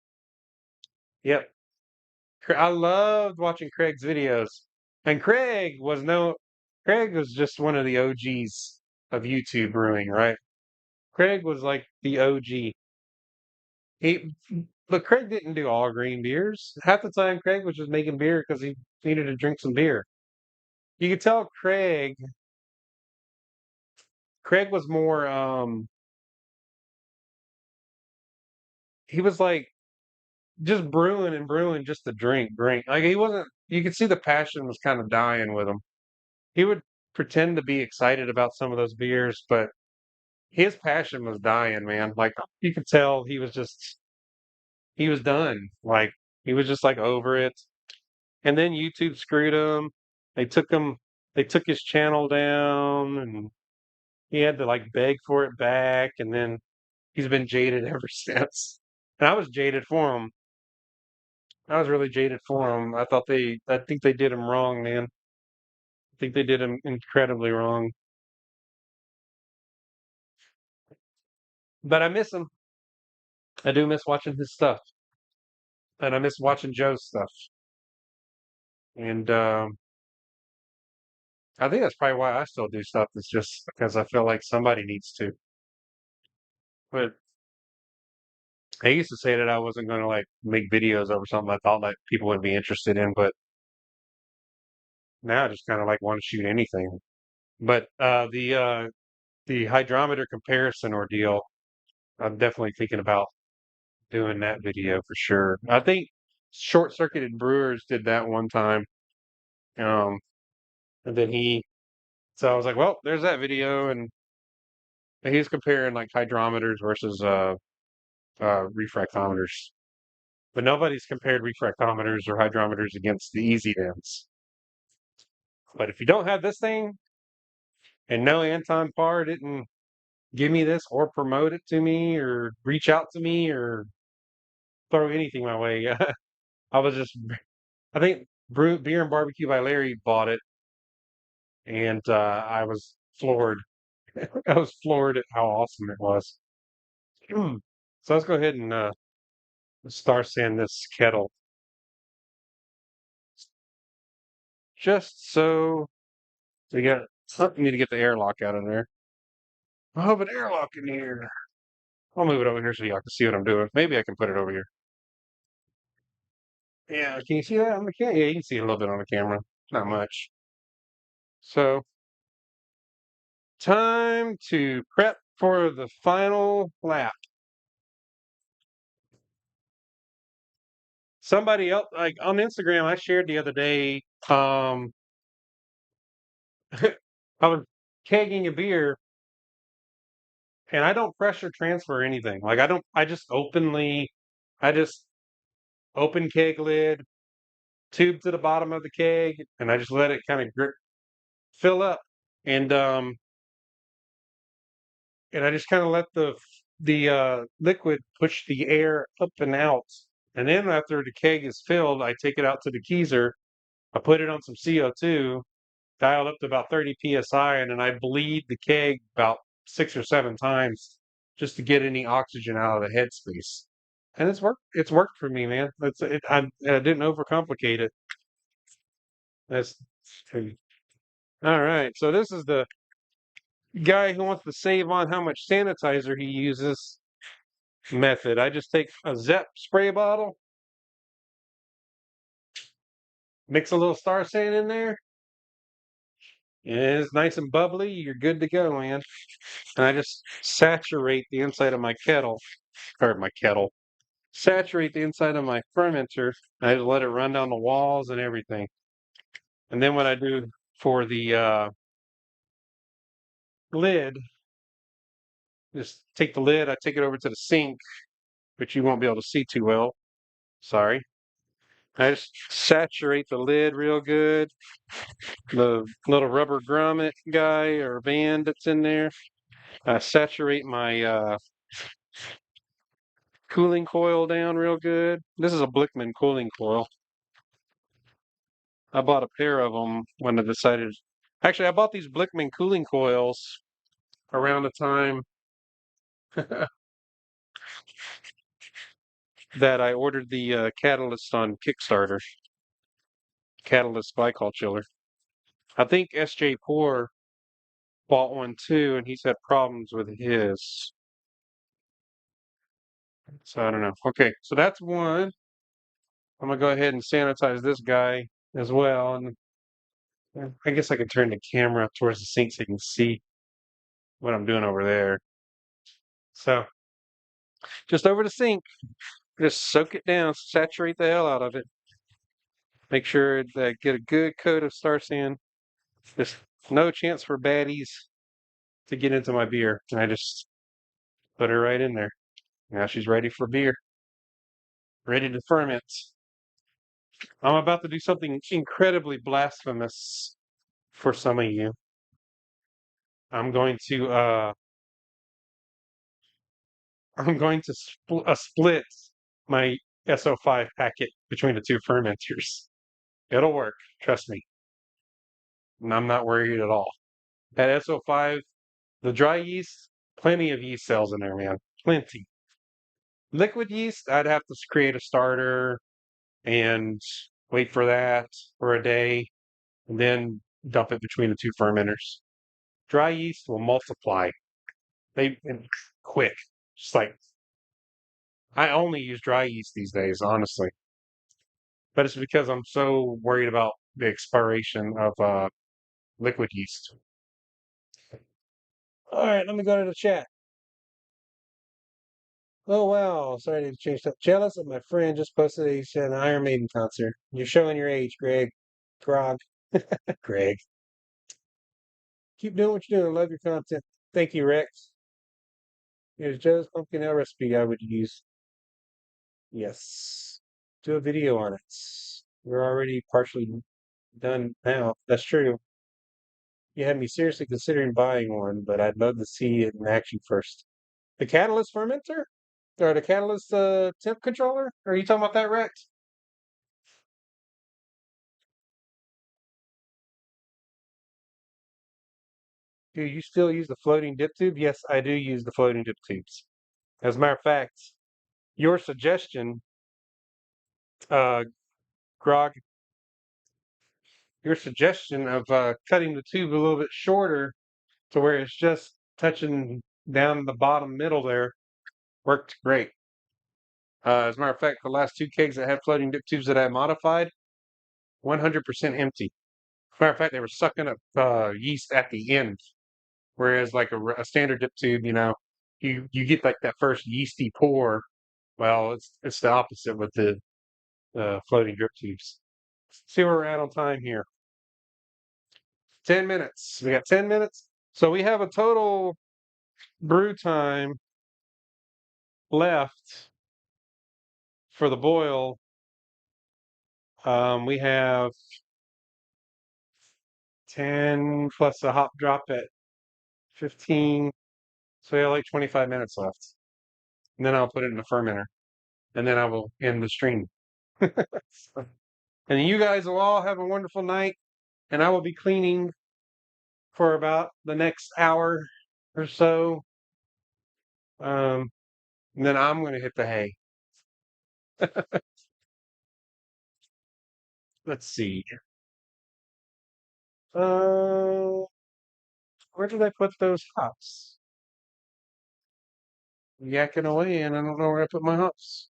Yep. I loved watching Craig's videos. And Craig was just one of the OGs of YouTube brewing, right? Craig was like the OG. He, but Craig didn't do all green beers. Half the time, Craig was just making beer because he needed to drink some beer. You could tell Craig was more, he was like just brewing and brewing just to drink. Like he wasn't. You could see the passion was kind of dying with him. He would pretend to be excited about some of those beers, but his passion was dying, man. Like you could tell he was done. Like he was just like over it. And then YouTube screwed him. They took him. They took his channel down, and he had to like beg for it back. And then he's been jaded ever since. And I was jaded for him. I was really jaded for him. I think they did him wrong, man. I think they did him incredibly wrong. But I miss him. I do miss watching his stuff, and I miss watching Joe's stuff. And I think that's probably why I still do stuff. It's just because I feel like somebody needs to. But I used to say that I wasn't going to like make videos over something I thought like people would be interested in, but now I just kind of like want to shoot anything. But the hydrometer comparison ordeal, I'm definitely thinking about doing that video for sure. I think Short Circuited Brewers did that one time. Um, and then so I was like, well, there's that video, and he's comparing like hydrometers versus refractometers. But nobody's compared refractometers or hydrometers against the easy dens. But if you don't have this thing and no Anton Parr didn't give me this or promote it to me or reach out to me or throw anything my way, I was just, I think Beer and Barbecue by Larry bought it, and I was floored. I was floored at how awesome it was. So let's go ahead and star sand this kettle just so we got. We need to get the airlock out of there. I have an airlock in here. I'll move it over here so y'all can see what I'm doing. Maybe I can put it over here. Yeah, can you see that on the camera? Yeah, you can see it a little bit on the camera. Not much. So, time to prep for the final lap. Somebody else, like on Instagram, I shared the other day, I was kegging a beer and I don't pressure transfer anything. Like I just open keg lid, tube to the bottom of the keg, and I just let it kind of fill up. And and I just kind of let the liquid push the air up and out. And then after the keg is filled, I take it out to the keezer. I put it on some CO2, dialed up to about 30 psi, and then I bleed the keg about 6 or 7 times just to get any oxygen out of the headspace. And it's worked. It's worked for me, man. I didn't overcomplicate it. That's all right. So this is the guy who wants to save on how much sanitizer he uses method. I just take a Zep spray bottle, mix a little star sand in there, and it's nice and bubbly. You're good to go, man. And I just saturate the inside of my kettle, or my kettle, saturate the inside of my fermenter. I just let it run down the walls and everything. And then what I do for the lid, just take the lid, I take it over to the sink, which you won't be able to see too well. Sorry. I just saturate the lid real good. The little rubber grommet guy or band that's in there. I saturate my cooling coil down real good. This is a Blickman cooling coil. I bought a pair of them when I decided. Actually, I bought these Blickman cooling coils around the time that I ordered the catalyst on Kickstarter. Catalyst glycol chiller. I think SJ Poor bought one too, and he's had problems with his. So I don't know. Okay, so that's one. I'm gonna go ahead and sanitize this guy as well, and I guess I can turn the camera towards the sink so you can see what I'm doing over there. So just over the sink. Just soak it down, saturate the hell out of it. Make sure that get a good coat of star sand. There's no chance for baddies to get into my beer. And I just put her right in there. Now she's ready for beer, ready to ferment. I'm about to do something incredibly blasphemous for some of you. I'm going to I'm going to split my SO5 packet between the two fermenters. It'll work, trust me. And I'm not worried at all. At SO5, the dry yeast, plenty of yeast cells in there, man. Plenty. Liquid yeast, I'd have to create a starter and wait for that for a day, and then dump it between the two fermenters. Dry yeast will multiply. And quick. Just like I only use dry yeast these days, honestly. But it's because I'm so worried about the expiration of liquid yeast. All right, let me go to the chat. Oh wow, sorry to change that. Jealous of my friend just posted an Iron Maiden concert. You're showing your age, Greg. Grog. Greg. Keep doing what you're doing. Love your content. Thank you, Rex. Here's Joe's pumpkin ale recipe I would use. Yes. Do a video on it. We're already partially done now. That's true. You had me seriously considering buying one, but I'd love to see it in action first. The catalyst fermenter? Or the catalyst temp controller? Are you talking about that, Rex? Do you still use the floating dip tube? Yes, I do use the floating dip tubes. As a matter of fact, your suggestion, uh, Grog, your suggestion of cutting the tube a little bit shorter to where it's just touching down the bottom middle there worked great. As a matter of fact, the last two kegs that had floating dip tubes that I modified, 100% empty. As a matter of fact, they were sucking up yeast at the end, whereas like a standard dip tube, you get like that first yeasty pour. Well, it's the opposite with the floating drip tubes. See where we're at on time here. 10 minutes. We got 10 minutes. So we have a total brew time left for the boil. We have 10 plus a hop drop at 15. So we have like 25 minutes left. And then I'll put it in the fermenter. And then I will end the stream. And you guys will all have a wonderful night. And I will be cleaning for about the next hour or so. And then I'm going to hit the hay. Let's see. Where did I put those hops? Yakking away, and I don't know where I put my hops.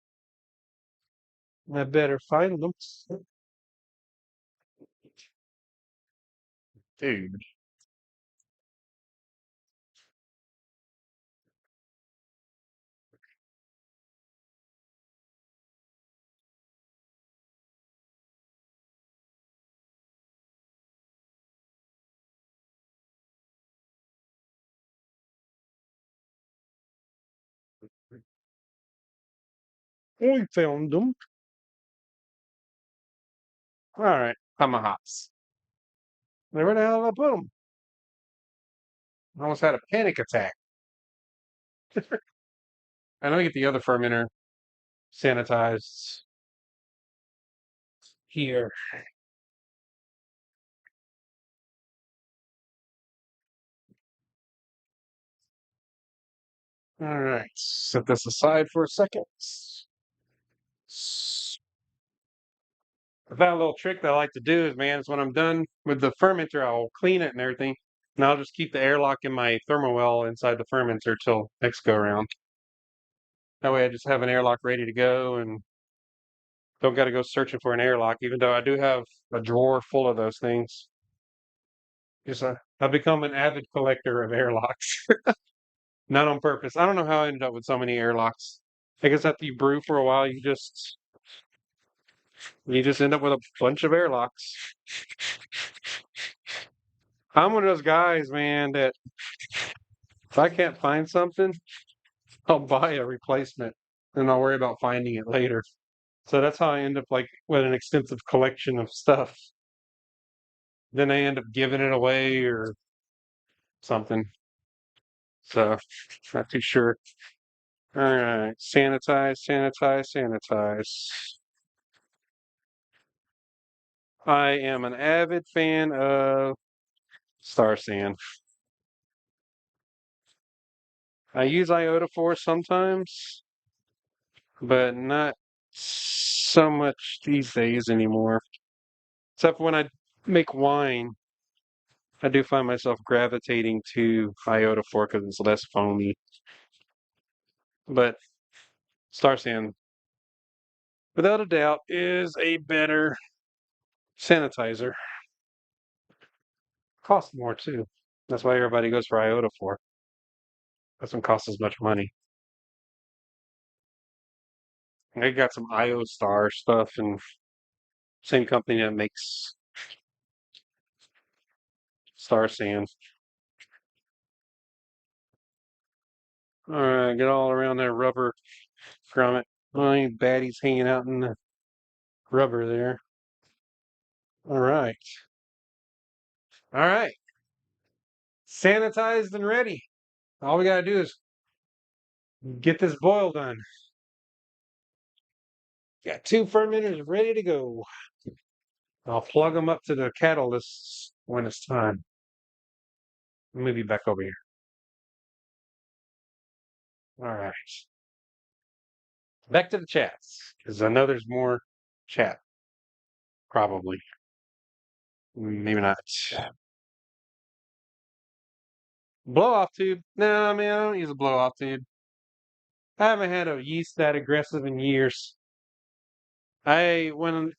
I better find them. Dude. We found them. All right, found my hops. Where the hell did I put them? I almost had a panic attack. And let me get the other fermenter sanitized here. All right, set this aside for a second. That little trick that I like to do is, man, is when I'm done with the fermenter, I'll clean it and everything, and I'll just keep the airlock in my thermowell inside the fermenter till next go around. That way I just have an airlock ready to go and don't got to go searching for an airlock, even though I do have a drawer full of those things. Just I've become an avid collector of airlocks. Not on purpose. I don't know how I ended up with so many airlocks. I guess after you brew for a while, you just end up with a bunch of airlocks. I'm one of those guys, man, that if I can't find something, I'll buy a replacement and I'll worry about finding it later. So that's how I end up like with an extensive collection of stuff. Then I end up giving it away or something. So not too sure. All right, sanitize, sanitize, sanitize. I am an avid fan of Star Sand. I use iodophor sometimes, but not so much these days anymore. Except when I make wine, I do find myself gravitating to iodophor because it's less foamy. But Star Sand, without a doubt, is a better sanitizer. Costs more too. That's why everybody goes for iodophor. Doesn't cost as much money. I got some IoStar stuff and same company that makes Star Sand. All right, get all around that rubber grommet. Oh, any baddies hanging out in the rubber there. All right. All right. Sanitized and ready. All we got to do is get this boil done. Got 2 fermenters ready to go. I'll plug them up to the catalysts when it's time. Move you back over here. All right. Back to the chats, because I know there's more chat. Probably. Maybe not. Blow off tube. No, man, I don't use a blow off tube. I haven't had a yeast that aggressive in years. I when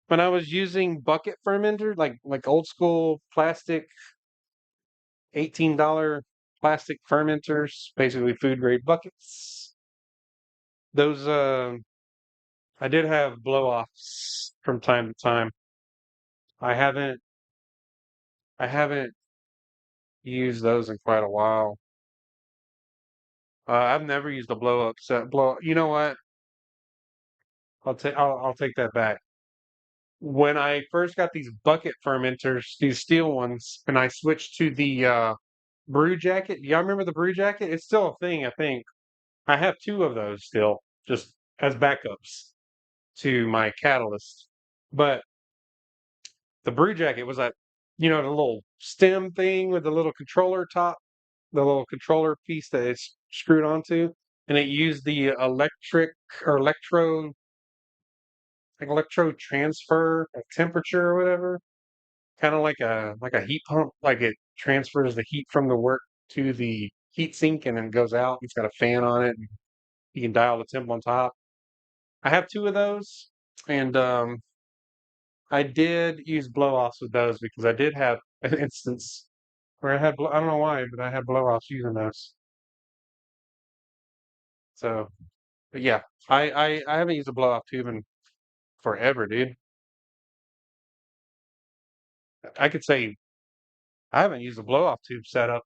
when I was using bucket fermenter, like old school plastic, $18 plastic fermenters, basically food grade buckets. Those I did have blow offs from time to time. I haven't I haven't used those in quite a while. I've never used a blow up set. Blow. You know what? I'll take that back. When I first got these bucket fermenters, these steel ones, and I switched to the brew jacket. Y'all remember the brew jacket? It's still a thing, I think. I have two of those still, just as backups to my catalyst. But the brew jacket was that, the little stem thing with the little controller top, the little controller piece that it's screwed onto, and it used the electric or electro transfer of temperature or whatever, kind of like a heat pump, like it transfers the heat from the work to the heat sink and then goes out. It's got a fan on it. And you can dial the temp on top. I have two of those, and I did use blow-offs with those because I did have an instance where I don't know why, but I had blow-offs using those. So, but yeah, I haven't used a blow-off tube in forever, dude. I could say I haven't used a blow-off tube setup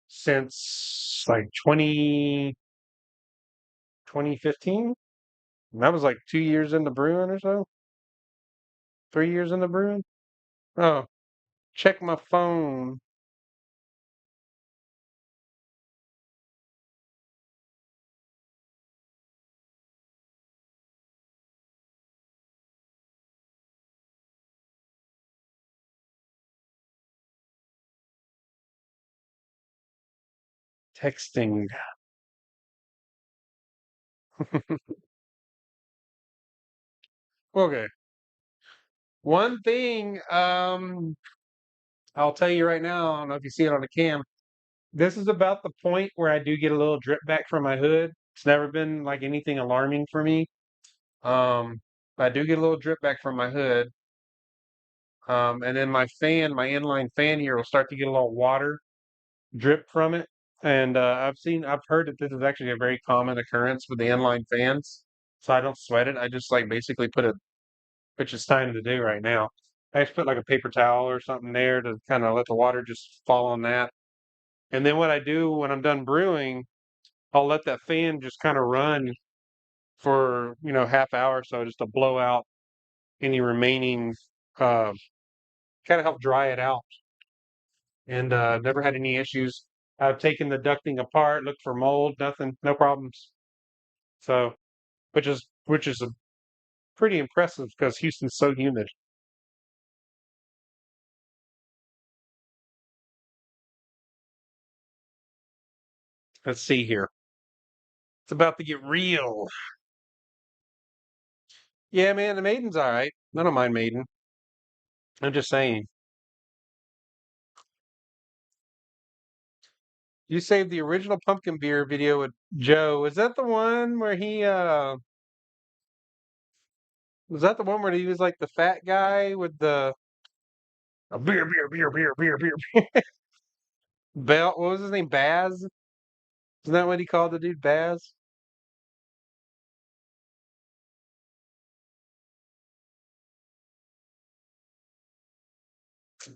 since like 2015. That was like 2 years into brewing or so. 3 years into brewing. Oh, check my phone. Texting. Okay. One thing, I'll tell you right now, I don't know if you see it on the cam. This is about the point where I do get a little drip back from my hood. It's never been like anything alarming for me. But I do get a little drip back from my hood. And then my inline fan here will start to get a little water drip from it. And I've heard that this is actually a very common occurrence with the inline fans. So I don't sweat it. I just like basically which is time to do right now. I just put like a paper towel or something there to kind of let the water just fall on that. And then what I do when I'm done brewing, I'll let that fan just kind of run for, half hour or so just to blow out any remaining, uh, kind of help dry it out. And never had any issues. I've taken the ducting apart, looked for mold, nothing, no problems. So, which is a pretty impressive because Houston's so humid. Let's see here. It's about to get real. Yeah, man, the Maiden's all right. I don't mind Maiden. I'm just saying. You saved the original pumpkin beer video with Joe. Is that the one where was that the one where he was like the fat guy with the beer, beer, beer, beer, beer, beer, Bell, what was his name? Baz? Isn't that what he called the dude? Baz?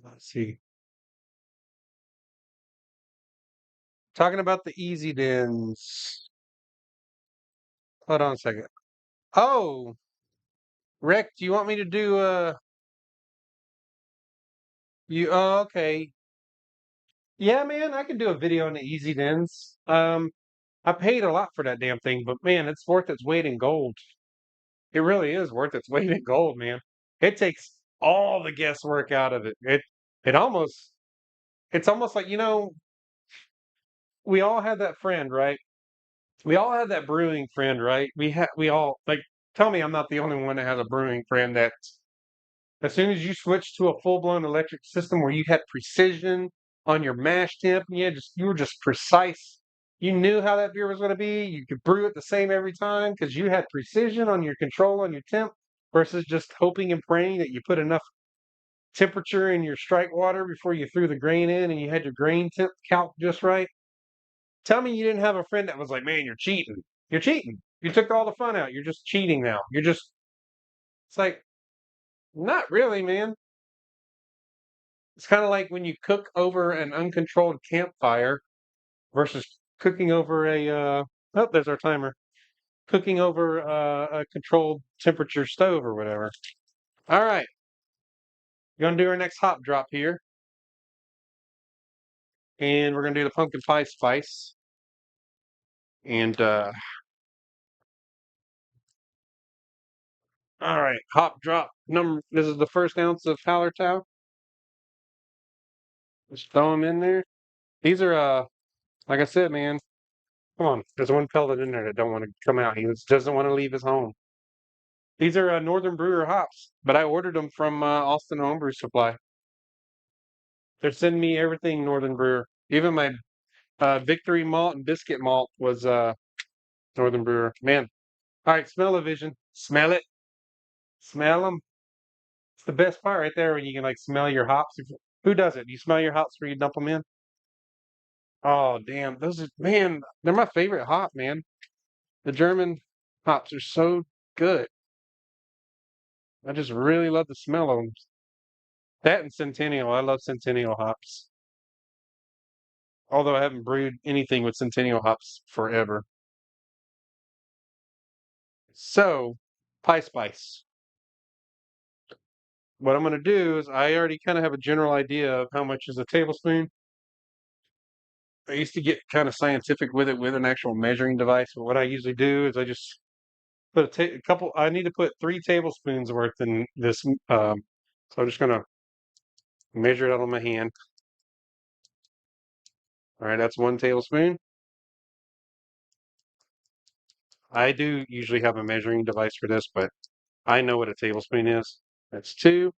Let's see. Talking about the easy dens. Hold on a second. Oh, Rick, do you want me to do okay. Yeah, man, I can do a video on the easy dens. I paid a lot for that damn thing, but man, it's worth its weight in gold. It really is worth its weight in gold, man. It takes all the guesswork out of it. It almost it's almost like, we all had that friend, right? We all had that brewing friend, right? We all like tell me I'm not the only one that has a brewing friend that as soon as you switched to a full-blown electric system where you had precision on your mash temp, you were just precise. You knew how that beer was going to be. You could brew it the same every time because you had precision on your control on your temp versus just hoping and praying that you put enough temperature in your strike water before you threw the grain in and you had your grain temp calc just right. Tell me you didn't have a friend that was like, man, you're cheating. You're cheating. You took all the fun out. You're just cheating now. It's like, not really, man. It's kind of like when you cook over an uncontrolled campfire versus cooking over oh, there's our timer. Cooking over a controlled temperature stove or whatever. All right, we're gonna do our next hop drop here, and we're gonna do the pumpkin pie spice. And all right, hop drop number. This is the first ounce of Hallertau. Just throw them in there. These are like I said, man. Come on, there's one pellet in there that don't want to come out. He just doesn't want to leave his home. These are Northern Brewer hops, but I ordered them from Austin Homebrew Supply. They're sending me everything Northern Brewer. Even my Victory Malt and Biscuit Malt was Northern Brewer. Man, all right, smell of vision. Smell it. Smell them. It's the best part right there when you can like smell your hops. Who does it? You smell your hops before you dump them in? Oh, damn. Man, they're my favorite hop, man. The German hops are so good. I just really love the smell of them. That and Centennial. I love Centennial hops. Although I haven't brewed anything with Centennial hops forever. So, pie spice. What I'm going to do is I already kind of have a general idea of how much is a tablespoon. I used to get kind of scientific with it with an actual measuring device, but what I usually do is I just put a couple. I need to put 3 tablespoons worth in this. So I'm just going to measure it out on my hand. All right, that's 1 tablespoon. I do usually have a measuring device for this, but I know what a tablespoon is. That's 2.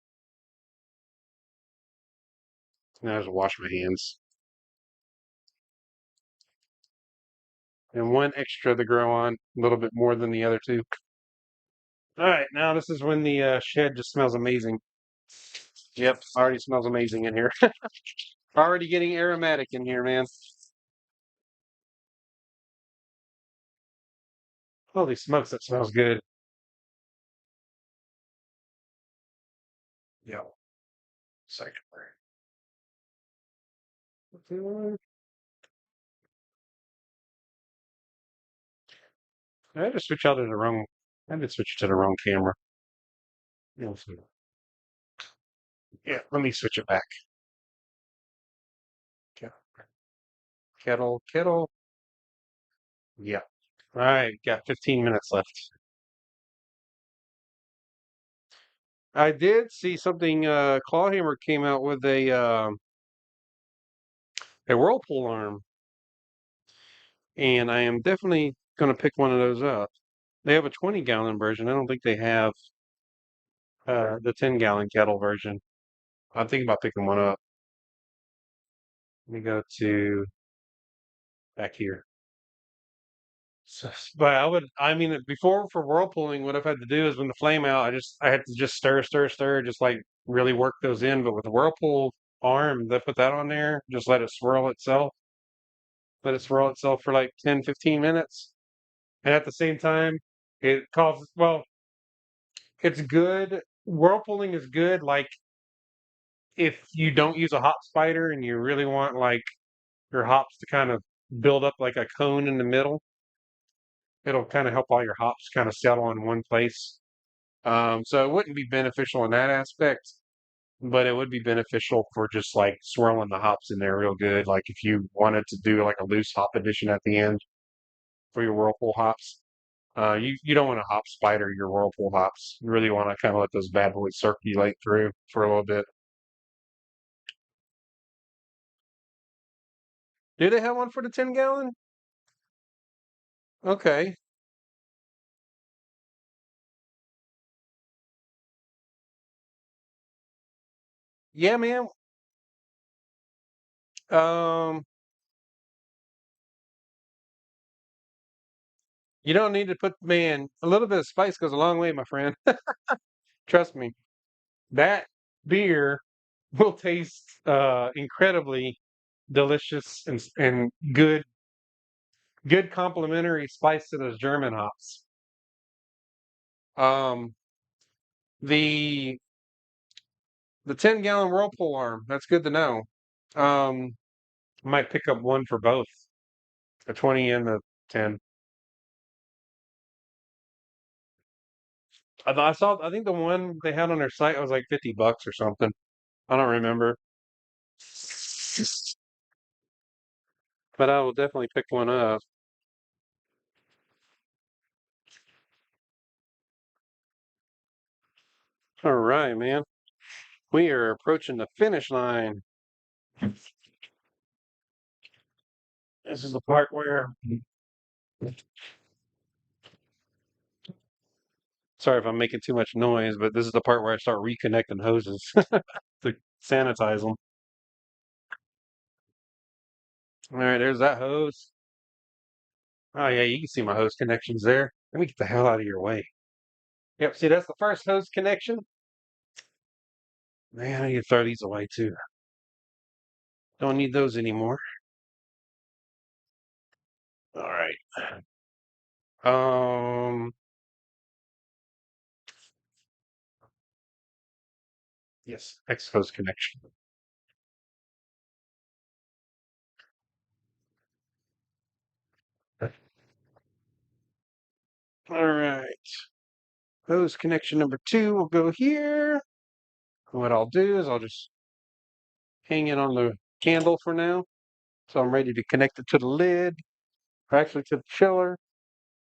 Now I just wash my hands. And 1 extra to grow on, a little bit more than the other 2. All right, now this is when the shed just smells amazing. Yep, already smells amazing in here. Already getting aromatic in here, man. Holy smokes, that smells good. Yeah. Second. I had to switch out to the wrong. I had to switch to the wrong camera. Yes. Yeah, let me switch it back. Ke- Kettle. Yeah. All right, got 15 minutes left. I did see something. Clawhammer came out with a whirlpool arm, and I am definitely going to pick one of those up. They have a 20-gallon version. I don't think they have the 10-gallon kettle version. I'm thinking about picking one up. Let me go to back here. So, but I mean, before for whirlpooling, what I've had to do is when the flame out, I had to just stir, just like really work those in. But with the whirlpool arm, they put that on there, just let it swirl itself for like 10, 15 minutes. And at the same time, it causes, well, it's good. Whirlpooling is good. Like if you don't use a hop spider and you really want like your hops to kind of build up like a cone in the middle, it'll kind of help all your hops kind of settle in one place. So it wouldn't be beneficial in that aspect, but it would be beneficial for just like swirling the hops in there real good. Like if you wanted to do like a loose hop addition at the end for your whirlpool hops. You don't want to hop spider your whirlpool hops. You really want to kind of let those bad boys circulate through for a little bit. Do they have one for the 10-gallon? Okay. Yeah, man. Um, you don't need to put, man, a little bit of spice goes a long way, my friend. Trust me. That beer will taste incredibly delicious and good complementary spice to those German hops. Um, the the 10-gallon whirlpool arm, that's good to know. Um, might pick up one for both, the 20 and the 10. I think the one they had on their site was like $50 or something. I don't remember, but I will definitely pick one up. All right, man. We are approaching the finish line. This is the part where, sorry if I'm making too much noise, but this is the part where I start reconnecting hoses to sanitize them. All right, there's that hose. Oh yeah, you can see my hose connections there. Let me get the hell out of your way. Yep, see that's the first hose connection. Man, I need to throw these away too. Don't need those anymore. All right. Um, yes, X hose connection. All right. Hose connection number 2 will go here. What I'll do is I'll just hang it on the candle for now. So I'm ready to connect it to the lid, or actually to the chiller.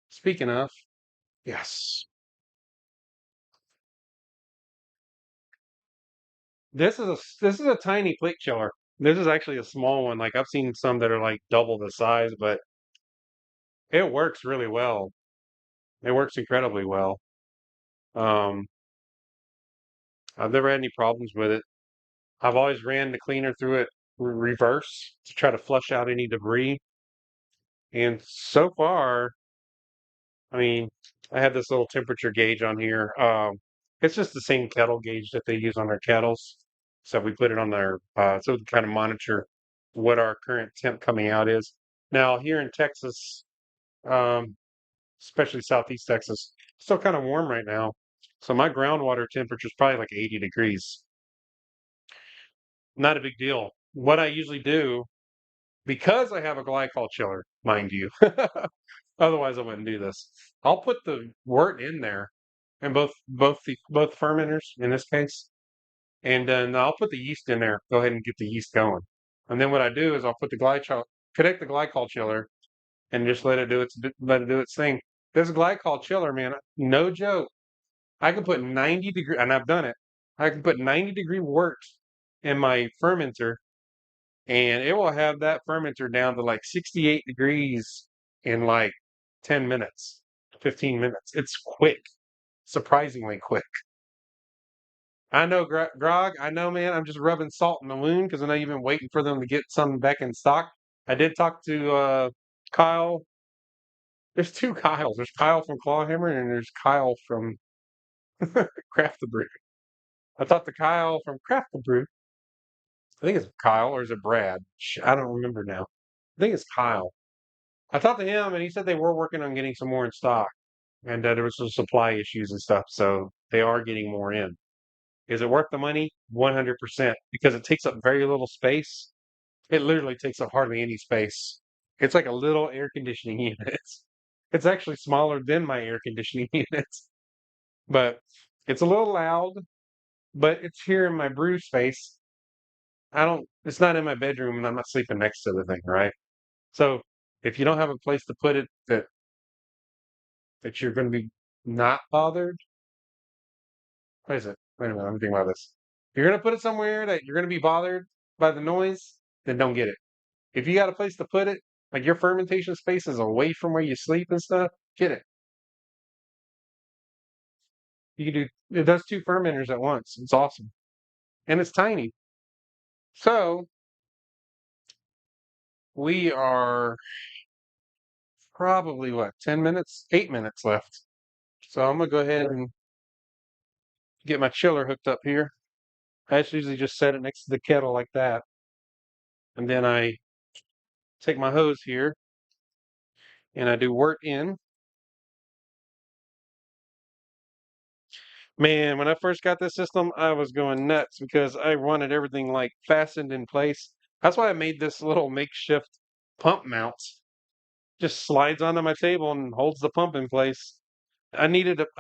Speaking of, yes. This is a tiny plate chiller. This is actually a small one. Like I've seen some that are like double the size, but it works really well. It works incredibly well. Um, I've never had any problems with it. I've always ran the cleaner through it reverse to try to flush out any debris. And so far, I mean, I have this little temperature gauge on here. It's just the same kettle gauge that they use on their kettles. So we put it on there so we can kind of monitor what our current temp coming out is. Now here in Texas, um, especially Southeast Texas. Still kind of warm right now. So my groundwater temperature is probably like 80 degrees. Not a big deal. What I usually do, because I have a glycol chiller, mind you, otherwise I wouldn't do this. I'll put the wort in there, and both fermenters in this case, and then I'll put the yeast in there. Go ahead and get the yeast going. And then what I do is I'll put the glycol, connect the glycol chiller, and just let it do its thing. This glycol chiller, man, no joke. I can put 90 degree, and I've done it. I can put 90-degree wort in my fermenter, and it will have that fermenter down to like 68 degrees in like 10 minutes, 15 minutes. It's quick, surprisingly quick. I know, Grog. I know, man. I'm just rubbing salt in the wound because I know you've been waiting for them to get some back in stock. I did talk to Kyle. There's two Kyles. There's Kyle from Clawhammer and there's Kyle from Craft the Brew. I talked to Kyle from Craft the Brew. I think it's Kyle or is it Brad? I don't remember now. I think it's Kyle. I talked to him and he said they were working on getting some more in stock and there was some supply issues and stuff. So they are getting more in. Is it worth the money? 100% because it takes up very little space. It literally takes up hardly any space. It's like a little air conditioning unit. It's actually smaller than my air conditioning units, but it's a little loud, but it's here in my brew space. It's not in my bedroom and I'm not sleeping next to the thing, right? So if you don't have a place to put it that you're going to be not bothered, what is it? Wait a minute, I'm thinking about this. If you're going to put it somewhere that you're going to be bothered by the noise, then don't get it. If you got a place to put it, like your fermentation space is away from where you sleep and stuff, get it. You can do it does two fermenters at once. It's awesome. And it's tiny. So we are probably what, 10 minutes? 8 minutes left. So I'm gonna go ahead and get my chiller hooked up here. I usually just set it next to the kettle like that. And then I take my hose here and I do wort in. Man, when I first got this system, I was going nuts because I wanted everything like fastened in place. That's why I made this little makeshift pump mount. Just slides onto my table and holds the pump in place. I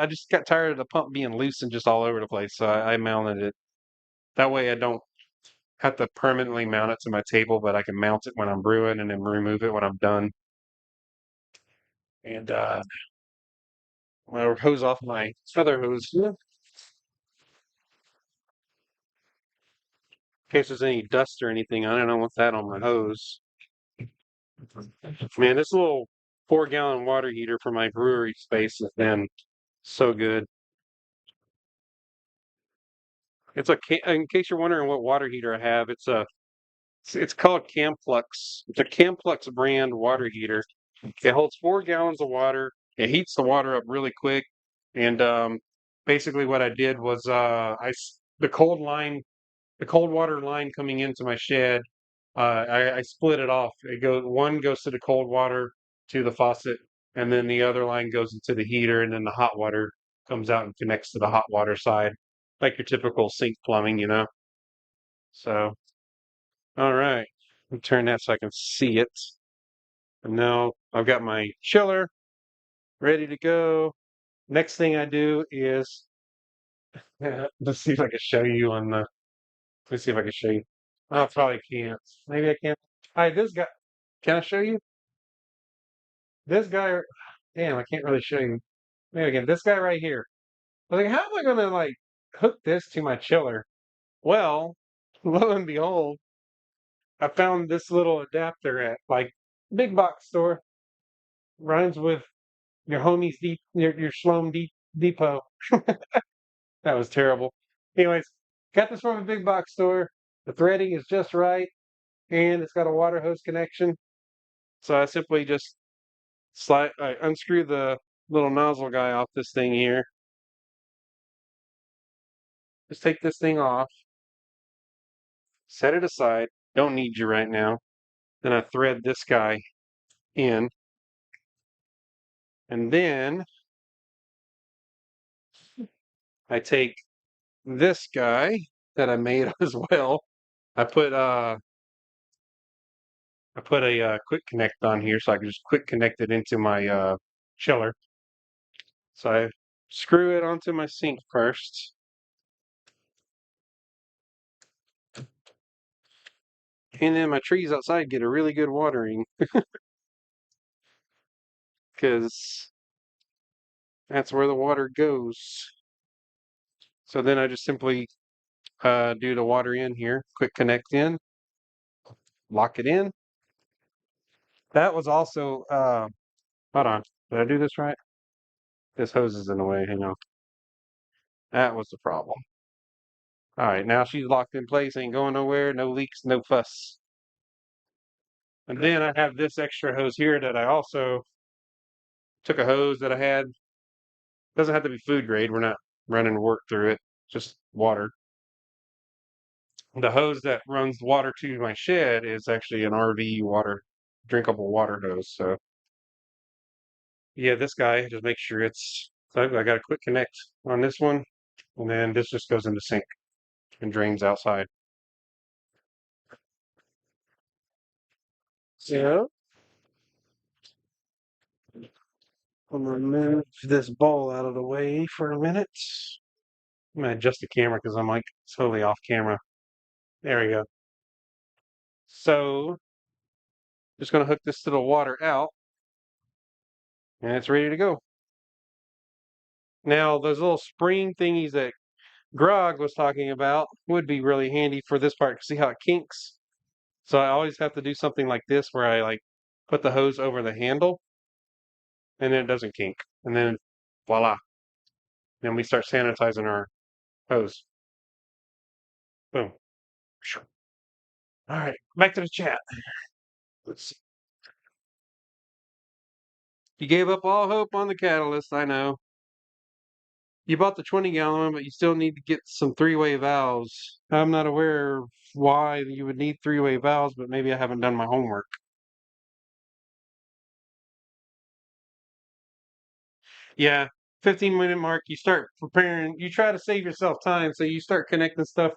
just got tired of the pump being loose and just all over the place, so I mounted it. That way I don't have to permanently mount it to my table, but I can mount it when I'm brewing and then remove it when I'm done. And I'll hose off my other hose in case there's any dust or anything. I don't want that on my hose. Man, this little 4-gallon water heater for my brewery space has been so good. In case you're wondering what water heater I have, it's called Camplux. It's a Camplux brand water heater. It holds 4 gallons of water. It heats the water up really quick. And basically, what I did was the cold water line coming into my shed. I split it off. One goes to the cold water to the faucet, and then the other line goes into the heater, and then the hot water comes out and connects to the hot water side, like your typical sink plumbing, you know. So, all right, let me turn that so I can see it. And now I've got my chiller ready to go. Next thing I do is let's see if I can show you on the. Let's see if I can show you. Oh, I probably can't. Maybe I can. Hi, this guy. Can I show you? This guy. Damn, I can't really show you. Maybe again, this guy right here. I was like, how am I gonna like hook this to my chiller? Well, lo and behold, I found this little adapter at like big box store. Rhymes with your homies deep your Schloem depot. That was terrible. Anyways, got this from a big box store. The threading is just right, and it's got a water hose connection. So I simply just I unscrew the little nozzle guy off this thing here. Just take this thing off, set it aside. Don't need you right now. Then I thread this guy in. And then I take this guy that I made as well. I put a quick connect on here so I can just quick connect it into my chiller. So I screw it onto my sink first. And then my trees outside get a really good watering because that's where the water goes. So then I just simply do the water in here, quick connect in, lock it in. That was also, hold on, did I do this right? This hose is in the way, hang on. That was the problem. All right, now she's locked in place, ain't going nowhere, no leaks, no fuss. And then I have this extra hose here that I also took a hose that I had. Doesn't have to be food grade. We're not running work through it, just water. The hose that runs water to my shed is actually an RV water, drinkable water hose. So yeah, this guy just make sure it's. So I got a quick connect on this one, and then this just goes in the sink and drains outside. So I'm gonna move this bowl out of the way for a minute. I'm gonna adjust the camera because I'm like totally off camera. There we go. So just gonna hook this to the water out, and it's ready to go. Now those little spring thingies that Grog was talking about would be really handy for this part. See how it kinks? So I always have to do something like this where I like put the hose over the handle and then it doesn't kink. And then voila. Then we start sanitizing our hose. Boom. All right, back to the chat. Let's see. You gave up all hope on the catalyst, I know. You bought the 20-gallon one, but you still need to get some three-way valves. I'm not aware of why you would need three-way valves, but maybe I haven't done my homework. Yeah, 15-minute mark, you start preparing. You try to save yourself time, so you start connecting stuff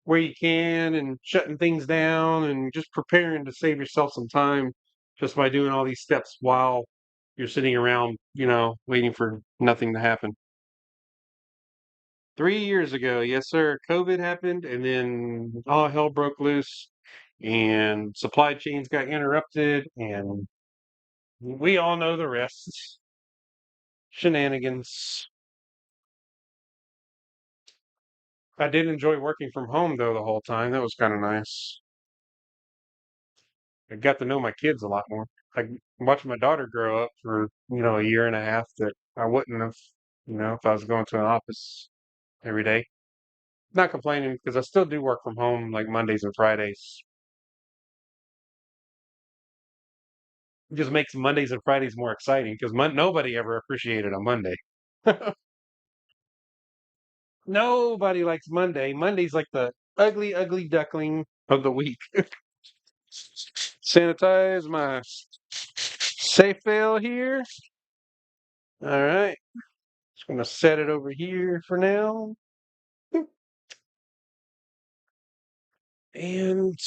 where you can and shutting things down and just preparing to save yourself some time just by doing all these steps while you're sitting around, waiting for nothing to happen. 3 years ago, yes, sir, COVID happened, and then all hell broke loose, and supply chains got interrupted, and we all know the rest. Shenanigans. I did enjoy working from home though the whole time. That was kind of nice. I got to know my kids a lot more. I watched my daughter grow up for, a year and a half that I wouldn't have, if I was going to an office every day. Not complaining because I still do work from home like Mondays and Fridays. It just makes Mondays and Fridays more exciting because nobody ever appreciated a Monday. Nobody likes Monday. Monday's like the ugly, ugly duckling of the week. Sanitize my safe fail here. All right. Just gonna set it over here for now. And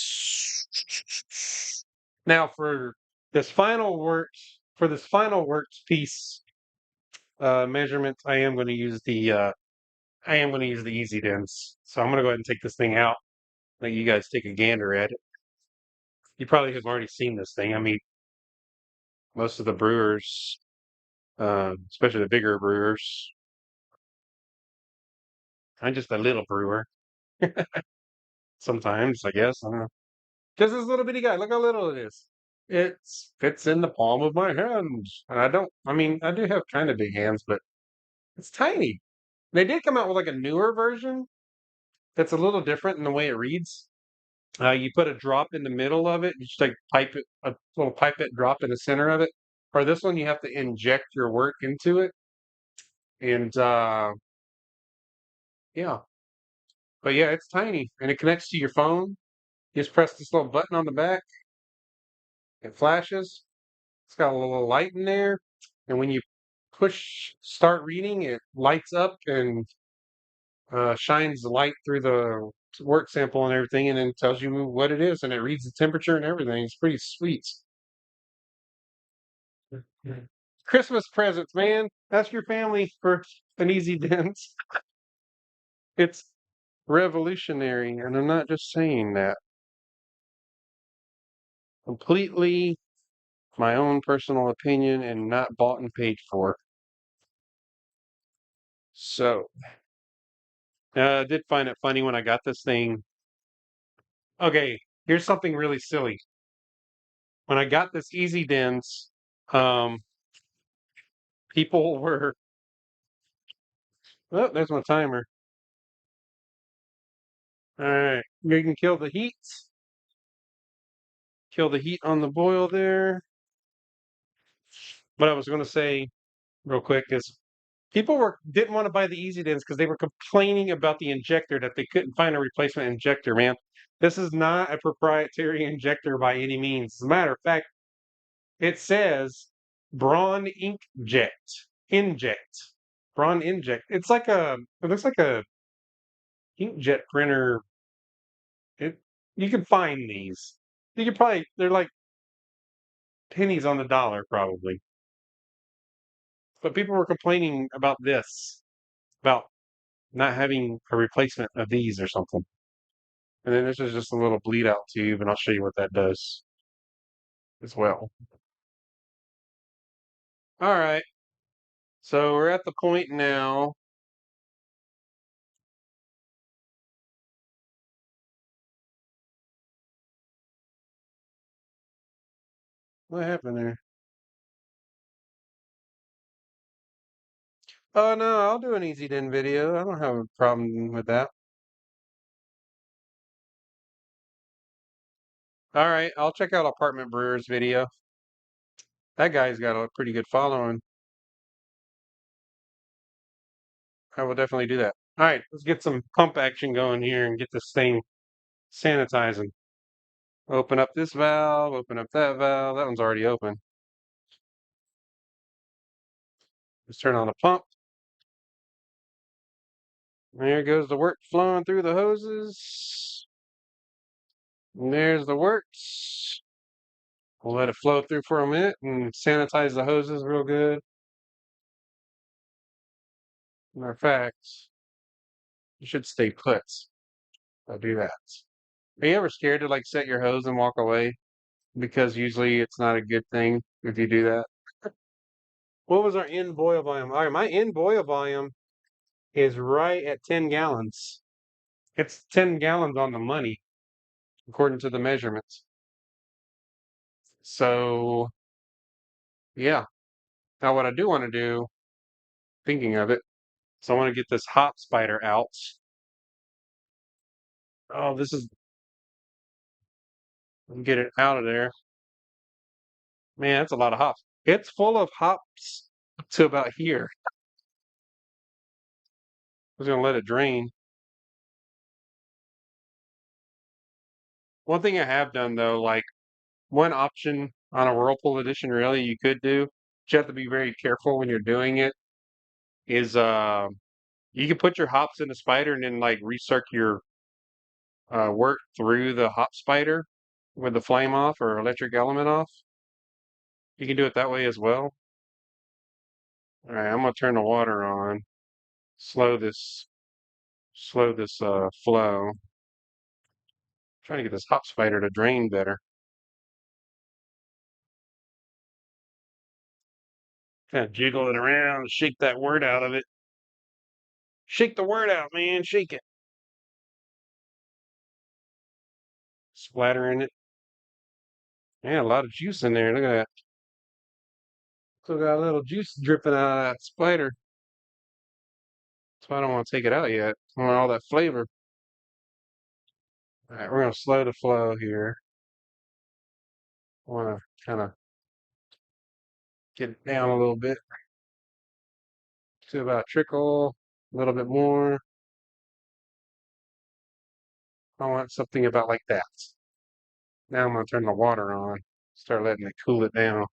now for this final works piece measurement, I am going to use the easy dens. So I'm going to go ahead and take this thing out. Let you guys take a gander at it. You probably have already seen this thing. I mean, most of the brewers, especially the bigger brewers. I'm just a little brewer. Sometimes, I guess. I don't know. Just this little bitty guy. Look how little it is. It fits in the palm of my hand. And I do have kind of big hands, but it's tiny. They did come out with like a newer version that's a little different in the way it reads. You put a drop in the middle of it. You just like a little pipette drop in the center of it. For this one, you have to inject your work into it. And yeah, but yeah, it's tiny and it connects to your phone. You just press this little button on the back. It flashes. It's got a little light in there. And when you push start reading, it lights up and shines the light through the work sample and everything, and then tells you what it is, and it reads the temperature and everything. It's pretty sweet. Christmas presents, man. Ask your family for an easy dance. It's revolutionary, and I'm not just saying that. Completely my own personal opinion and not bought and paid for. So, I did find it funny when I got this thing. Okay, here's something really silly. When I got this Easy Dens, um, people were. Oh, there's my timer. All right, you can kill the heat. Kill the heat on the boil there. What I was going to say real quick is people didn't want to buy the Easy Dens because they were complaining about the injector that they couldn't find a replacement injector. Man, this is not a proprietary injector by any means. As a matter of fact, it says Braun Inkjet Inject. Braun Inject. It's like a. It looks like a inkjet printer. It. You can find these. You could probably. They're like pennies on the dollar, probably. But people were complaining about this, about not having a replacement of these or something. And then this is just a little bleed out tube, and I'll show you what that does as well. All right. So we're at the point now. What happened there? Oh no, I'll do an Easy Den video. I don't have a problem with that. All right, I'll check out Apartment Brewer's video. That guy's got a pretty good following. I will definitely do that. All right, let's get some pump action going here and get this thing sanitizing. Open up this valve, open up that valve. That one's already open. Let's turn on the pump. There goes the work flowing through the hoses. And there's the works. We'll let it flow through for a minute and sanitize the hoses real good. Matter of fact, you should stay put. I'll do that. Are you ever scared to like set your hose and walk away? Because usually it's not a good thing if you do that. What was our end boil volume? All right, my end boil volume is right at 10 gallons. It's 10 gallons on the money, according to the measurements. So, yeah. Now, what I do want to do, thinking of it, so I want to get this hop spider out. Oh, this is, get it out of there. Man, that's a lot of hops. It's full of hops to about here. I was going to let it drain. One thing I have done though, like one option on a Whirlpool edition, really, you could do, but you have to be very careful when you're doing it, is you can put your hops in a spider and then like recirc your work through the hop spider with the flame off or electric element off. You can do it that way as well. All right, I'm gonna turn the water on. Slow this, slow this flow. Trying to get this hop spider to drain better. Kind of jiggle it around, shake that wort out of it. Shake the wort out, man. Shake it. Splatter in it. Yeah, a lot of juice in there. Look at that. Still got a little juice dripping out of that spider. That's why I don't want to take it out yet. I want all that flavor. All right, we're gonna slow the flow here. I want to kind of get it down a little bit to about trickle, a little bit more. I want something about like that. Now I'm gonna turn the water on, start letting it cool it down.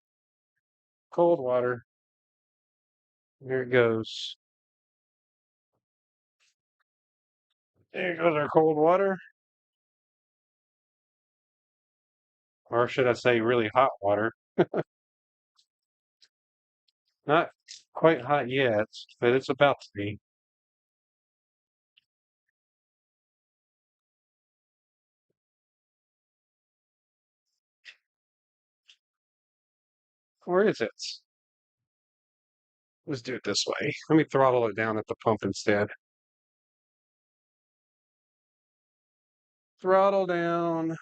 Cold water. There it goes. There goes our cold water. Or should I say really hot water? Not quite hot yet, but it's about to be. Or is it? Let's do it this way. Let me throttle it down at the pump instead. Throttle down.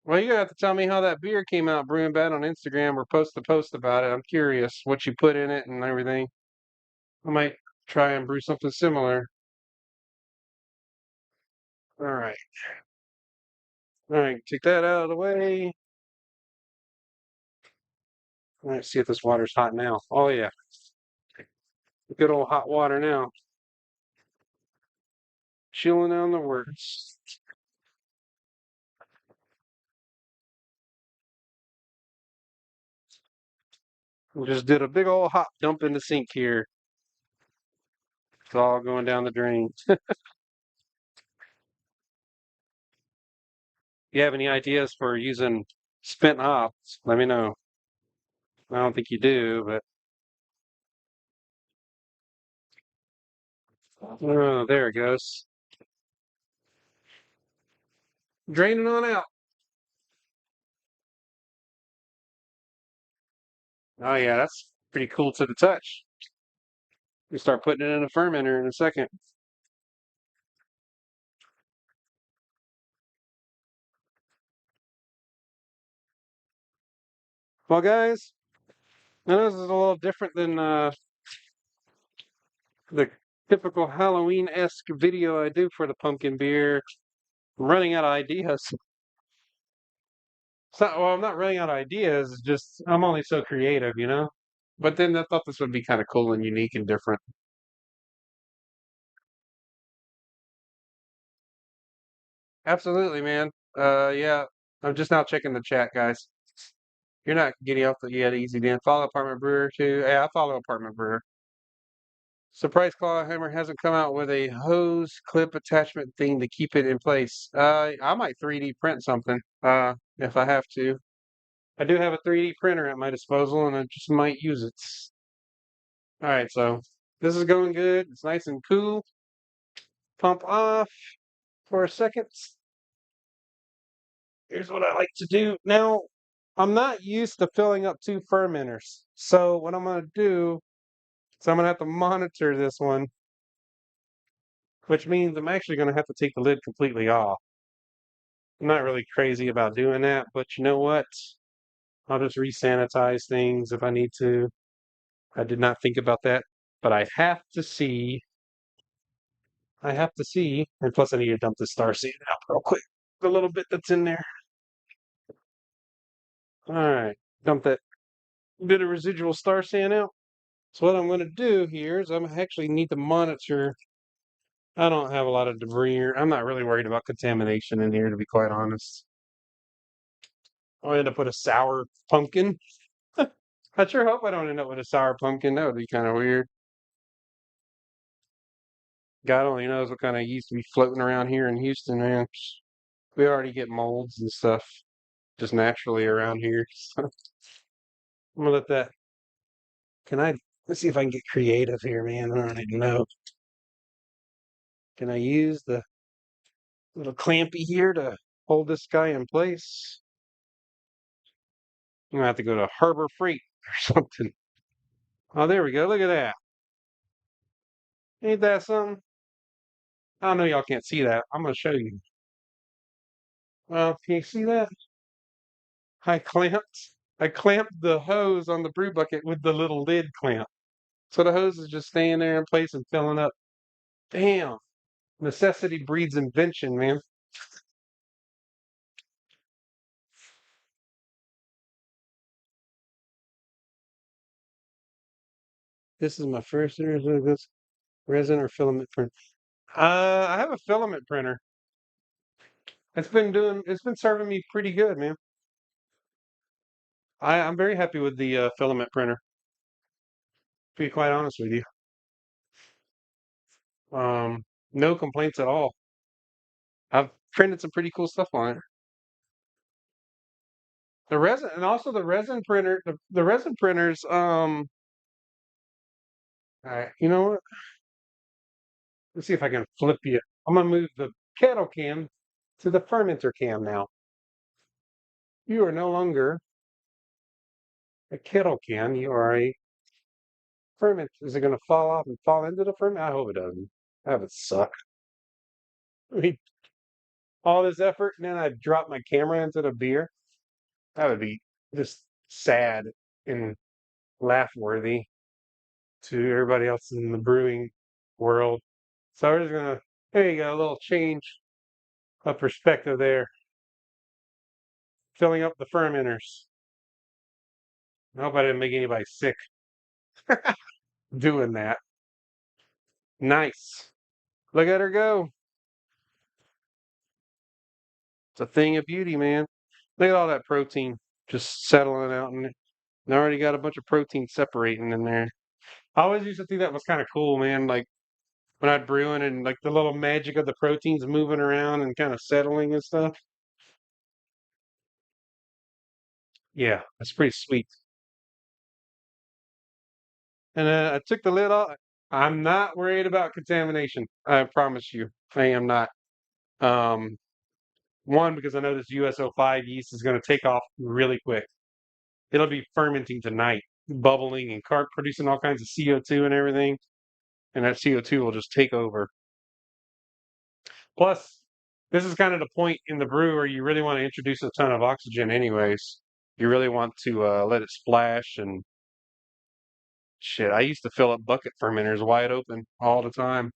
Well, you're gonna have to tell me how that beer came out brewing bad on Instagram or post the post about it. I'm curious what you put in it and everything. I might try and brew something similar. All right. All right, take that out of the way. Let's see if this water's hot now. Oh yeah. Good old hot water now. Chilling down the works. We just did a big old hot dump in the sink here. It's all going down the drain. You have any ideas for using spent hops, let me know. I don't think you do, but oh, there it goes. Draining on out. Oh yeah, that's pretty cool to the touch. We start putting it in a fermenter in a second. Well, guys, I know this is a little different than the typical Halloween-esque video I do for the pumpkin beer. I'm running out of ideas. Well, I'm not running out of ideas. It's just I'm only so creative, you know. But then I thought this would be kind of cool and unique and different. Absolutely, man. Yeah. I'm just now checking the chat, guys. You're not getting off the yet easy, Dan. Follow Apartment Brewer too. Yeah, I follow Apartment Brewer. Surprise Claw Hammer hasn't come out with a hose clip attachment thing to keep it in place. I might 3D print something, if I have to. I do have a 3D printer at my disposal and I just might use it. All right, so this is going good. It's nice and cool. Pump off for a second. Here's what I like to do. Now, I'm not used to filling up two fermenters. So what I'm going to do is I'm going to have to monitor this one, which means I'm actually going to have to take the lid completely off. I'm not really crazy about doing that, but you know what? I'll just re-sanitize things if I need to. I did not think about that, but I have to see. I have to see, and plus I need to dump this star seed out real quick. The little bit that's in there. All right, dump that bit of residual star sand out. So what I'm going to do here is I'm actually need to monitor. I don't have a lot of debris here. I'm not really worried about contamination in here, to be quite honest. I'll end up with a sour pumpkin. I sure hope I don't end up with a sour pumpkin. That would be kind of weird. God only knows what kind of yeast be floating around here in Houston, man. We already get molds and stuff just naturally around here. So I'm gonna let that. Can I? Let's see if I can get creative here, man. I don't even know. Can I use the little clampy here to hold this guy in place? I'm gonna have to go to Harbor Freight or something. Oh, there we go. Look at that. Ain't that something? I know y'all can't see that. I'm gonna show you. Well, can you see that? I clamped. I clamped the hose on the brew bucket with the little lid clamp. So the hose is just staying there in place and filling up. Damn. Necessity breeds invention, man. This is my first resin or filament printer. I have a filament printer. It's been serving me pretty good, man. I'm very happy with the filament printer, to be quite honest with you. No complaints at all. I've printed some pretty cool stuff on it. The resin and also the resin printer, the resin printers, all right, you know what? Let's see if I can flip you. I'm gonna move the kettle cam to the fermenter cam now. You are no longer a kettle can, you are a ferment. Is it gonna fall off and fall into the ferment? I hope it doesn't. That would suck. I mean, all this effort and then I drop my camera into the beer. That would be just sad and laugh worthy to everybody else in the brewing world. So we're just gonna, there you go, a little change of perspective there. Filling up the fermenters. I hope I didn't make anybody sick doing that. Nice. Look at her go. It's a thing of beauty, man. Look at all that protein just settling out in it. And I already got a bunch of protein separating in there. I always used to think that was kind of cool, man. Like when I'd brewing and like the little magic of the proteins moving around and kind of settling and stuff. Yeah, that's pretty sweet. And I took the lid off. I'm not worried about contamination. I promise you, I am not. Um, one, because I know this USO5 yeast is going to take off really quick. It'll be fermenting tonight, bubbling and producing all kinds of CO2 and everything. And that CO2 will just take over. Plus, this is kind of the point in the brew where you really want to introduce a ton of oxygen, anyways. You really want to let it splash and shit. I used to fill up bucket fermenters wide open all the time.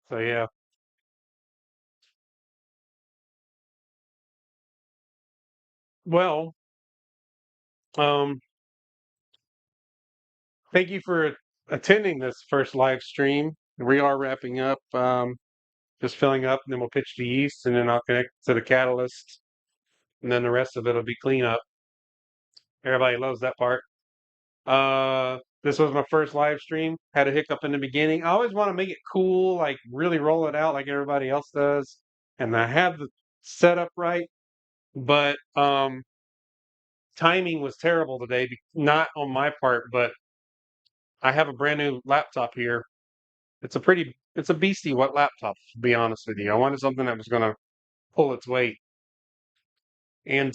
So yeah. Well, um, thank you for attending this first live stream. We are wrapping up, just filling up, and then we'll pitch the yeast, and then I'll connect to the catalyst, and then the rest of it will be cleanup. Everybody loves that part. This was my first live stream. Had a hiccup in the beginning. I always want to make it cool, like really roll it out like everybody else does, and I have the setup right, but timing was terrible today. Not on my part, but I have a brand new laptop here. It's a beastie what laptop, to be honest with you. I wanted something that was going to pull its weight. And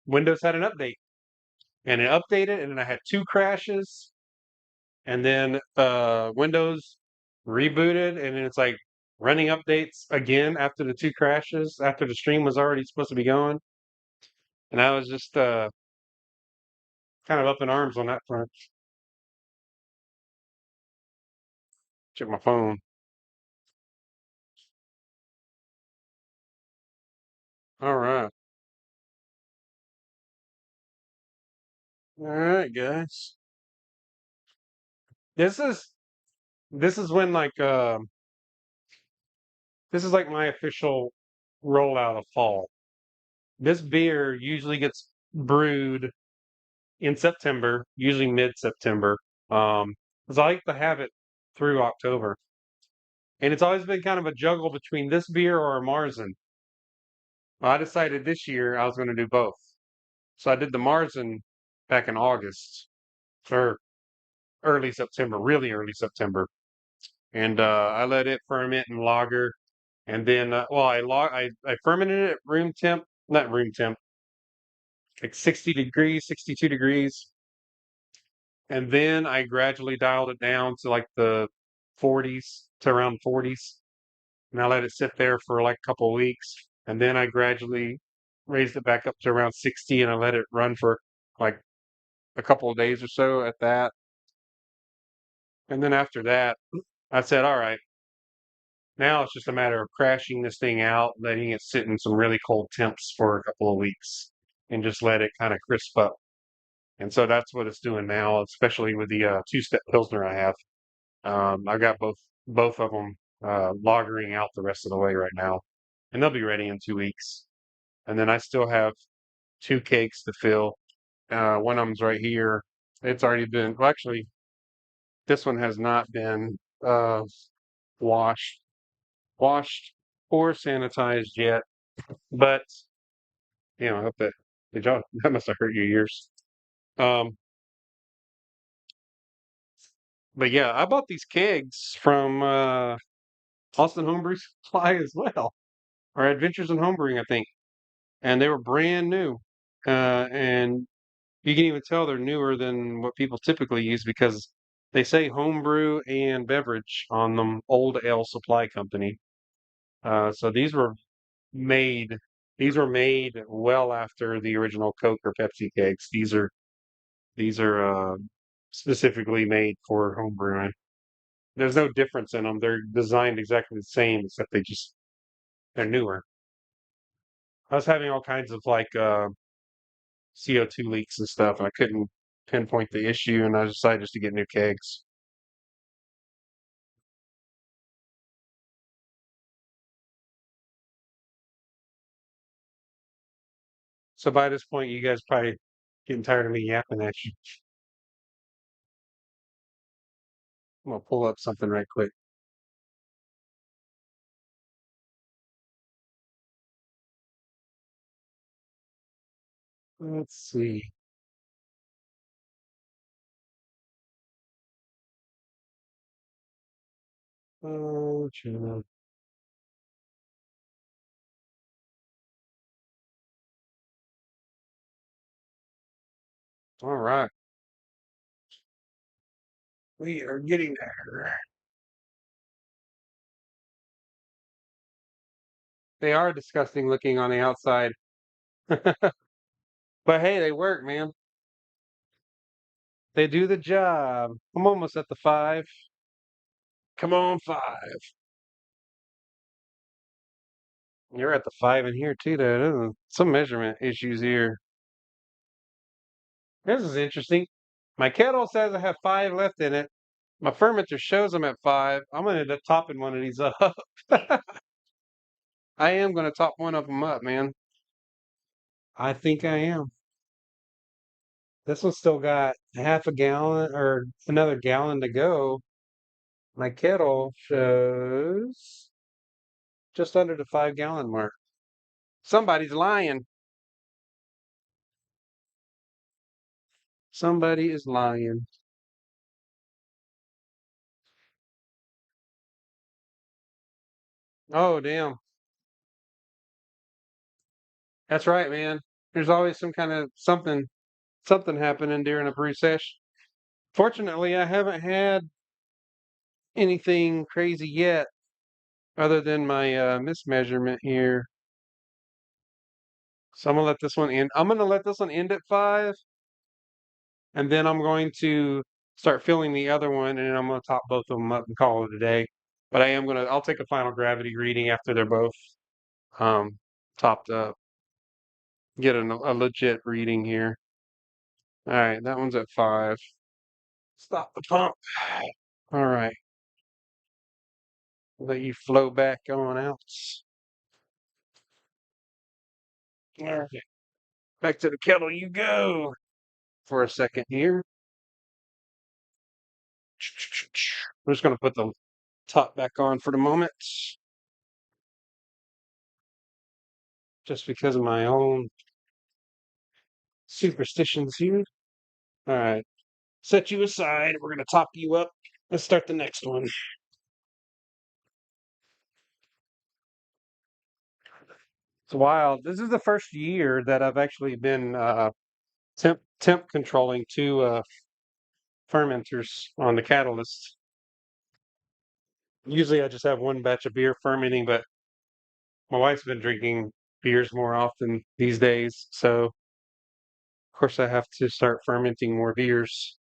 Windows had an update, and it updated, and then I had two crashes, and then Windows rebooted, and it's like running updates again after the two crashes, after the stream was already supposed to be going. And I was just kind of up in arms on that front. Check my phone. All right. All right, guys. This is this is when like this is like my official rollout of fall. This beer usually gets brewed in September, usually mid-September. Because I like to have it through October. And it's always been kind of a juggle between this beer or a Marzen. Well, I decided this year I was going to do both. So I did the Marzen back in August or early September, really early September. And I let it ferment and lager. And then, I fermented it at room temp, not room temp, like 60 degrees, 62 degrees. And then I gradually dialed it down to like the 40s to around 40s. And I let it sit there for like a couple of weeks. And then I gradually raised it back up to around 60 and I let it run for like a couple of days or so at that. And then after that, I said, all right, now it's just a matter of crashing this thing out, letting it sit in some really cold temps for a couple of weeks and just let it kind of crisp up. And so that's what it's doing now, especially with the two-step Pilsner I have. I got both of them lagering out the rest of the way right now, and they'll be ready in 2 weeks. And then I still have two kegs to fill. One of them's right here. It's already been, well, actually, this one has not been washed, washed or sanitized yet. But I hope that did y'all that must have hurt your ears. Um, but yeah, I bought these kegs from Austin Homebrew Supply as well, or Adventures in Homebrewing, I think, and they were brand new. And you can even tell they're newer than what people typically use because they say homebrew and beverage on them, Old Ale Supply Company. So made these were made well after the original Coke or Pepsi kegs. These are specifically made for home brewing. There's no difference in them. They're designed exactly the same, except they're newer. I was having all kinds of like CO2 leaks and stuff, and I couldn't pinpoint the issue, and I decided just to get new kegs. So by this point, you guys probably getting tired of me yapping at you. I'm gonna pull up something right quick. Let's see. Oh, all right. We are getting there. They are disgusting looking on the outside. But hey, they work, man. They do the job. I'm almost at the five. Come on, five. You're at the five in here too, though. Some measurement issues here. This is interesting. My kettle says I have five left in it. My fermenter shows I'm at five. I'm gonna end up topping one of these up. I am gonna top one of them up, man. I think I am. This one's still got half a gallon or another gallon to go. My kettle shows just under the 5 gallon mark. Somebody's lying. Somebody is lying. Oh, damn. That's right, man. There's always some kind of something happening during a brew session. Fortunately, I haven't had anything crazy yet other than my mismeasurement here. So I'm gonna let this one end. I'm gonna let this one end at five, and then I'm going to start filling the other one, and then I'm gonna top both of them up and call it a day. But I'll take a final gravity reading after they're both um, topped up. Get a legit reading here. All right, that one's at five. Stop the pump. All right, let you flow back on out. All right, back to the kettle you go for a second here. I'm just gonna put the top back on for the moment, just because of my own superstitions here. All right, set you aside. We're gonna top you up. Let's start the next one. It's wild. This is the first year that I've actually been temp controlling two fermenters on the catalyst. Usually I just have one batch of beer fermenting, but my wife's been drinking beers more often these days. So, of course, I have to start fermenting more beers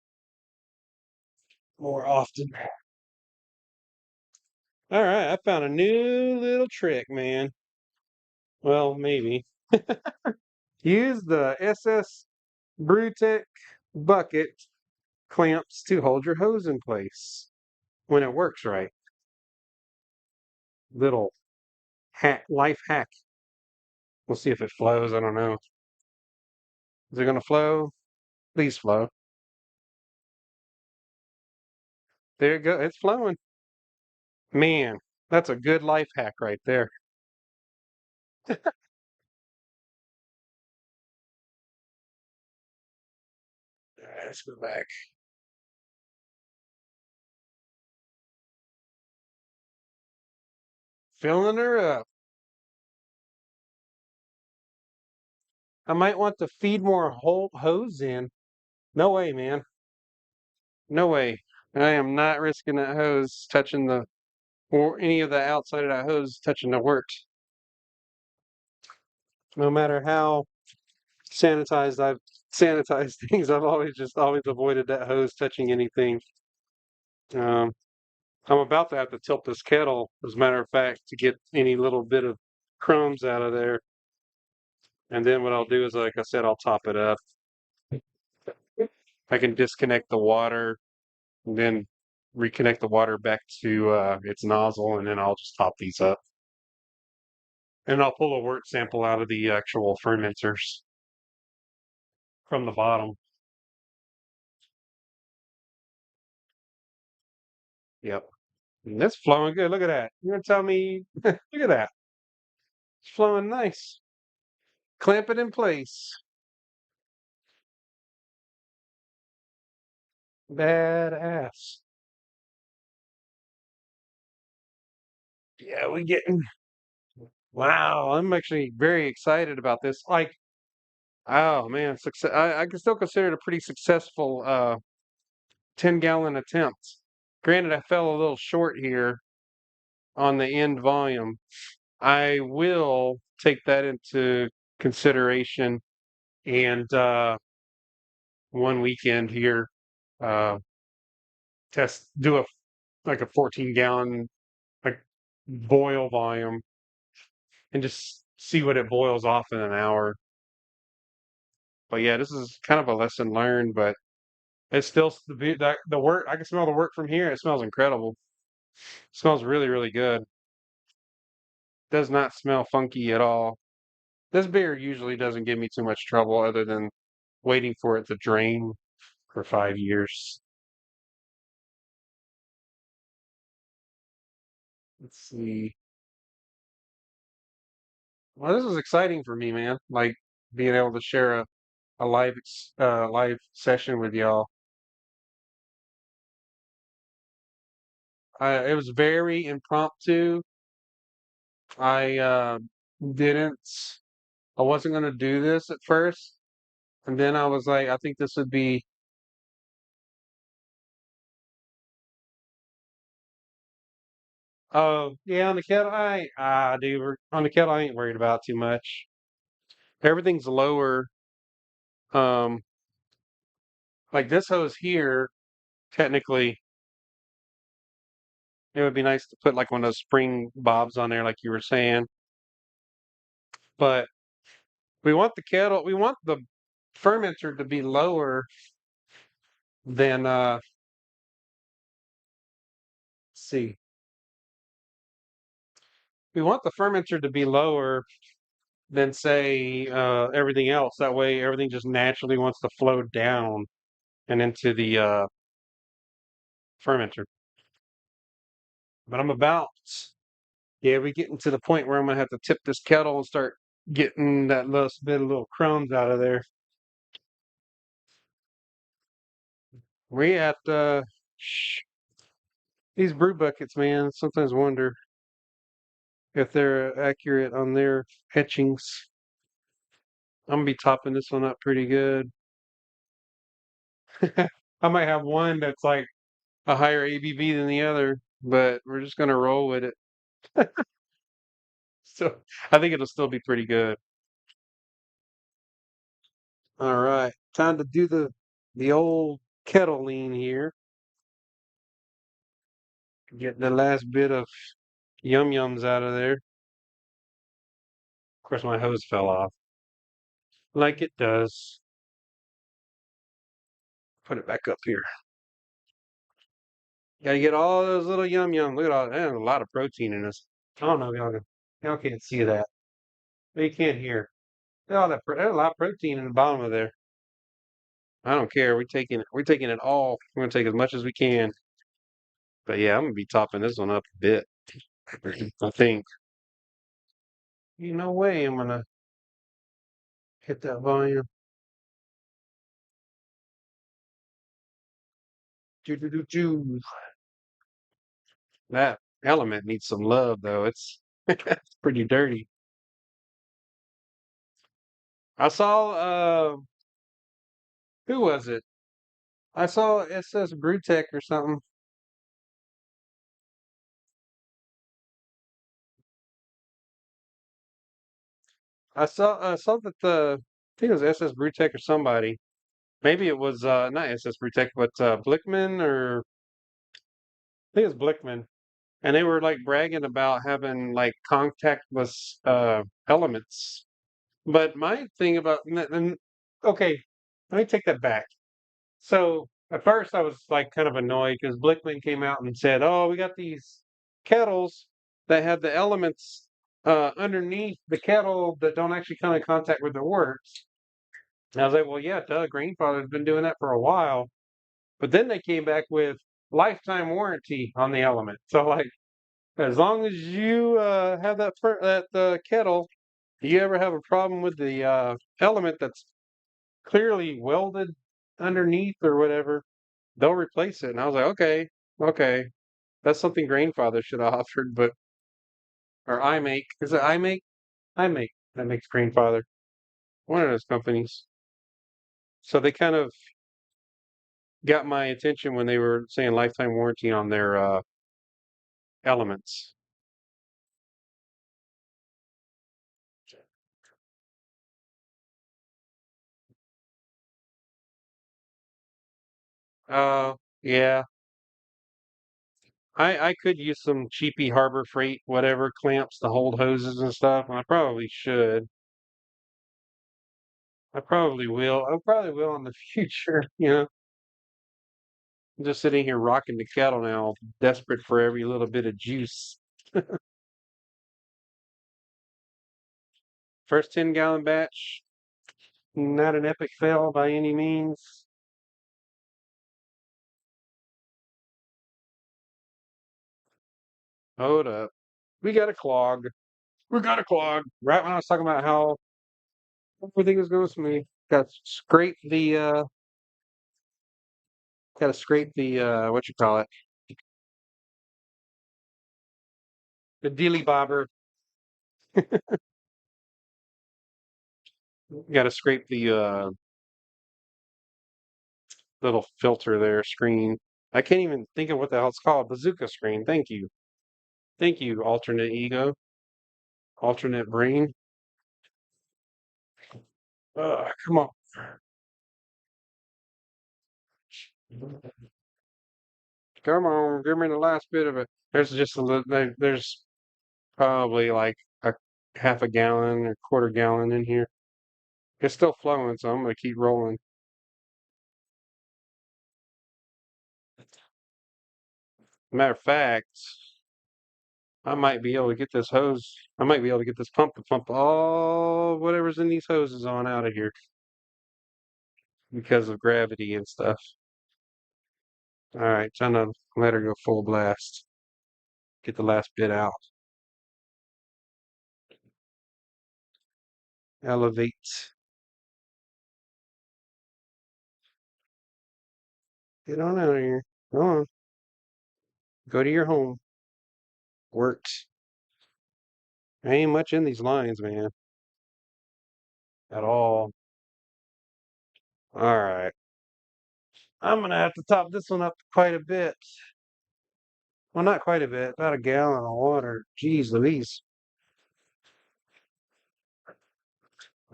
more often. All right, I found a new little trick, man. Well, maybe. Use the SS Brewtech bucket clamps to hold your hose in place when it works right. little life hack. We'll see if it flows. I don't know. Is it going to flow? Please flow. There you go. It's flowing. Man, that's a good life hack right there. All right, let's go back. Filling her up. I might want to feed more whole hose in. No way, man. No way. I am not risking that hose touching the, or any of the outside of that hose touching the works. No matter how sanitized I've sanitized things, I've always avoided that hose touching anything. Um, I'm about to have to tilt this kettle, as a matter of fact, to get any little bit of crumbs out of there. And then what I'll do is, like I said, I'll top it up. I can disconnect the water and then reconnect the water back to its nozzle, and then I'll just top these up. And I'll pull a wort sample out of the actual fermenters from the bottom. Yep. And that's flowing good. Look at that. You're gonna tell me, look at that. It's flowing nice. Clamp it in place. Badass. Yeah, we getting. Wow, I'm actually very excited about this. Like, oh man, success. I can still consider it a pretty successful 10-gallon attempt. Granted, I fell a little short here on the end volume. I will take that into consideration and one weekend here, uh, do a like a 14-gallon like boil volume and just see what it boils off in an hour. But yeah, this is kind of a lesson learned, but it's still the work. I can smell the work from here. It smells incredible. It smells really, really good. Does not smell funky at all. This beer usually doesn't give me too much trouble other than waiting for it to drain for 5 years. Let's see. Well, this is exciting for me, man. Like being able to share a live session with y'all. It was very impromptu. I didn't. I wasn't gonna do this at first, and then I was like, I think this would be. Oh yeah, on the kettle, dude, on the kettle, I ain't worried about too much. Everything's lower. Um, like this hose here, technically, it would be nice to put like one of those spring bobs on there, like you were saying. But we want the fermenter to be lower than, let's see, we want the fermenter to be lower than say everything else. That way, everything just naturally wants to flow down and into the fermenter. But yeah, we getting to the point where I'm gonna have to tip this kettle and start getting that last bit of little crumbs out of there. We at these brew buckets, man. Sometimes wonder if they're accurate on their etchings. I'm gonna be topping this one up pretty good. I might have one that's like a higher ABV than the other, but we're just gonna roll with it. So I think it'll still be pretty good. All right, time to do the old kettle lean here. Get the last bit of yum yums out of there. Of course, my hose fell off, like it does. Put it back up here. Gotta get all those little yum yum. Look at all that. There's a lot of protein in this. I don't know if y'all can't see that. But you can't hear. There's a lot of protein in the bottom of there. I don't care. We're taking it all. We're gonna take as much as we can. But yeah, I'm gonna be topping this one up a bit. I think. No way I'm gonna hit that volume. Doo, doo, doo, doo. That element needs some love though. It's it's pretty dirty. I saw who was it? I saw SS Brewtech or something. I saw that I think it was SS Brewtech or somebody. Maybe it was not SS Brewtech, but Blickman or I think it was Blickman. And they were like bragging about having like contactless elements. But my thing about okay, let me take that back. So at first I was like kind of annoyed because Blickman came out and said, "Oh, we got these kettles that have the elements underneath the kettle that don't actually come in contact with the works." And I was like, "Well, yeah, duh, Grandfather's been doing that for a while." But then they came back with lifetime warranty on the element. So like, as long as you have that kettle, you ever have a problem with the element that's clearly welded underneath or whatever, they'll replace it. And I was like, okay, okay, that's something Grainfather should have offered, but or I make is it I make? I make that makes Grainfather. One of those companies. So they kind of got my attention when they were saying lifetime warranty on their elements. Yeah, I could use some cheapy Harbor Freight whatever clamps to hold hoses and stuff, and I probably should. I probably will. I probably will in the future. I'm just sitting here rocking the kettle now, desperate for every little bit of juice. First 10-gallon batch, not an epic fail by any means. Hold up. We got a clog. We got a clog. Right when I was talking about how everything was going smooth. Got to scrape the what you call it? The dealy bobber. Got to scrape the little filter there screen. I can't even think of what the hell it's called. Bazooka screen. Thank you. Thank you, alternate ego, alternate brain. Come on. Come on, give me the last bit of it. There's just a little, there's probably like a half a gallon or quarter gallon in here. It's still flowing, so I'm gonna keep rolling. Matter of fact, I might be able to get this hose. I might be able to get this pump to pump all whatever's in these hoses on out of here because of gravity and stuff. All right, trying to let her go full blast. Get the last bit out. Elevate. Get on out of here. Go on. Go to your home. Works. Ain't much in these lines, man. At all. All right. I'm gonna have to top this one up quite a bit. Well, not quite a bit, about a gallon of water. Jeez Louise.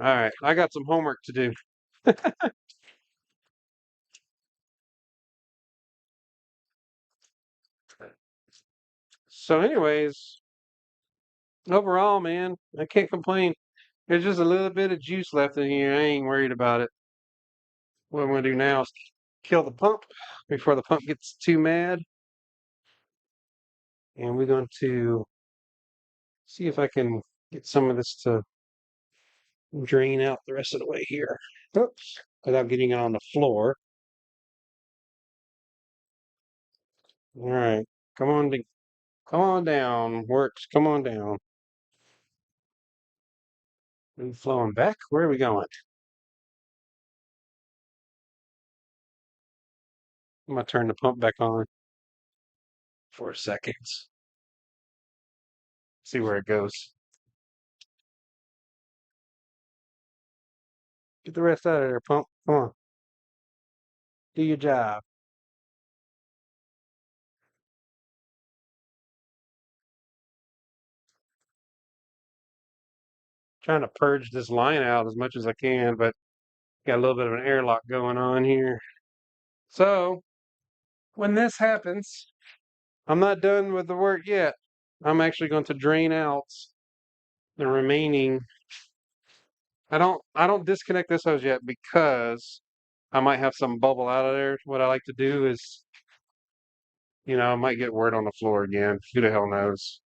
All right, I got some homework to do. So, anyways, overall, man, I can't complain. There's just a little bit of juice left in here. I ain't worried about it. What I'm gonna do now is kill the pump before the pump gets too mad. And we're going to See if I can get some of this to drain out the rest of the way here. Oops, without getting it on the floor. All right, come on, come on down. Works. Come on down. Are we flowing back? Where are we going? I'm gonna turn the pump back on for a second. See where it goes. Get the rest out of there, pump. Come on. Do your job. Trying to purge this line out as much as I can, but got a little bit of an airlock going on here. So when this happens, I'm not done with the work yet. I'm actually going to drain out the remaining. I don't disconnect this hose yet because I might have some bubble out of there. What I like to do is, I might get word on the floor again. Who the hell knows?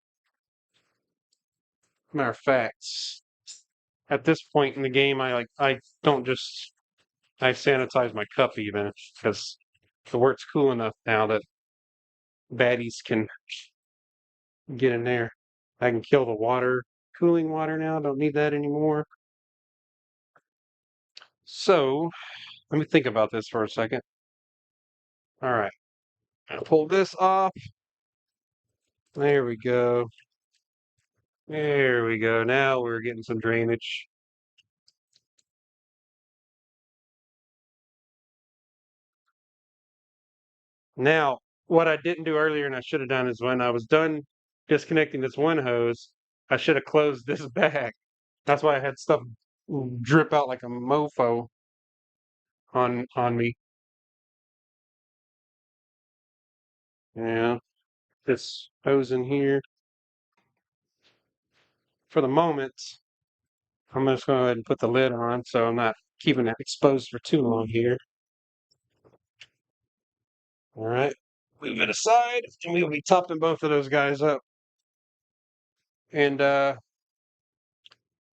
Matter of fact, at this point in the game, I don't just I sanitize my cup even because the work's cool enough now that baddies can get in there. I can kill the water, cooling water now. Don't need that anymore. So let me think about this for a second. All right, I'll pull this off. There we go. There we go. Now we're getting some drainage. Now, what I didn't do earlier and I should have done is when I was done disconnecting this one hose, I should have closed this back. That's why I had stuff drip out like a mofo on me. Yeah, this hose in here. For the moment, I'm just going to go ahead and put the lid on so I'm not keeping it exposed for too long here. All right, move it aside, and we'll be topping both of those guys up. And I'm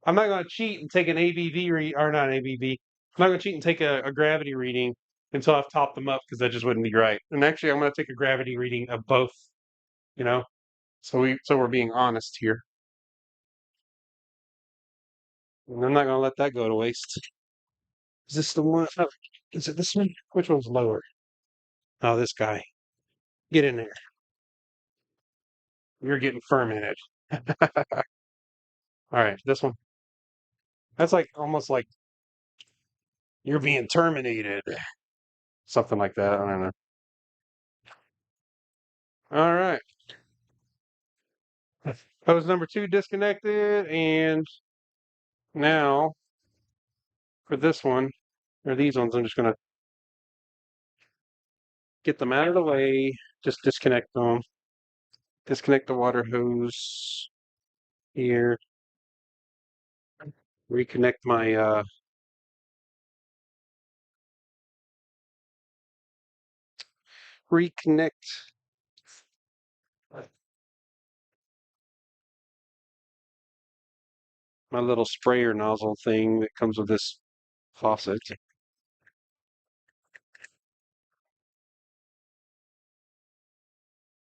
not going to cheat and take an ABV read, or not an ABV. I'm not going to cheat and take a gravity reading until I've topped them up because that just wouldn't be right. And actually, I'm going to take a gravity reading of both. You know, so we're being honest here. And I'm not going to let that go to waste. Is this the one? Oh, is it this one? Which one's lower? Oh, this guy. Get in there. You're getting fermented. All right, this one. That's like almost like you're being terminated. Something like that. I don't know. All right. Hose number 2 disconnected, and now for this one, or these ones, I'm just gonna get them out of the way. Just disconnect them. Disconnect the water hose here. Reconnect my reconnect my little sprayer nozzle thing that comes with this faucet.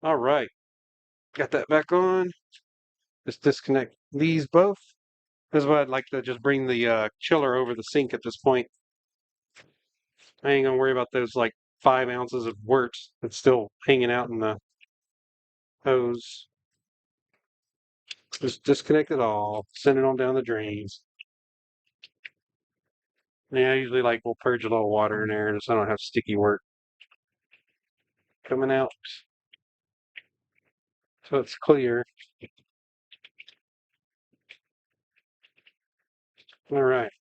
All right, got that back on. Just disconnect these both. This is why I'd like to just bring the chiller over the sink at this point. I ain't gonna worry about those like 5 ounces of wort that's still hanging out in the hose. Just disconnect it all, send it on down the drains. Yeah, I usually like we'll purge a little water in there so I don't have sticky wort coming out. So it's clear. All right.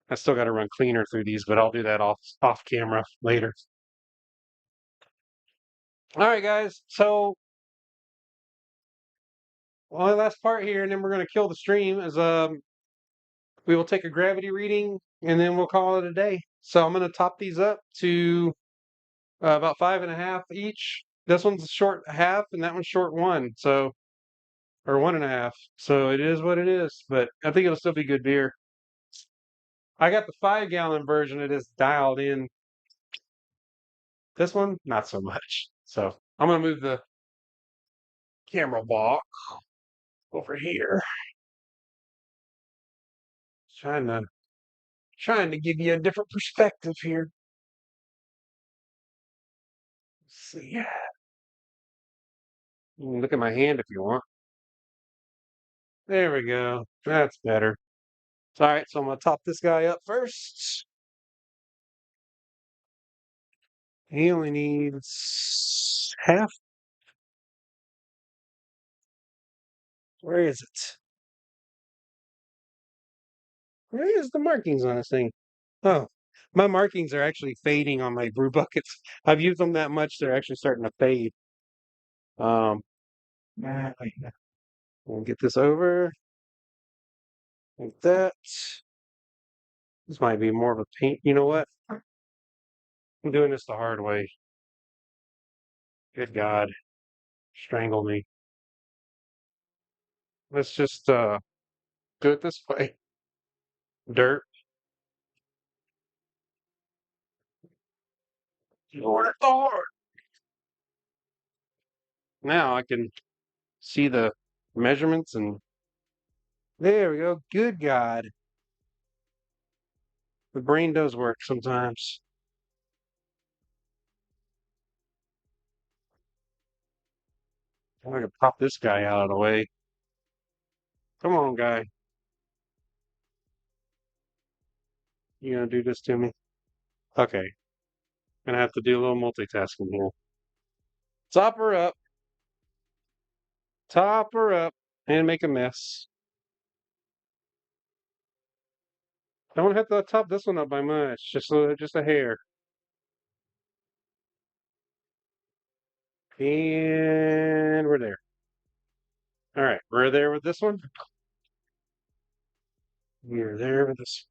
I still got to run cleaner through these, but I'll do that off camera later. All right, guys. So well, last part here, and then we're gonna kill the stream. Is we will take a gravity reading, and then we'll call it a day. So I'm gonna top these up to about 5.5 each. This one's a short half, and that one's short one. So, or 1.5. So it is what it is. But I think it'll still be good beer. I got the 5-gallon version of this dialed in. This one, not so much. So I'm gonna move the camera block over here. Trying to give you a different perspective here. Let's see. You can look at my hand if you want. There we go. That's better. All right, so I'm gonna top this guy up first. He only needs half. Where is it? Where is the markings on this thing? Oh, my markings are actually fading on my brew buckets. I've used them that much, they're actually starting to fade. Um, we'll get this over like that. This might be more of a paint. You know what? I'm doing this the hard way. Good God, strangle me. Let's just do it this way. Dirt. Lord, Lord. Now I can see the measurements and there we go. Good God. The brain does work sometimes. I'm gonna pop this guy out of the way. Come on, guy. You gonna do this to me? Okay. Gonna have to do a little multitasking here. Top her up. Top her up. And make a mess. Don't have to top this one up by much. Just a hair. And we're there. All right, we're there with this one. We're there with this.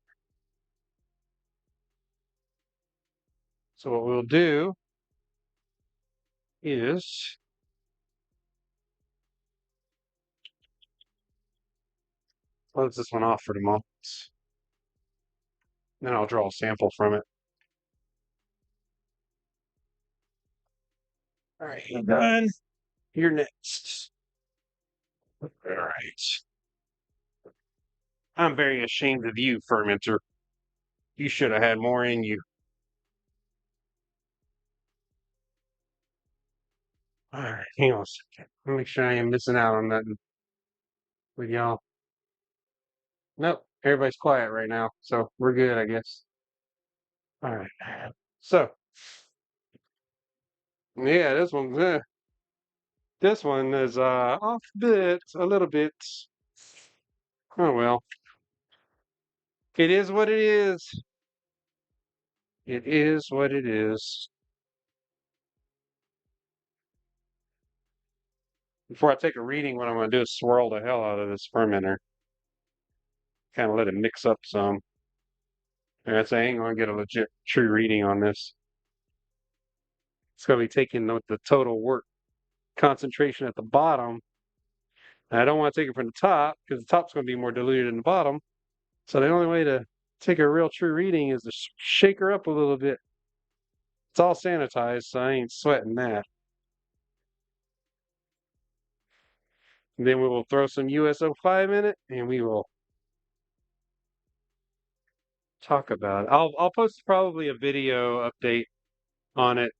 So what we'll do is close this one off for the moment. Then I'll draw a sample from it. All right, you're done. You're next. All right. I'm very ashamed of you, fermenter. You should have had more in you. All right, hang on a second. Let me make sure I ain't missing out on nothing with y'all. Nope, everybody's quiet right now, so we're good, I guess. All right. So, yeah, this one is off a bit, a little bit. Oh well. It is what it is. It is what it is. Before I take a reading, what I'm going to do is swirl the hell out of this fermenter. Kind of let it mix up some. And I ain't going to get a legit true reading on this. It's going to be taking the total work concentration at the bottom. And I don't want to take it from the top because the top's going to be more diluted than the bottom. So the only way to take a real true reading is to shake her up a little bit. It's all sanitized, so I ain't sweating that. And then we will throw some USO5 in it, and we will talk about it. I'll post probably a video update on it.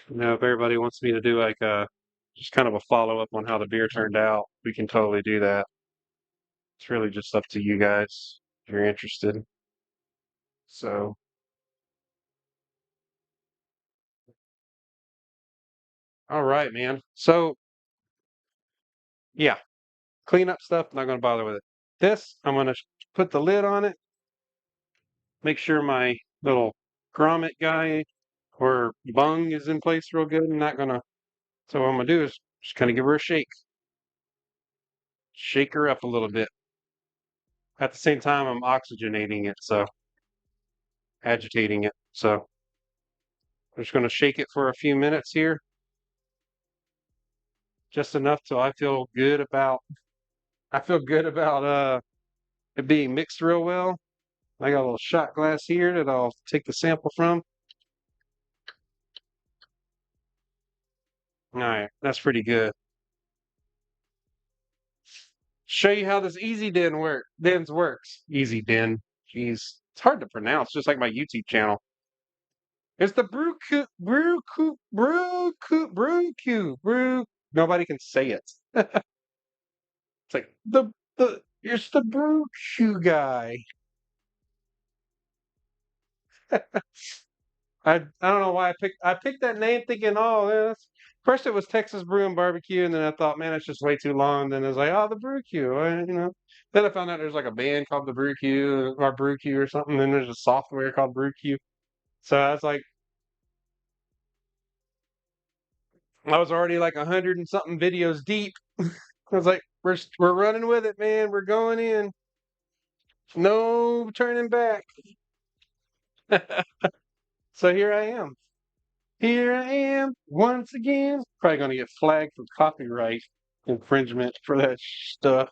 You know, if everybody wants me to do like a just kind of a follow up on how the beer turned out, we can totally do that. It's really just up to you guys if you're interested. So, all right, man. So, yeah, clean up stuff. Not going to bother with it. This, I'm going to put the lid on it. Make sure my little grommet guy or bung is in place real good. I'm not going to. So, what I'm going to do is just kind of give her a shake. Shake her up a little bit. At the same time, I'm oxygenating it, so agitating it. So, I'm just going to shake it for a few minutes here, just enough till I feel good about it being mixed real well. I got a little shot glass here that I'll take the sample from. All right, that's pretty good. Show you how this Dens works. Easy Den. Jeez, it's hard to pronounce, just like my YouTube channel. It's the Brew-Q. Nobody can say it. It's like it's the Brew-Q guy. I don't know why I picked that name thinking, oh, yes. First it was Texas Brew and Barbecue, and then I thought, man, it's just way too long. Then it was like, oh, the Brew-Q, Then I found out there's like a band called the Brew-Q or Brew-Q or something. Then there's a software called Brew-Q. So I was like, I was already like 100 and something videos deep. I was like, we're running with it, man. We're going in. No turning back. So here I am. Here I am once again. Probably going to get flagged for copyright infringement for that stuff.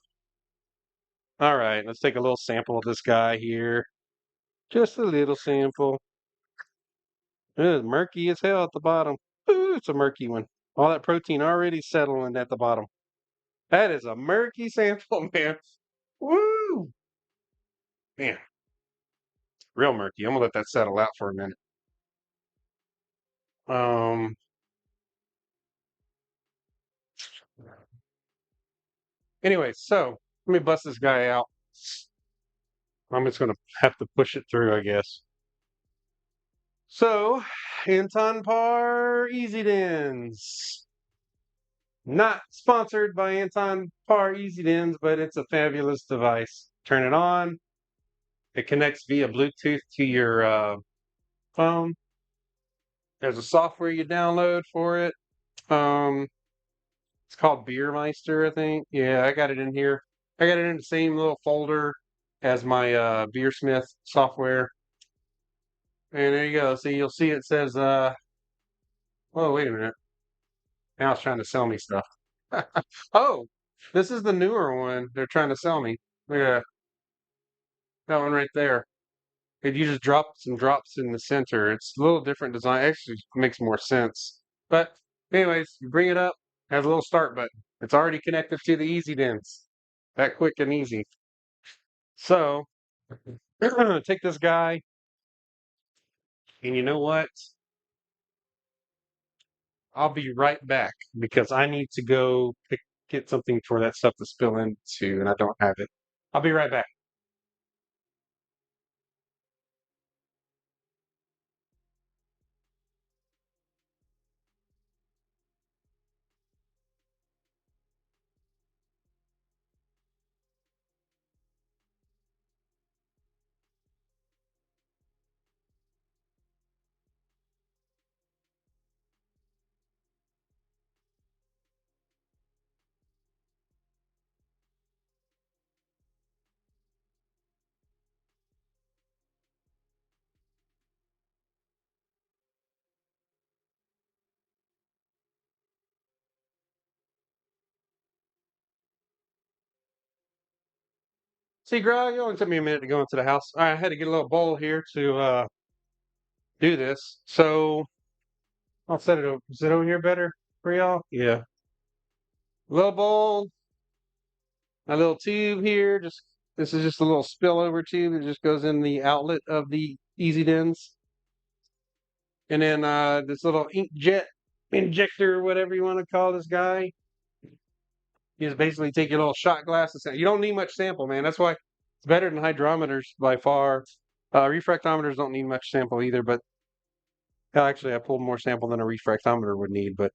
All right, let's take a little sample of this guy here. Just a little sample. It's murky as hell at the bottom. Ooh, it's a murky one. All that protein already settling at the bottom. That is a murky sample, man. Woo! Man, real murky. I'm gonna let that settle out for a minute. Um, anyway, so let me bust this guy out. I'm just gonna have to push it through, I guess. So, Anton Par Easy Dens. Not sponsored by Anton Par Easy Dens, but it's a fabulous device. Turn it on. It connects via Bluetooth to your phone. There's a software you download for it. Um, it's called Beermeister, I think. Yeah, I got it in here. I got it in the same little folder as my Beersmith software. And there you go. See, you'll see it says, oh, wait a minute. Now it's trying to sell me stuff. Oh, this is the newer one they're trying to sell me. Yeah, that one right there. It uses drops and drops in the center. It's a little different design. Actually, makes more sense. But anyways, you bring it up, has a little start button. It's already connected to the Easy Dens. That quick and easy. So take this guy, and you know what? I'll be right back because I need to go get something for that stuff to spill into, and I don't have it. I'll be right back. See, Greg, it only took me a minute to go into the house. I had to get a little bowl here to do this. So I'll set it over. Is it over here better for y'all? Yeah. Little bowl, a little tube here. Just this is just a little spillover tube that just goes in the outlet of the Easy Dens. And then this little inkjet injector, whatever you want to call this guy. You just basically take your little shot glass and you don't need much sample, man. That's why it's better than hydrometers by far. Refractometers don't need much sample either, but actually I pulled more sample than a refractometer would need, but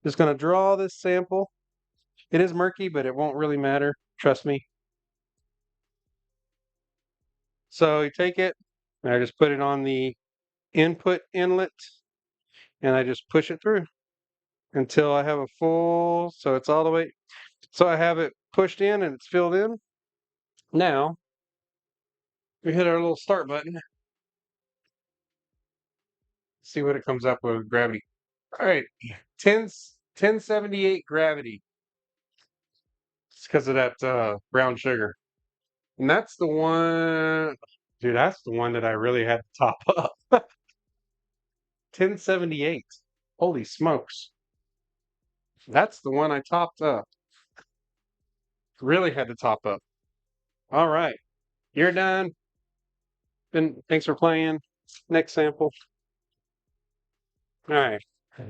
just gonna draw this sample. It is murky, but it won't really matter. Trust me. So you take it, and I just put it on the input inlet, and I just push it through until I have a full, so it's all the way. So I have it pushed in and it's filled in. Now we hit our little start button. See what it comes up with gravity. All right, 1078 gravity. It's because of that brown sugar. And that's the one, dude, that's the one that I really had to top up. 1078. Holy smokes. That's the one I topped up. Really had to top up. All right. You're done. Thanks for playing. Next sample. All right. I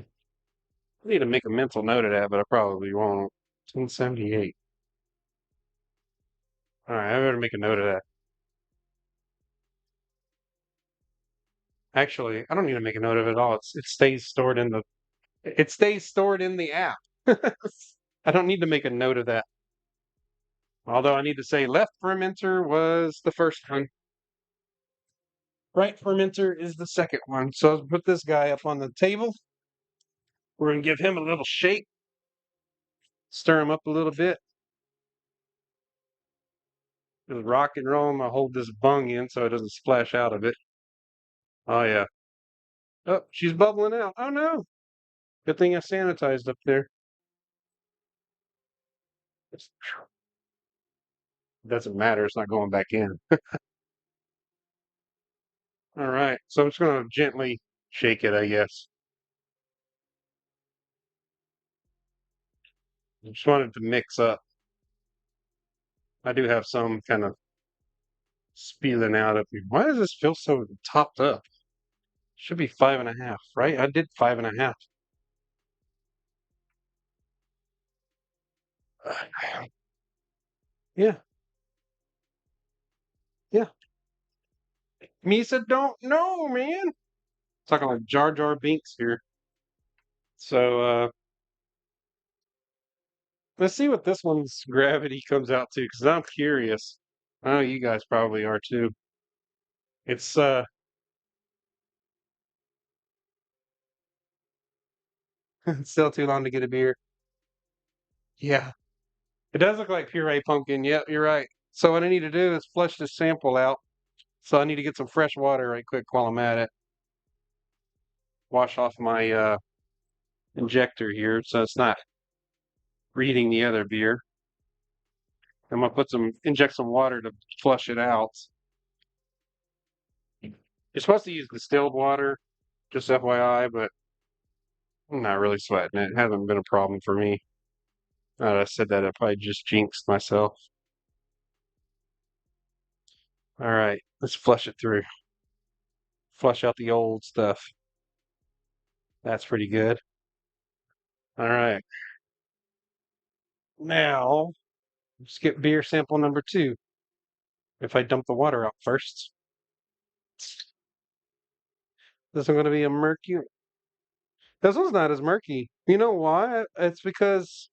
need to make a mental note of that, but I probably won't. 1078. All right, I better make a note of that. Actually, I don't need to make a note of it at all. It stays stored in the app. I don't need to make a note of that. Although I need to say left fermenter was the first one. Right fermenter is the second one. So I'll put this guy up on the table. We're going to give him a little shake. Stir him up a little bit. Just rock and roll him. I'll hold this bung in so it doesn't splash out of it. Oh, yeah. Oh, she's bubbling out. Oh, no. Good thing I sanitized up there. Doesn't matter. It's not going back in. All right. So I'm just going to gently shake it, I guess. I just wanted to mix up. I do have some kind of spilling out of here. Why does this feel so topped up? Should be 5.5, right? I did 5.5. Yeah, yeah. Misa don't know, man. Talking like Jar Jar Binks here. So let's see what this one's gravity comes out to, because I'm curious. I know you guys probably are too. It's it's still too long to get a beer. Yeah. It does look like puree pumpkin. Yep, you're right. So what I need to do is flush this sample out. So I need to get some fresh water right quick while I'm at it. Wash off my injector here so it's not reading the other beer. I'm gonna inject some water to flush it out. You're supposed to use distilled water, just FYI, but I'm not really sweating it. It hasn't been a problem for me. Now that I said that, I probably just jinxed myself. All right, let's flush it through. Flush out the old stuff. That's pretty good. All right. Now, skip beer sample number 2. If I dump the water out first, this is going to be a murky. This one's not as murky. You know why? It's because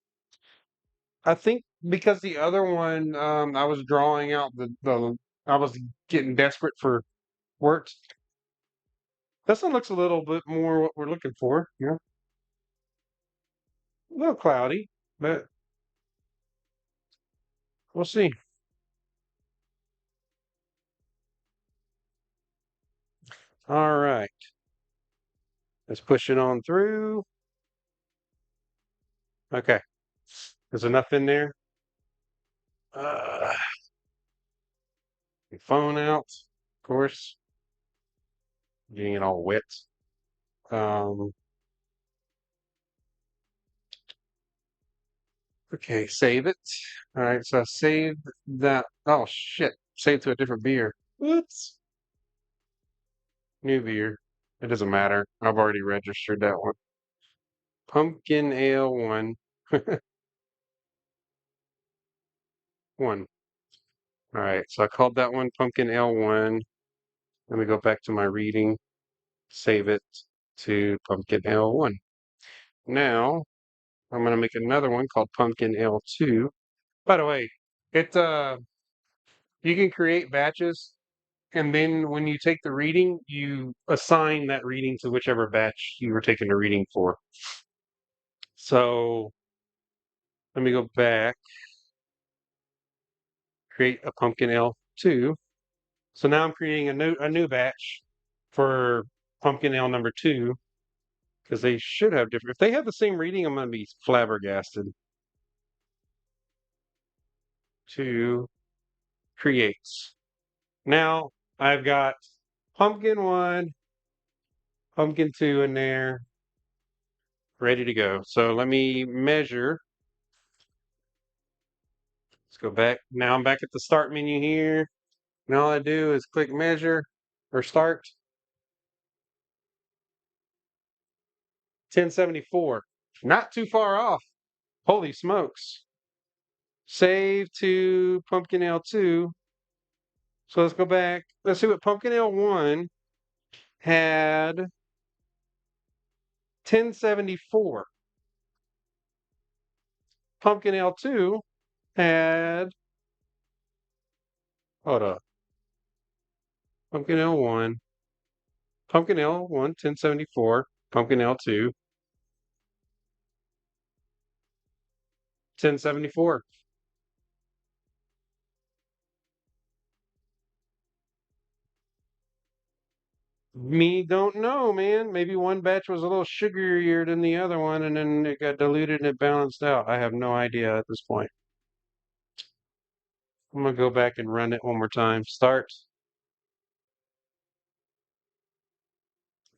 I think because the other one, I was drawing out I was getting desperate for words. This one looks a little bit more what we're looking for. Yeah, a little cloudy, but we'll see. All right, let's push it on through. Okay, there's enough in there. Uh, phone out, of course. Getting it all wet. Um, okay, save it. All right, so I saved that. Oh shit, saved to a different beer. Whoops. New beer. It doesn't matter. I've already registered that one. Pumpkin Ale 1. 1. All right, so I called that one Pumpkin Ale 1. Let me go back to my reading. Save it to Pumpkin Ale 1. Now, I'm going to make another one called Pumpkin Ale 2. By the way, it you can create batches, and then when you take the reading, you assign that reading to whichever batch you were taking the reading for. So let me go back, create a Pumpkin Ale 2. So now I'm creating a new batch for pumpkin ale number 2 because they should have different. If they have the same reading, I'm going to be flabbergasted. 2 creates. Now I've got pumpkin 1, pumpkin 2 in there, ready to go. So let me measure. Let's go back. Now I'm back at the start menu here. And all I do is click measure or start. 1074. Not too far off. Holy smokes. Save to pumpkin ale 2. So let's go back. Let's see what pumpkin ale 1 had 1074. Pumpkin ale 2 had, hold up. Pumpkin ale 1. Pumpkin ale 1, 1074. Pumpkin ale 2, 1074. Me don't know, man. Maybe one batch was a little sugarier than the other one, and then it got diluted and it balanced out. I have no idea at this point. I'm gonna go back and run it one more time. Start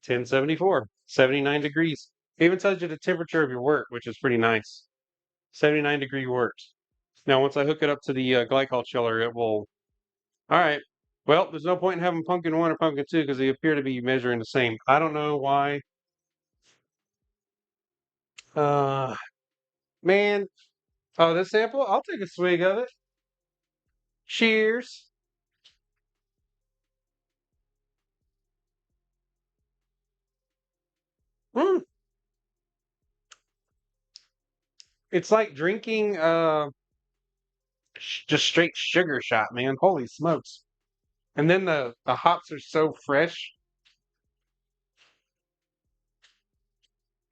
1074, 79 degrees. It even tells you the temperature of your wort, which is pretty nice. 79-degree wort. Now, once I hook it up to the glycol chiller, it will. All right. Well, there's no point in having pumpkin 1 or pumpkin 2 because they appear to be measuring the same. I don't know why. Uh, man. Oh, this sample? I'll take a swig of it. Cheers. Mm. It's like drinking just straight sugar shot, man. Holy smokes. And then the hops are so fresh.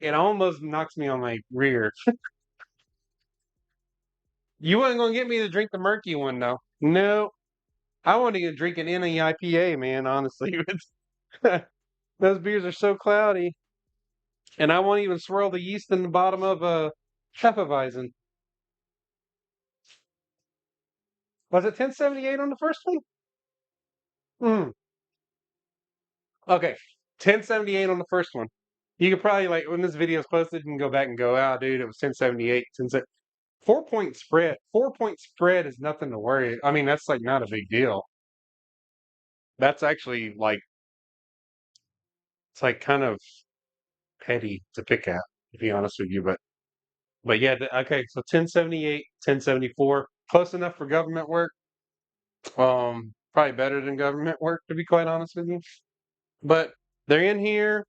It almost knocks me on my rear. You wasn't gonna get me to drink the murky one though. No. I want to drink an NEIPA, man, honestly. Those beers are so cloudy. And I won't even swirl the yeast in the bottom of a Hefeweizen. Was it 1078 on the first one? Hmm. Okay. 1078 on the first one. You could probably, like, when this video is posted, you can go back and go, oh, dude, it was 1078. 4-point spread. 4-point spread is nothing to worry. I mean, that's like not a big deal. That's actually like, it's like kind of petty to pick at, to be honest with you. But yeah, okay, so 1078, 1074, close enough for government work. Probably better than government work, to be quite honest with you. But they're in here.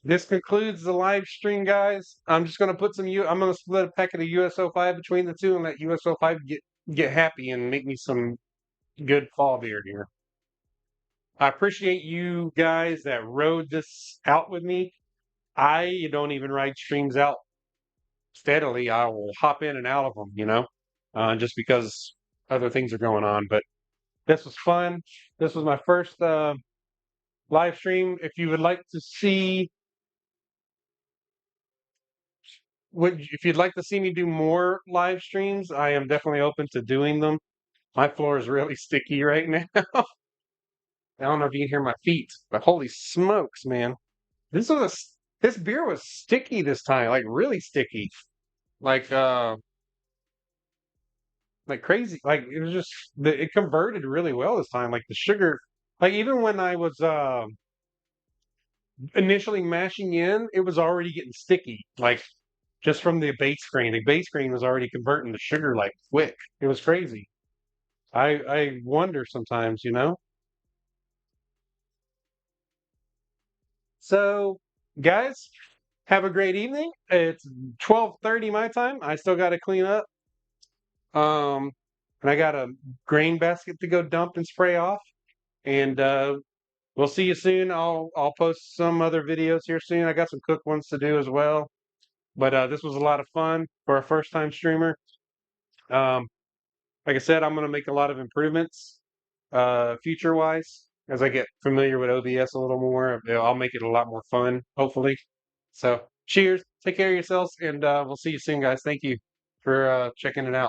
This concludes the live stream, guys. I'm just gonna put I'm gonna split a packet of USO5 between the two and let USO5 get happy and make me some good fall beer here. I appreciate you guys that rode this out with me. I don't even ride streams out steadily. I will hop in and out of them, just because other things are going on. But this was fun. This was my first live stream. If you would like to see, if you'd like to see me do more live streams, I am definitely open to doing them. My floor is really sticky right now. I don't know if you can hear my feet, but holy smokes, man! This was this beer was sticky this time, like really sticky, like like crazy. Like it was just it converted really well this time. Like the sugar, like even when I was initially mashing in, it was already getting sticky. Like just from the base grain, the base grain was already converting to sugar like quick. It was crazy. I wonder sometimes, So, guys, have a great evening. It's 12:30 my time. I still got to clean up. Um, and I got a grain basket to go dump and spray off. And we'll see you soon. I'll post some other videos here soon. I got some cook ones to do as well. But this was a lot of fun for a first time streamer. Um, like I said, I'm going to make a lot of improvements future wise. as I get familiar with OBS a little more, I'll make it a lot more fun, hopefully. So, cheers. Take care of yourselves, and we'll see you soon, guys. Thank you for checking it out.